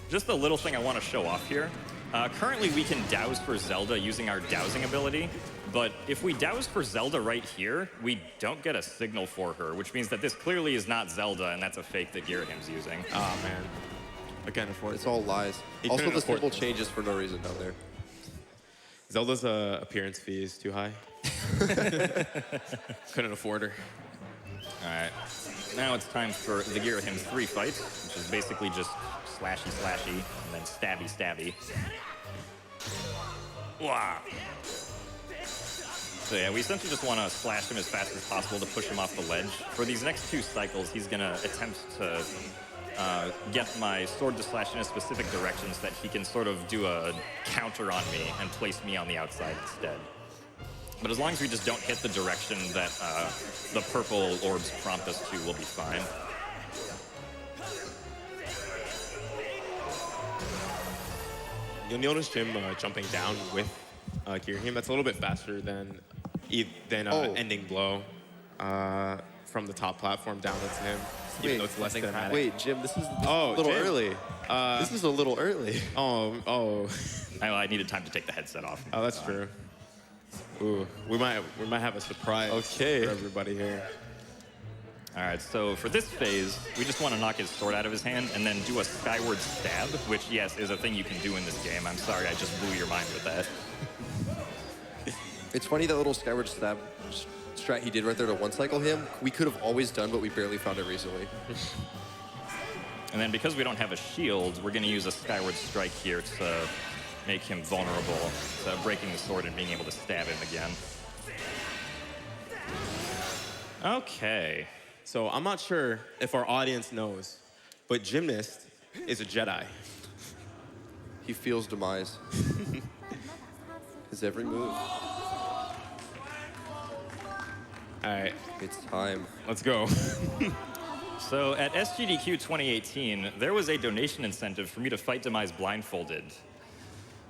just a little thing I want to show off here. Currently, we can douse for Zelda using our dowsing ability, but if we douse for Zelda right here, we don't get a signal for her, which means that this clearly is not Zelda, and that's a fake that Girahim's using. Oh, man. Again, afford. It's all lies. He Also, couldn't the afford symbol them. changes for no reason down there. Zelda's appearance fee is too high. Couldn't afford her. All right. Now it's time for the Girahim 3 fight, which is basically just slashy, slashy, and then stabby, stabby. Wow. So yeah, we essentially just want to slash him as fast as possible to push him off the ledge. For these next 2 cycles, he's going to attempt to get my sword to slash in a specific direction so that he can sort of do a counter on me and place me on the outside instead. But as long as we just don't hit the direction that the purple orbs prompt us to, we'll be fine. You'll notice Jim jumping down with Kirihime. That's a little bit faster than ending blow from the top platform down into him. Even though it's less dramatic. Wait, Jim, this is a little early. This is a little early. Oh. I needed time to take the headset off. Oh, that's true. Ooh, we might have a surprise for everybody here. All right, so for this phase, we just want to knock his sword out of his hand and then do a skyward stab, which, yes, is a thing you can do in this game. I'm sorry, I just blew your mind with that. It's funny that little skyward stab strat he did right there to one-cycle him. We could have always done, but we barely found it recently. And then because we don't have a shield, we're going to use a skyward strike here to make him vulnerable to breaking the sword and being able to stab him again. Okay. So I'm not sure if our audience knows, but Gymnast is a Jedi. He feels demise. His every move. All right, It's time. let's go. So at SGDQ 2018, there was a donation incentive for me to fight Demise blindfolded.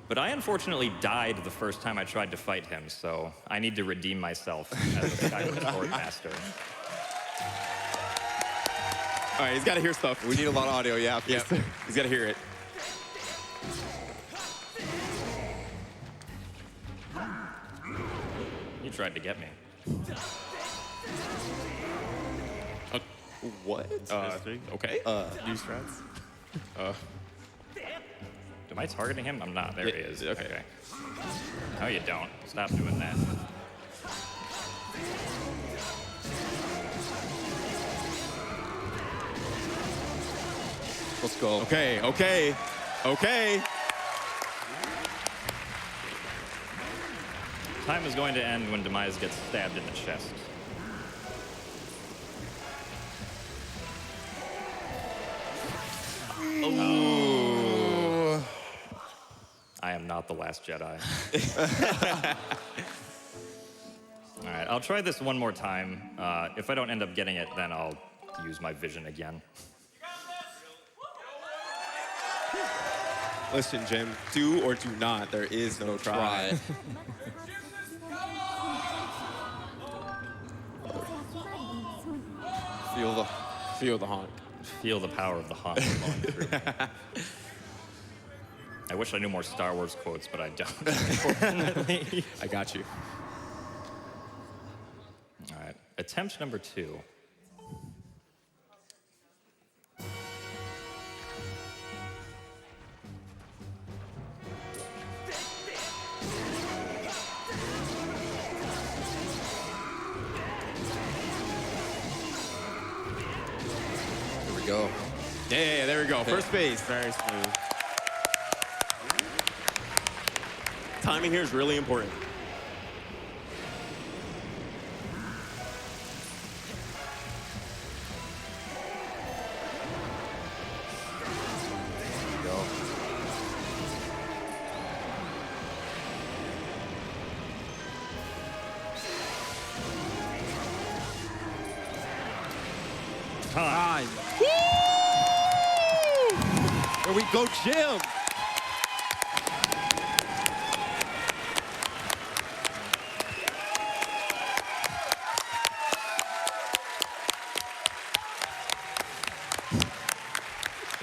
But I unfortunately died the first time I tried to fight him, so I need to redeem myself as a Skyward Sword master. All right, he's got to hear stuff. We need a lot of audio, yeah. Yeah, he's got to hear it. You tried to get me. What? Okay. New strats. Am I targeting him? I'm not. There he is. Okay. No, you don't. Stop doing that. Let's go. Okay. Time is going to end when Demise gets stabbed in the chest. Ooh. I am not the last Jedi. All right, I'll try this one more time. If I don't end up getting it, then I'll use my vision again. Listen, Jim, do or do not. There is no try. Feel the haunt. Feel the power of the haunt flowing through. I wish I knew more Star Wars quotes, but I don't, unfortunately. I got you. All right, attempt number 2. Go. Yeah, there we go. First base. Very smooth. Timing here is really important. Go. Time. There we go, Jim.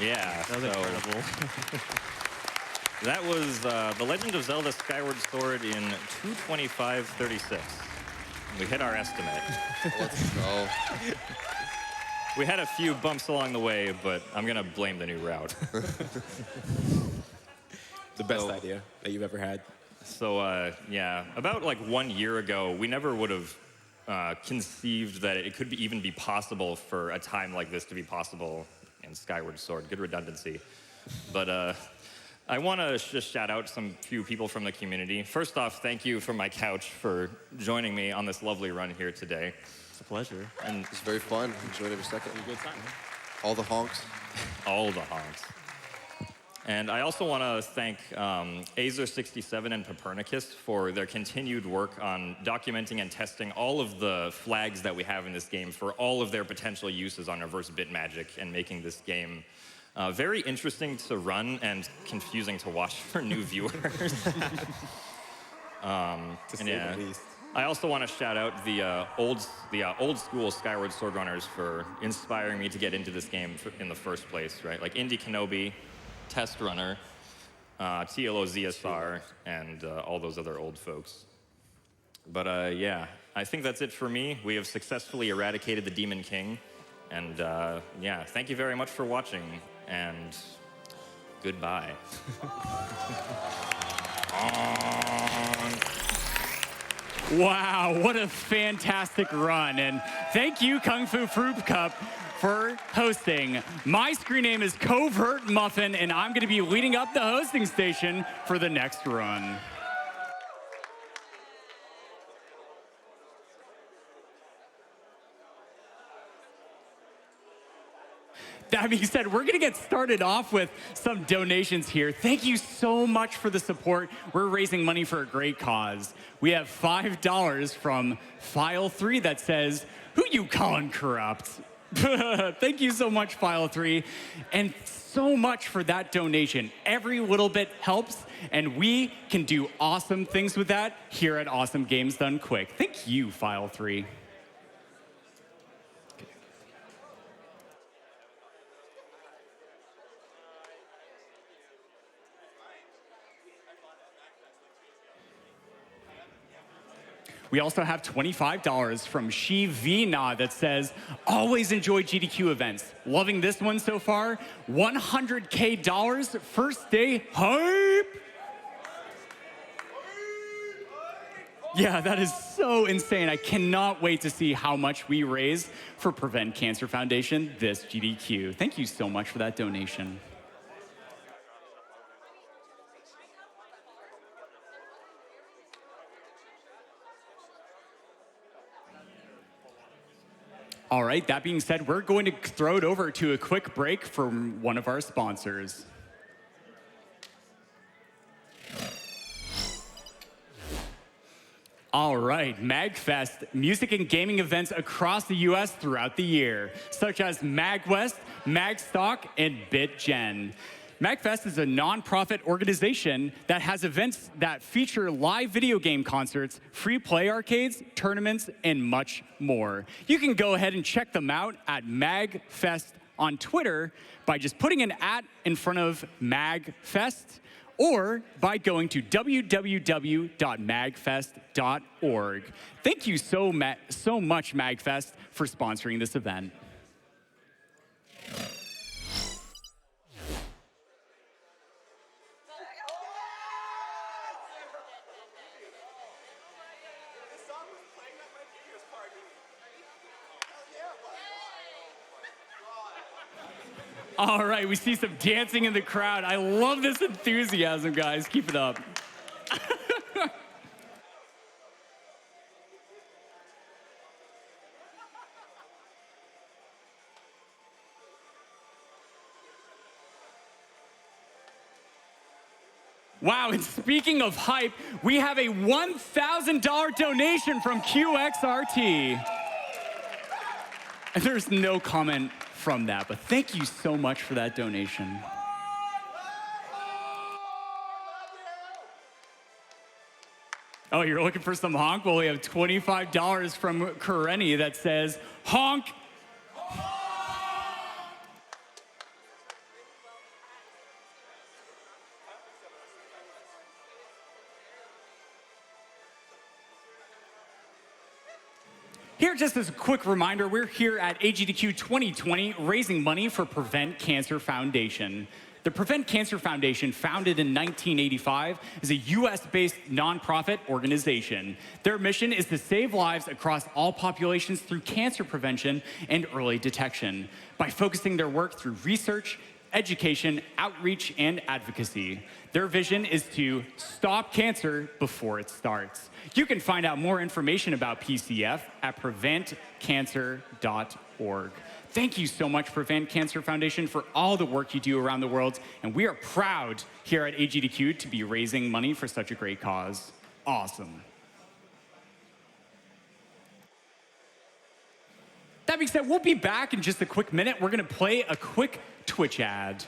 Yeah, That was incredible. That was The Legend of Zelda Skyward Sword in 2:25:36. We hit our estimate. Let's go. We had a few bumps along the way, but I'm going to blame the new route. The best idea that you've ever had. So, yeah, about like 1 year ago, we never would have conceived that it could even be possible for a time like this to be possible in Skyward Sword. Good redundancy. But I want to just shout out some few people from the community. First off, thank you from my couch for joining me on this lovely run here today. It's a pleasure. And It's very fun. Enjoyed every second. Good time. All the honks. all the honks. And I also want to thank Azer67 and Copernicus for their continued work on documenting and testing all of the flags that we have in this game for all of their potential uses on reverse bit magic and making this game very interesting to run and confusing to watch for new viewers. To say the least. I also want to shout out the old school Skyward Sword runners for inspiring me to get into this game in the first place, right? Like Indy Kenobi, Testrunner, TLO ZSR, and all those other old folks. But yeah, I think that's it for me. We have successfully eradicated the Demon King. And yeah, thank you very much for watching, and goodbye. Wow, what a fantastic run. And thank you, Kungfufruitcup, for hosting. My screen name is Covert Muffin, and I'm going to be leading up the hosting station for the next run. That being said, we're gonna get started off with some donations here. Thank you so much for the support. We're raising money for a great cause. We have $5 from File 3 that says, "Who you calling corrupt?" Thank you so much, File 3, and so much for that donation. Every little bit helps, and we can do awesome things with that here at Awesome Games Done Quick. Thank you, File 3. We also have $25 from She Vina that says, "Always enjoy GDQ events. Loving this one so far. $100K, first day hype." Yeah, that is so insane. I cannot wait to see how much we raise for Prevent Cancer Foundation this GDQ. Thank you so much for that donation. All right, that being said, we're going to throw it over to a quick break from one of our sponsors. All right, MagFest, music and gaming events across the US throughout the year, such as MagWest, MagStock, and BitGen. MagFest is a nonprofit organization that has events that feature live video game concerts, free play arcades, tournaments, and much more. You can go ahead and check them out at MagFest on Twitter by just putting an @ in front of MagFest, or by going to www.magfest.org. Thank you so much, MagFest, for sponsoring this event. All right, we see some dancing in the crowd. I love this enthusiasm, guys. Keep it up. Wow, and speaking of hype, we have a $1,000 donation from QXRT. And there's no comment from that, but thank you so much for that donation. Oh, you're looking for some honk? Well, we have $25 from Kareni that says, "Honk." Here, just as a quick reminder, we're here at AGDQ 2020 raising money for Prevent Cancer Foundation. The Prevent Cancer Foundation, founded in 1985, is a US-based nonprofit organization. Their mission is to save lives across all populations through cancer prevention and early detection by focusing their work through research, education, outreach, and advocacy. Their vision is to stop cancer before it starts. You can find out more information about PCF at preventcancer.org. Thank you so much, Prevent Cancer Foundation, for all the work you do around the world, and we are proud here at AGDQ to be raising money for such a great cause. Awesome. That being said, we'll be back in just a quick minute. We're gonna play a quick Twitch ad.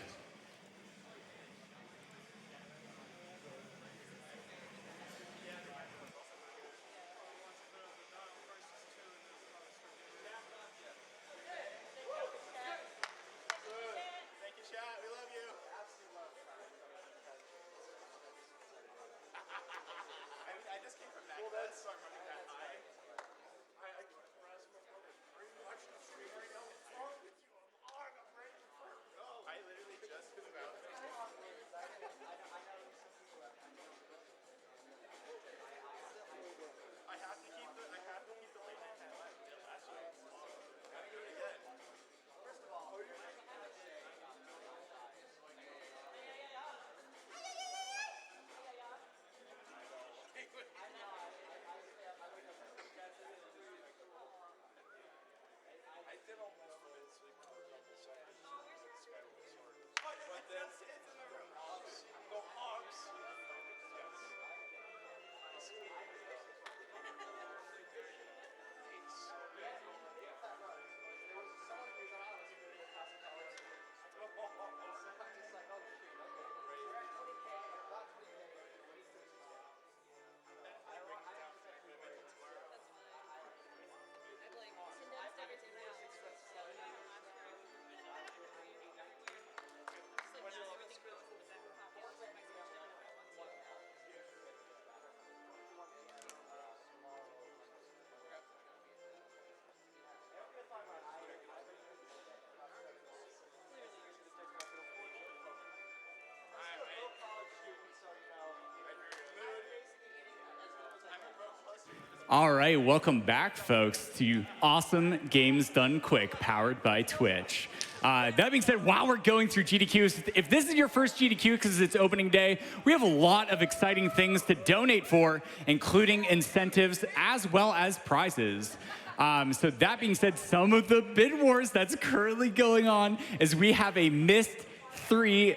All right, welcome back, folks, to Awesome Games Done Quick, powered by Twitch. That being said, while we're going through GDQs, if this is your first GDQ because it's opening day, we have a lot of exciting things to donate for, including incentives as well as prizes. So that being said, some of the bid wars that's currently going on is we have a missed 3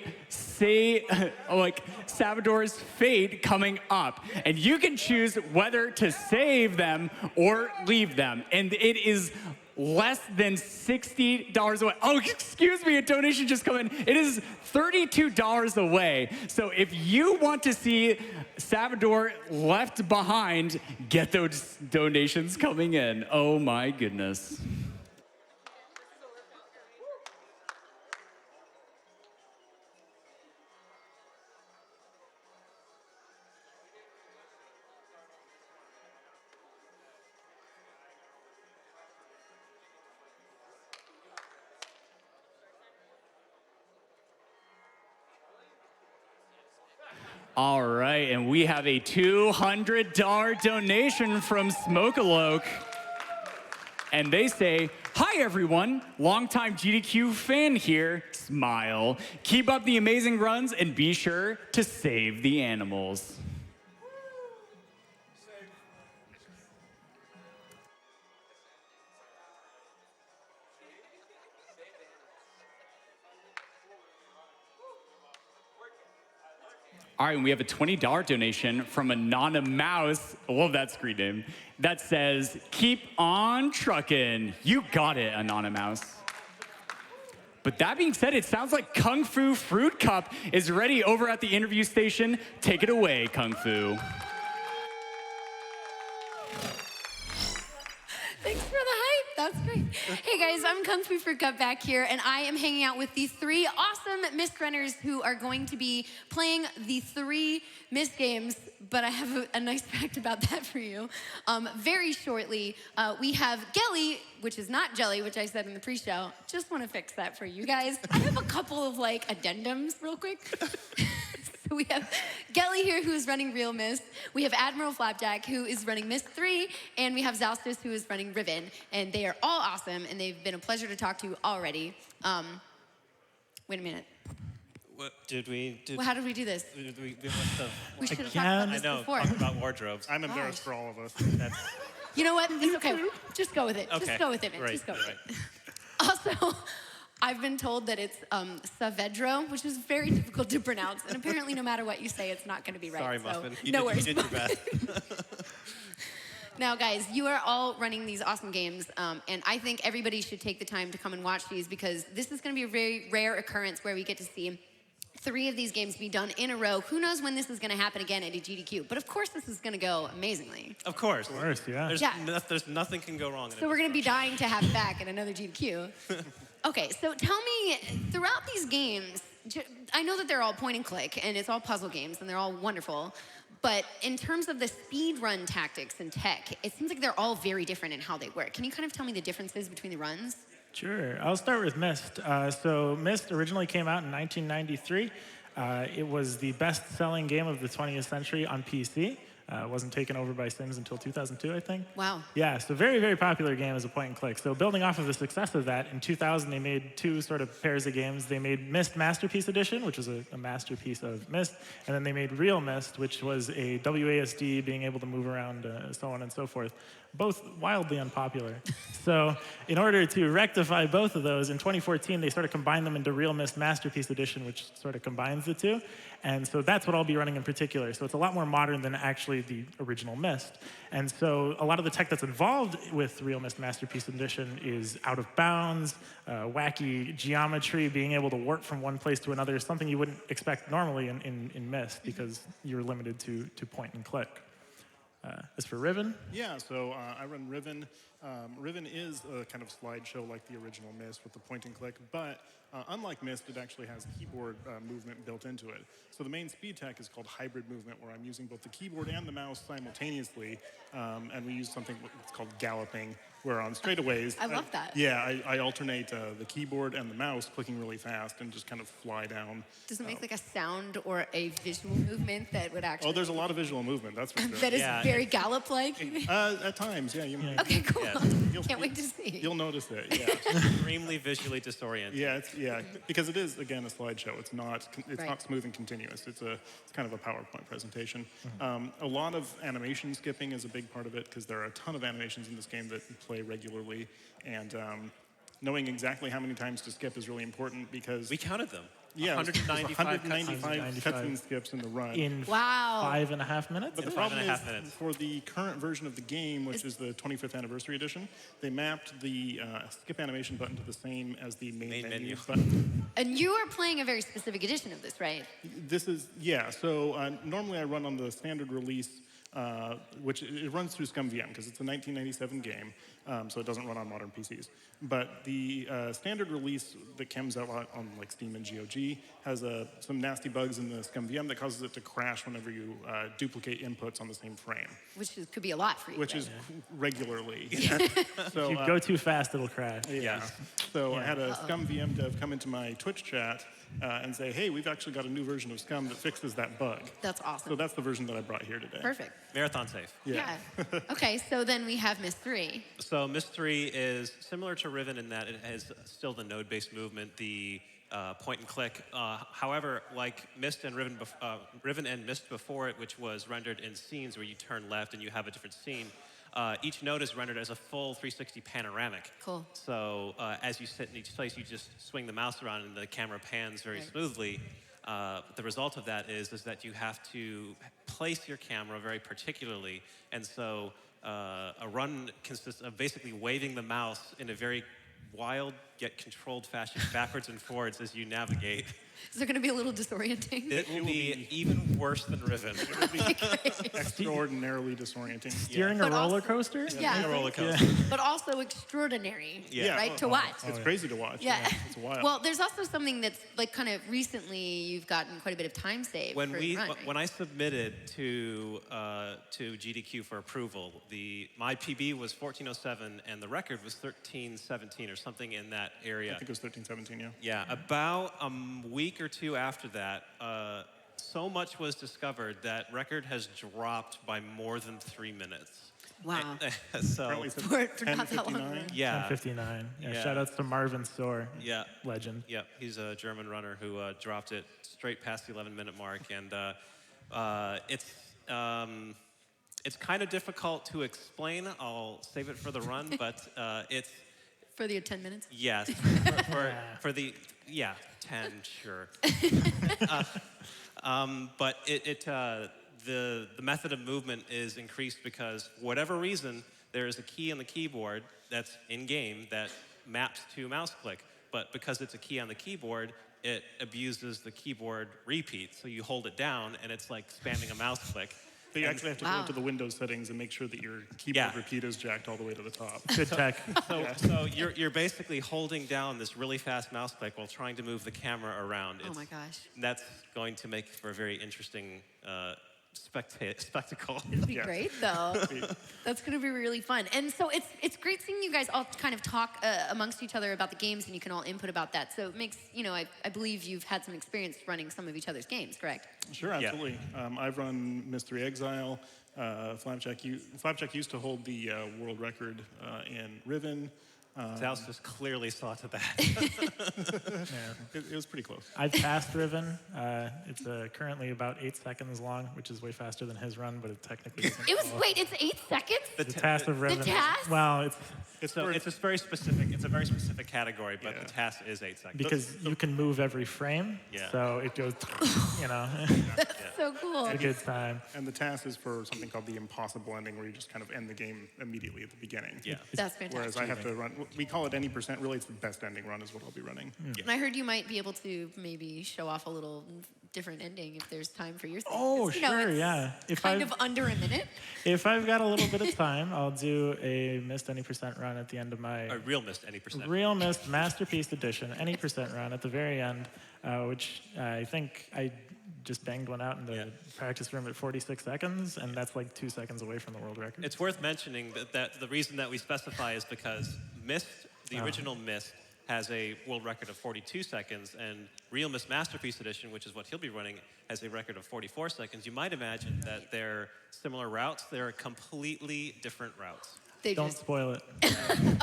Salvador's Fate coming up, and you can choose whether to save them or leave them, and it is less than $60 away. Oh, excuse me, a donation just come in. It is $32 away. So if you want to see Salvador left behind, get those donations coming in. Oh my goodness. All right, and we have a $200 donation from Smokaloke. And they say, "Hi everyone, longtime GDQ fan here, smile. Keep up the amazing runs and be sure to save the animals." All right, and we have a $20 donation from Anonymous. I love that screen name. That says, "Keep on trucking." You got it, Anonymous. But that being said, it sounds like Kungfufruitcup is ready over at the interview station. Take it away, Kung Fu. Thanks for the hype. That's great. Hey guys, I'm Kungfufruitcup back here, and I am hanging out with the 3 awesome Mist runners who are going to be playing the 3 Mist games. But I have a nice fact about that for you. Very shortly, we have Gelly, which is not Jelly, which I said in the pre-show. Just want to fix that for you guys. I have a couple of addendums real quick. So we have Gelly here, who is running Real Mist. We have Admiral Flapjack, who is running Mist 3. And we have Zaustus, who is running Riven. And they are all awesome, and they've been a pleasure to talk to already. Wait a minute. Did we? Well, how did we do this? We must have. We should have talked about I this know. before. Talking about wardrobes. I'm embarrassed for all of us. That's You know what? It's okay. Just go with it. okay. Just go with it, man. Right, Just go with right. it. Also, I've been told that it's Saavedro, which is very difficult to pronounce. And apparently, no matter what you say, it's not going to be right. Sorry, so Muffin. no worries. You did your best. Now, guys, you are all running these awesome games, and I think everybody should take the time to come and watch these because this is going to be a very rare occurrence where we get to see 3 of these games be done in a row. Who knows when this is going to happen again at AGDQ? But of course, this is going to go amazingly. Of course. Yeah. There's nothing can go wrong. So we're going to be dying to have it back at another GDQ. Okay, so tell me, throughout these games, I know that they're all point and click, and it's all puzzle games, and they're all wonderful. But in terms of the speed run tactics and tech, it seems like they're all very different in how they work. Can you kind of tell me the differences between the runs? Sure. I'll start with Myst. So Myst originally came out in 1993. It was the best-selling game of the 20th century on PC. It wasn't taken over by Sims until 2002, I think. Wow. Yeah, so very, very popular game as a point and click. So building off of the success of that, in 2000 they made 2 sort of pairs of games. They made Myst Masterpiece Edition, which was a masterpiece of Myst, and then they made Real Myst, which was a WASD, being able to move around, so on and so forth. Both wildly unpopular. So in order to rectify both of those, in 2014 they sort of combined them into Real Myst Masterpiece Edition, which sort of combines the 2. And so that's what I'll be running in particular. So it's a lot more modern than actually the original Myst. And so a lot of the tech that's involved with Real Myst Masterpiece Edition is out of bounds, wacky geometry, being able to warp from one place to another, something you wouldn't expect normally in Myst because you're limited to point and click. As for Riven? Yeah, so I run Riven. Riven is a kind of slideshow like the original Myst with the point and click, but unlike Myst, it actually has keyboard movement built into it. So the main speed tech is called hybrid movement, where I'm using both the keyboard and the mouse simultaneously, and we use something that's called galloping, where on straightaways... I love that. Yeah, I alternate the keyboard and the mouse clicking really fast and just kind of fly down. Does it make like a sound or a visual movement that would actually... Oh, there's a lot of visual movement, that's for sure. that is very gallop-like? At times, yeah. Okay, cool. Yeah. Can't wait to see. You'll notice it, yeah. Extremely visually disoriented. Yeah, because it is, again, a slideshow. It's not Right. not smooth and continuous. It's kind of a PowerPoint presentation. A lot of animation skipping is a big part of it because there are a ton of animations in this game that play regularly, and knowing exactly how many times to skip is really important because We counted them. yeah, 195 cutscene skips in the run. In Wow. 5.5 minutes? But the In problem 5.5 is, minutes. for the current version of the game, which is the 25th anniversary edition, they mapped the skip animation button to the same as the main Main menu menu. button. And you are playing a very specific edition of this, right? This is, yeah, so normally I run on the standard release, which it runs through ScumVM because it's a 1997 game, so it doesn't run on modern PCs. But the standard release that comes out on like Steam and GOG has some nasty bugs in the ScumVM that causes it to crash whenever you duplicate inputs on the same frame, Could be a lot for you. which right? is regularly. If So you go too fast, it'll crash. yeah. So I had a ScumVM dev come into my Twitch chat and say, hey, we've actually got a new version of Scum that fixes that bug. That's awesome. So that's the version that I brought here today. Perfect. Marathon safe. Yeah. Okay, so then we have Myst 3. So Myst 3 is similar to Riven in that it has still the node-based movement, the point and click. However, like Myst and Riven and Myst before it, which was rendered in scenes where you turn left and you have a different scene, each node is rendered as a full 360 panoramic. Cool. So as you sit in each place, you just swing the mouse around and the camera pans very Right. smoothly. The result of that is that you have to place your camera very particularly. And so a run consists of basically waving the mouse in a very wild yet controlled fashion backwards and forwards as you navigate. Is it going to be a little disorienting? It will be even worse than Riven. Extraordinarily disorienting. Steering a But also- roller coaster? Yeah. A roller coaster. But also extraordinary, Yeah. right, to watch. It's crazy to watch. Yeah. It's wild. Well, there's also something that's like kind of recently you've gotten quite a bit of time saved When for the run, right? when I submitted to GDQ for approval, my PB was 1407 and the record was 1317 or something in that area. I think it was 1317, yeah. Yeah, about a week or two after that, so much was discovered that record has dropped by more than 3 minutes. Wow. So Apparently it's For not that long. 10:59. yeah, 59. Yeah, Yeah. shout outs to Marvin Soar, yeah, legend. yeah. He's a German runner who dropped it straight past the 11-minute mark, and it's kind of difficult to explain. I'll save it for the run, but it's For the 10 minutes? yes for the 10 sure. But the method of movement is increased because for whatever reason there is a key on the keyboard that's in game that maps to mouse click. But because it's a key on the keyboard, it abuses the keyboard repeat. So you hold it down and it's like spamming a mouse click. So you actually have to go Wow. into the Windows settings and make sure that your keyboard repeat is jacked all the way to the top. Good tech. So you're basically holding down this really fast mouse click while trying to move the camera around. Oh my gosh. That's going to make for a very interesting spectacle. It'll be great though. That's going to be really fun. And so it's great seeing you guys all kind of talk amongst each other about the games, and you can all input about that. So it makes, I believe you've had some experience running some of each other's games, correct? Sure, absolutely. I've run Mystery Exile. Flapjack used to hold the world record in Riven. Zaustus clearly saw to that. It was pretty close. I've passed Riven. It's currently about 8 seconds long, which is way faster than his run, but it technically isn't. It's 8 seconds? The task of Riven. task? Well, It's a very specific category, but the task is 8 seconds. because you can move every frame, Yeah. so it goes, So cool. it's a good time. And the task is for something called the impossible ending, where you just kind of end the game immediately at the beginning. Yeah. That's fantastic. Whereas I have to run, we call it any percent, really it's the best ending run is what I'll be running. And I heard you might be able to maybe show off a little different ending if there's time for your thing. Oh, 'Cause, sure, it's yeah. kind of under a minute. If I've got a little bit of time, I'll do a missed any percent run at the end of my A real missed any percent. Real Missed Masterpiece Edition, any percent run at the very end, which I think I just banged one out in the practice room at 46 seconds, and that's like 2 seconds away from the world record. It's worth mentioning that the reason that we specify is because Myst, the original Myst, has a world record of 42 seconds, and Real Myst Masterpiece Edition, which is what he'll be running, has a record of 44 seconds. You might imagine that they're similar routes. They're completely different routes. Don't spoil it.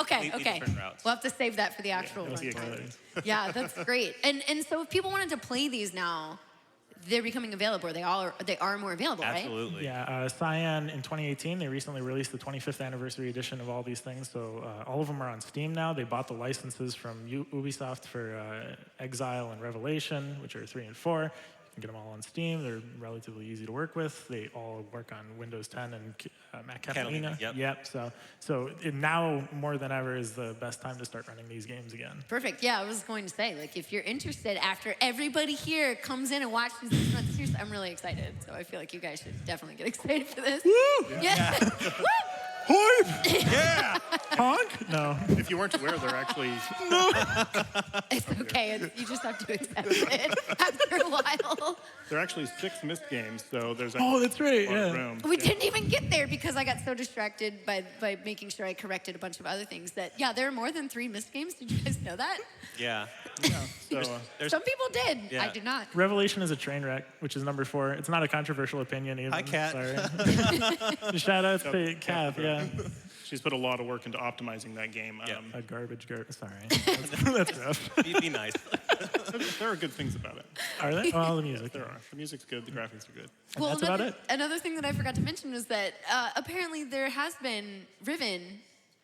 Okay. different routes. We'll have to save that for the actual You'll see it run. later. Yeah, that's great. And so if people wanted to play these now, they're becoming available. Or they are more available, right? Absolutely. Yeah, Cyan in 2018, they recently released the 25th anniversary edition of all these things. So all of them are on Steam now. They bought the licenses from Ubisoft for Exile and Revelation, which are 3 and 4. You can get them all on Steam. They're relatively easy to work with. They all work on Windows 10 and Mac Catalina. Yep. So now more than ever is the best time to start running these games again. Perfect. Yeah, I was going to say, like, if you're interested, after everybody here comes in and watches this run, seriously, I'm really excited. So I feel like you guys should definitely get excited for this. Woo! Yeah. Woo! Yeah! Honk? No. If you weren't aware, they're actually... It's okay. You just have to accept it after a while. There are actually 6 Myst games, so there's Oh, that's right, a lot of yeah. room. We didn't even get there because I got so distracted by making sure I corrected a bunch of other things that, there are more than 3 Myst games. Did you guys know that? Yeah. So, Some people did. Yeah. I did not. Revelation is a train wreck, which is number 4. It's not a controversial opinion either. Hi, Kat. Sorry. Shout out to Kath, yeah. she's put a lot of work into optimizing that game. Yeah. A garbage. Sorry. That's rough. Be nice. There are good things about it. Are they? Well, the music. There are. The music's good, the graphics are good. Well, that's about another thing that I forgot to mention was that apparently there has been Riven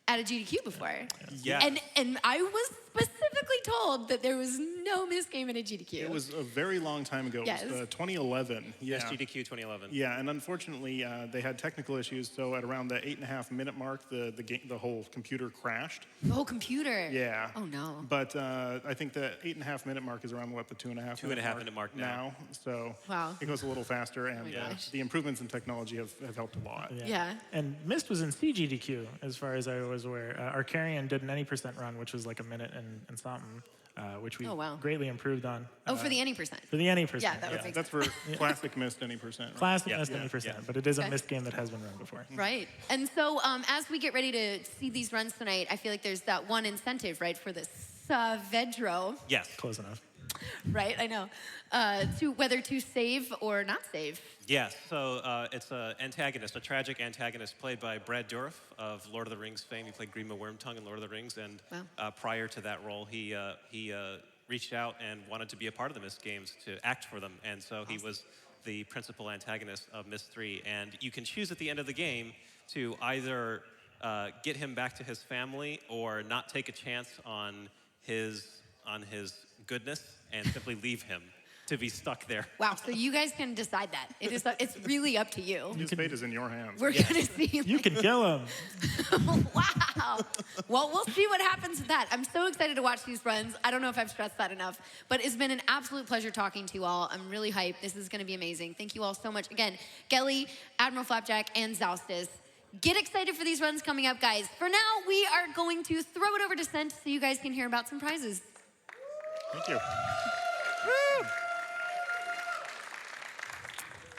at a GDQ before. Yeah. And I was specifically told that there was no Myst game in a GDQ. It was a very long time ago. Yes. It was 2011. Yeah. SGDQ 2011. Yeah, and unfortunately, they had technical issues. So at around the 8.5-minute mark, the whole computer crashed. The whole computer. Yeah. Oh no. But I think the 8.5-minute mark is around what, the 2.5 minute mark now. So Wow. it goes a little faster, and gosh. the improvements in technology have helped a lot. Yeah. And Myst was in CGDQ, as far as I was aware. Arcarian did an any percent run, which was like a minute and something, which we Oh, wow. greatly improved on. For the any percent. For the any percent. Yeah, that would make That's for classic Myst any percent. Right? Classic Yeah. Myst Yeah. any percent, Yeah. but it is Okay. a Myst game that has been run before. Right. And so as we get ready to see these runs tonight, I feel like there's that one incentive, right, for the Saavedro. Yes. Close enough. Right, I know. To whether to save or not save. Yes, so it's a tragic antagonist played by Brad Dourif of Lord of the Rings fame. He played Grima Wormtongue in Lord of the Rings, and prior to that role, he reached out and wanted to be a part of the Myst games to act for them, and so he was the principal antagonist of Myst 3. And you can choose at the end of the game to either get him back to his family or not take a chance on his goodness and simply leave him to be stuck there. Wow, so you guys can decide that. It's really up to you. His fate is in your hands. We're gonna see. You can kill him. Wow. Well, we'll see what happens with that. I'm so excited to watch these runs. I don't know if I've stressed that enough, but it's been an absolute pleasure talking to you all. I'm really hyped. This is gonna be amazing. Thank you all so much. Again, Gelly, Admiral Flapjack, and Zaustus. Get excited for these runs coming up, guys. For now, we are going to throw it over to Sent so you guys can hear about some prizes. Thank you.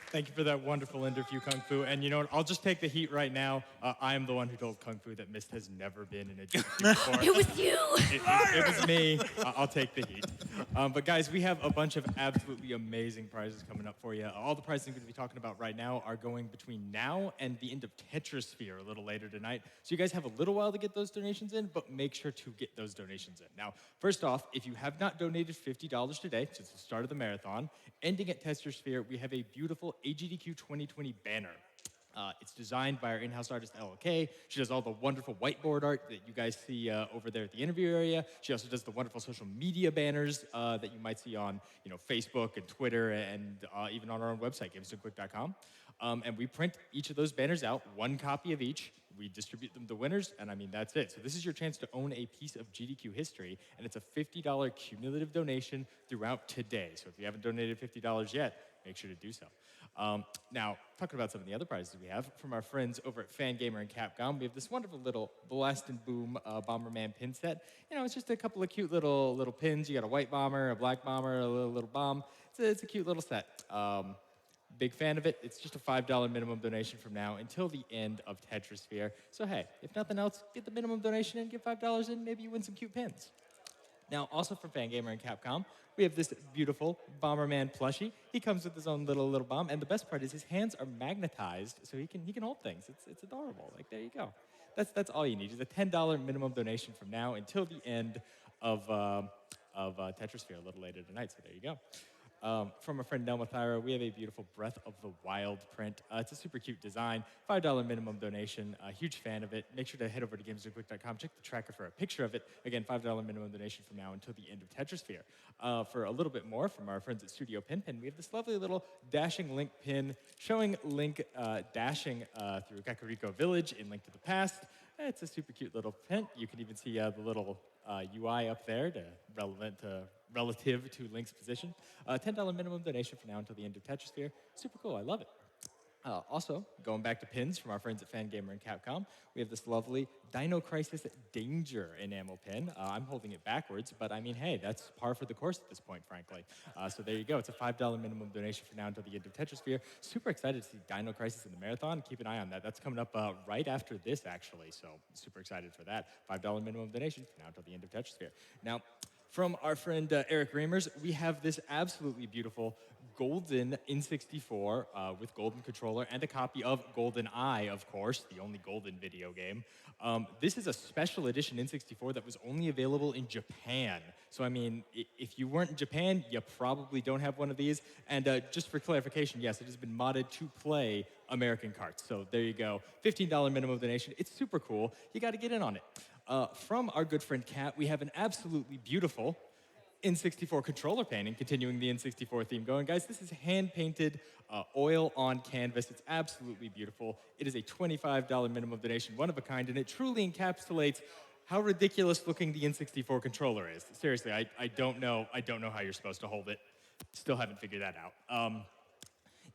Thank you for that wonderful interview, Kung Fu. And you know what? I'll just take the heat right now. I am the one who told Kung Fu that Myst has never been in a GDQ before. It was you! It was me. I'll take the heat. But guys, we have a bunch of absolutely amazing prizes coming up for you. All the prizes I'm going to be talking about right now are going between now and the end of Tetrasphere a little later tonight. So you guys have a little while to get those donations in, but make sure to get those donations in. Now, first off, if you have not donated $50 today, since the start of the marathon, ending at Tetrasphere, we have a beautiful AGDQ2020 banner. It's designed by our in-house artist, LLK. She does all the wonderful whiteboard art that you guys see over there at the interview area. She also does the wonderful social media banners that you might see on Facebook and Twitter and even on our own website, gymnast86.com. And we print each of those banners out, one copy of each. We distribute them to winners, and I mean, that's it. So this is your chance to own a piece of GDQ history, and it's a $50 cumulative donation throughout today. So if you haven't donated $50 yet, make sure to do so. Now, talking about some of the other prizes we have from our friends over at Fangamer and Capcom, we have this wonderful little Blast and Boom Bomberman pin set. It's just a couple of cute little pins. You got a white bomber, a black bomber, a little bomb. It's a cute little set. Big fan of it. It's just a $5 minimum donation from now until the end of Tetrasphere. So hey, if nothing else, get the minimum donation and get $5 in. Maybe you win some cute pins. Now, also from Fangamer and Capcom, we have this beautiful Bomberman plushie. He comes with his own little bomb, and the best part is his hands are magnetized, so he can hold things. It's adorable. Like, there you go. That's all you need. Is a $10 minimum donation from now until the end of Tetrasphere a little later tonight. So there you go. From our friend Nelma Thyra, we have a beautiful Breath of the Wild print. It's a super cute design, $5 minimum donation. Huge fan of it. Make sure to head over to gamesdoquick.com, check the tracker for a picture of it. Again, $5 minimum donation from now until the end of Tetrasphere. For a little bit more from our friends at Studio Pinpin, we have this lovely little dashing Link pin showing Link dashing through Kakariko Village in Link to the Past. It's a super cute little pin. You can even see the little UI up there relative to Link's position. $10 minimum donation from now until the end of Tetrasphere. Super cool, I love it. Also, going back to pins from our friends at Fangamer and Capcom, we have this lovely Dino Crisis Danger enamel pin. I'm holding it backwards, but I mean, hey, that's par for the course at this point, frankly. So there you go. It's a $5 minimum donation from now until the end of Tetrasphere. Super excited to see Dino Crisis in the marathon. Keep an eye on that. That's coming up right after this, actually. So super excited for that. $5 minimum donation from now until the end of Tetrasphere. Now, from our friend Eric Reimers, we have this absolutely beautiful golden N64 with golden controller and a copy of GoldenEye, of course, the only golden video game. This is a special edition N64 that was only available in Japan. So, I mean, if you weren't in Japan, you probably don't have one of these. And just for clarification, yes, it has been modded to play American carts. So there you go. $15 minimum donation. It's super cool. You got to get in on it. From our good friend Kat, we have an absolutely beautiful N64 controller painting, continuing the N64 theme going. Guys, this is hand-painted oil on canvas. It's absolutely beautiful. It is a $25 minimum donation, one of a kind, and it truly encapsulates how ridiculous-looking the N64 controller is. Seriously, I don't know how you're supposed to hold it. Still haven't figured that out.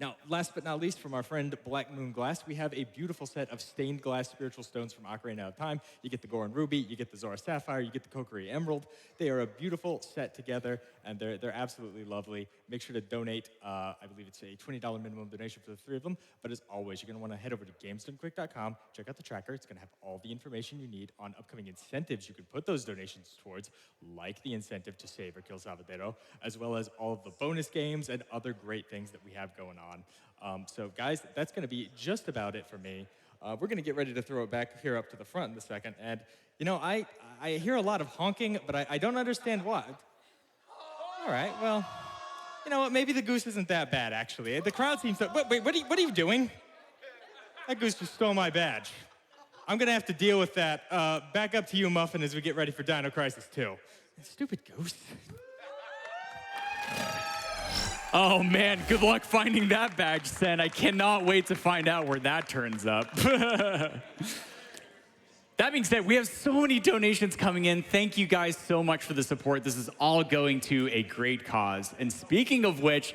Now, last but not least, from our friend Black Moon Glass, we have a beautiful set of stained glass spiritual stones from Ocarina of Time. You get the Goron Ruby, you get the Zora Sapphire, you get the Kokiri Emerald. They are a beautiful set together, and they're absolutely lovely. Make sure to donate. I believe it's a $20 minimum donation for the 3 of them. But as always, you're going to want to head over to gamesdonequick.com, check out the tracker. It's going to have all the information you need on upcoming incentives you can put those donations towards, like the incentive to save or kill Salvadero, as well as all of the bonus games and other great things that we have going on. So guys, that's going to be just about it for me. We're going to get ready to throw it back here up to the front in a second. And, you know, I hear a lot of honking, but I don't understand why. All right, well, you know what? Maybe the goose isn't that bad, actually. The crowd seems to... Wait, what are you doing? That goose just stole my badge. I'm going to have to deal with that. Back up to you, Muffin, as we get ready for Dino Crisis 2. Stupid goose. Oh man, good luck finding that badge, Sen. I cannot wait to find out where that turns up. That being said, we have so many donations coming in. Thank you guys so much for the support. This is all going to a great cause. And speaking of which,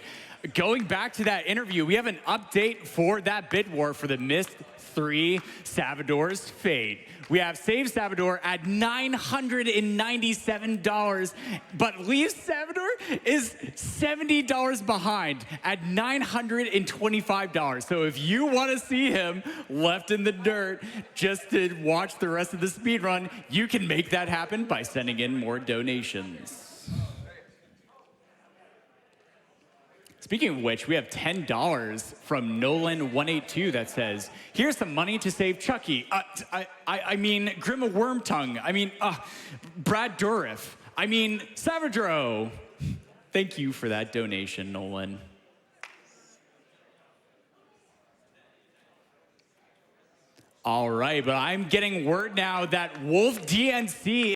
going back to that interview, we have an update for that bid war for the Myst 3 Salvador's Fate. We have Save Salvador at $997, but Leave Salvador is $70 behind at $925. So if you want to see him left in the dirt just to watch the rest of the speed run, you can make that happen by sending in more donations. Speaking of which, we have $10 from Nolan182 that says, here's some money to save Chucky. I mean, Grima Wormtongue. I mean, Brad Dourif. I mean, Savadro. Thank you for that donation, Nolan. All right, but I'm getting word now that Wolf DNC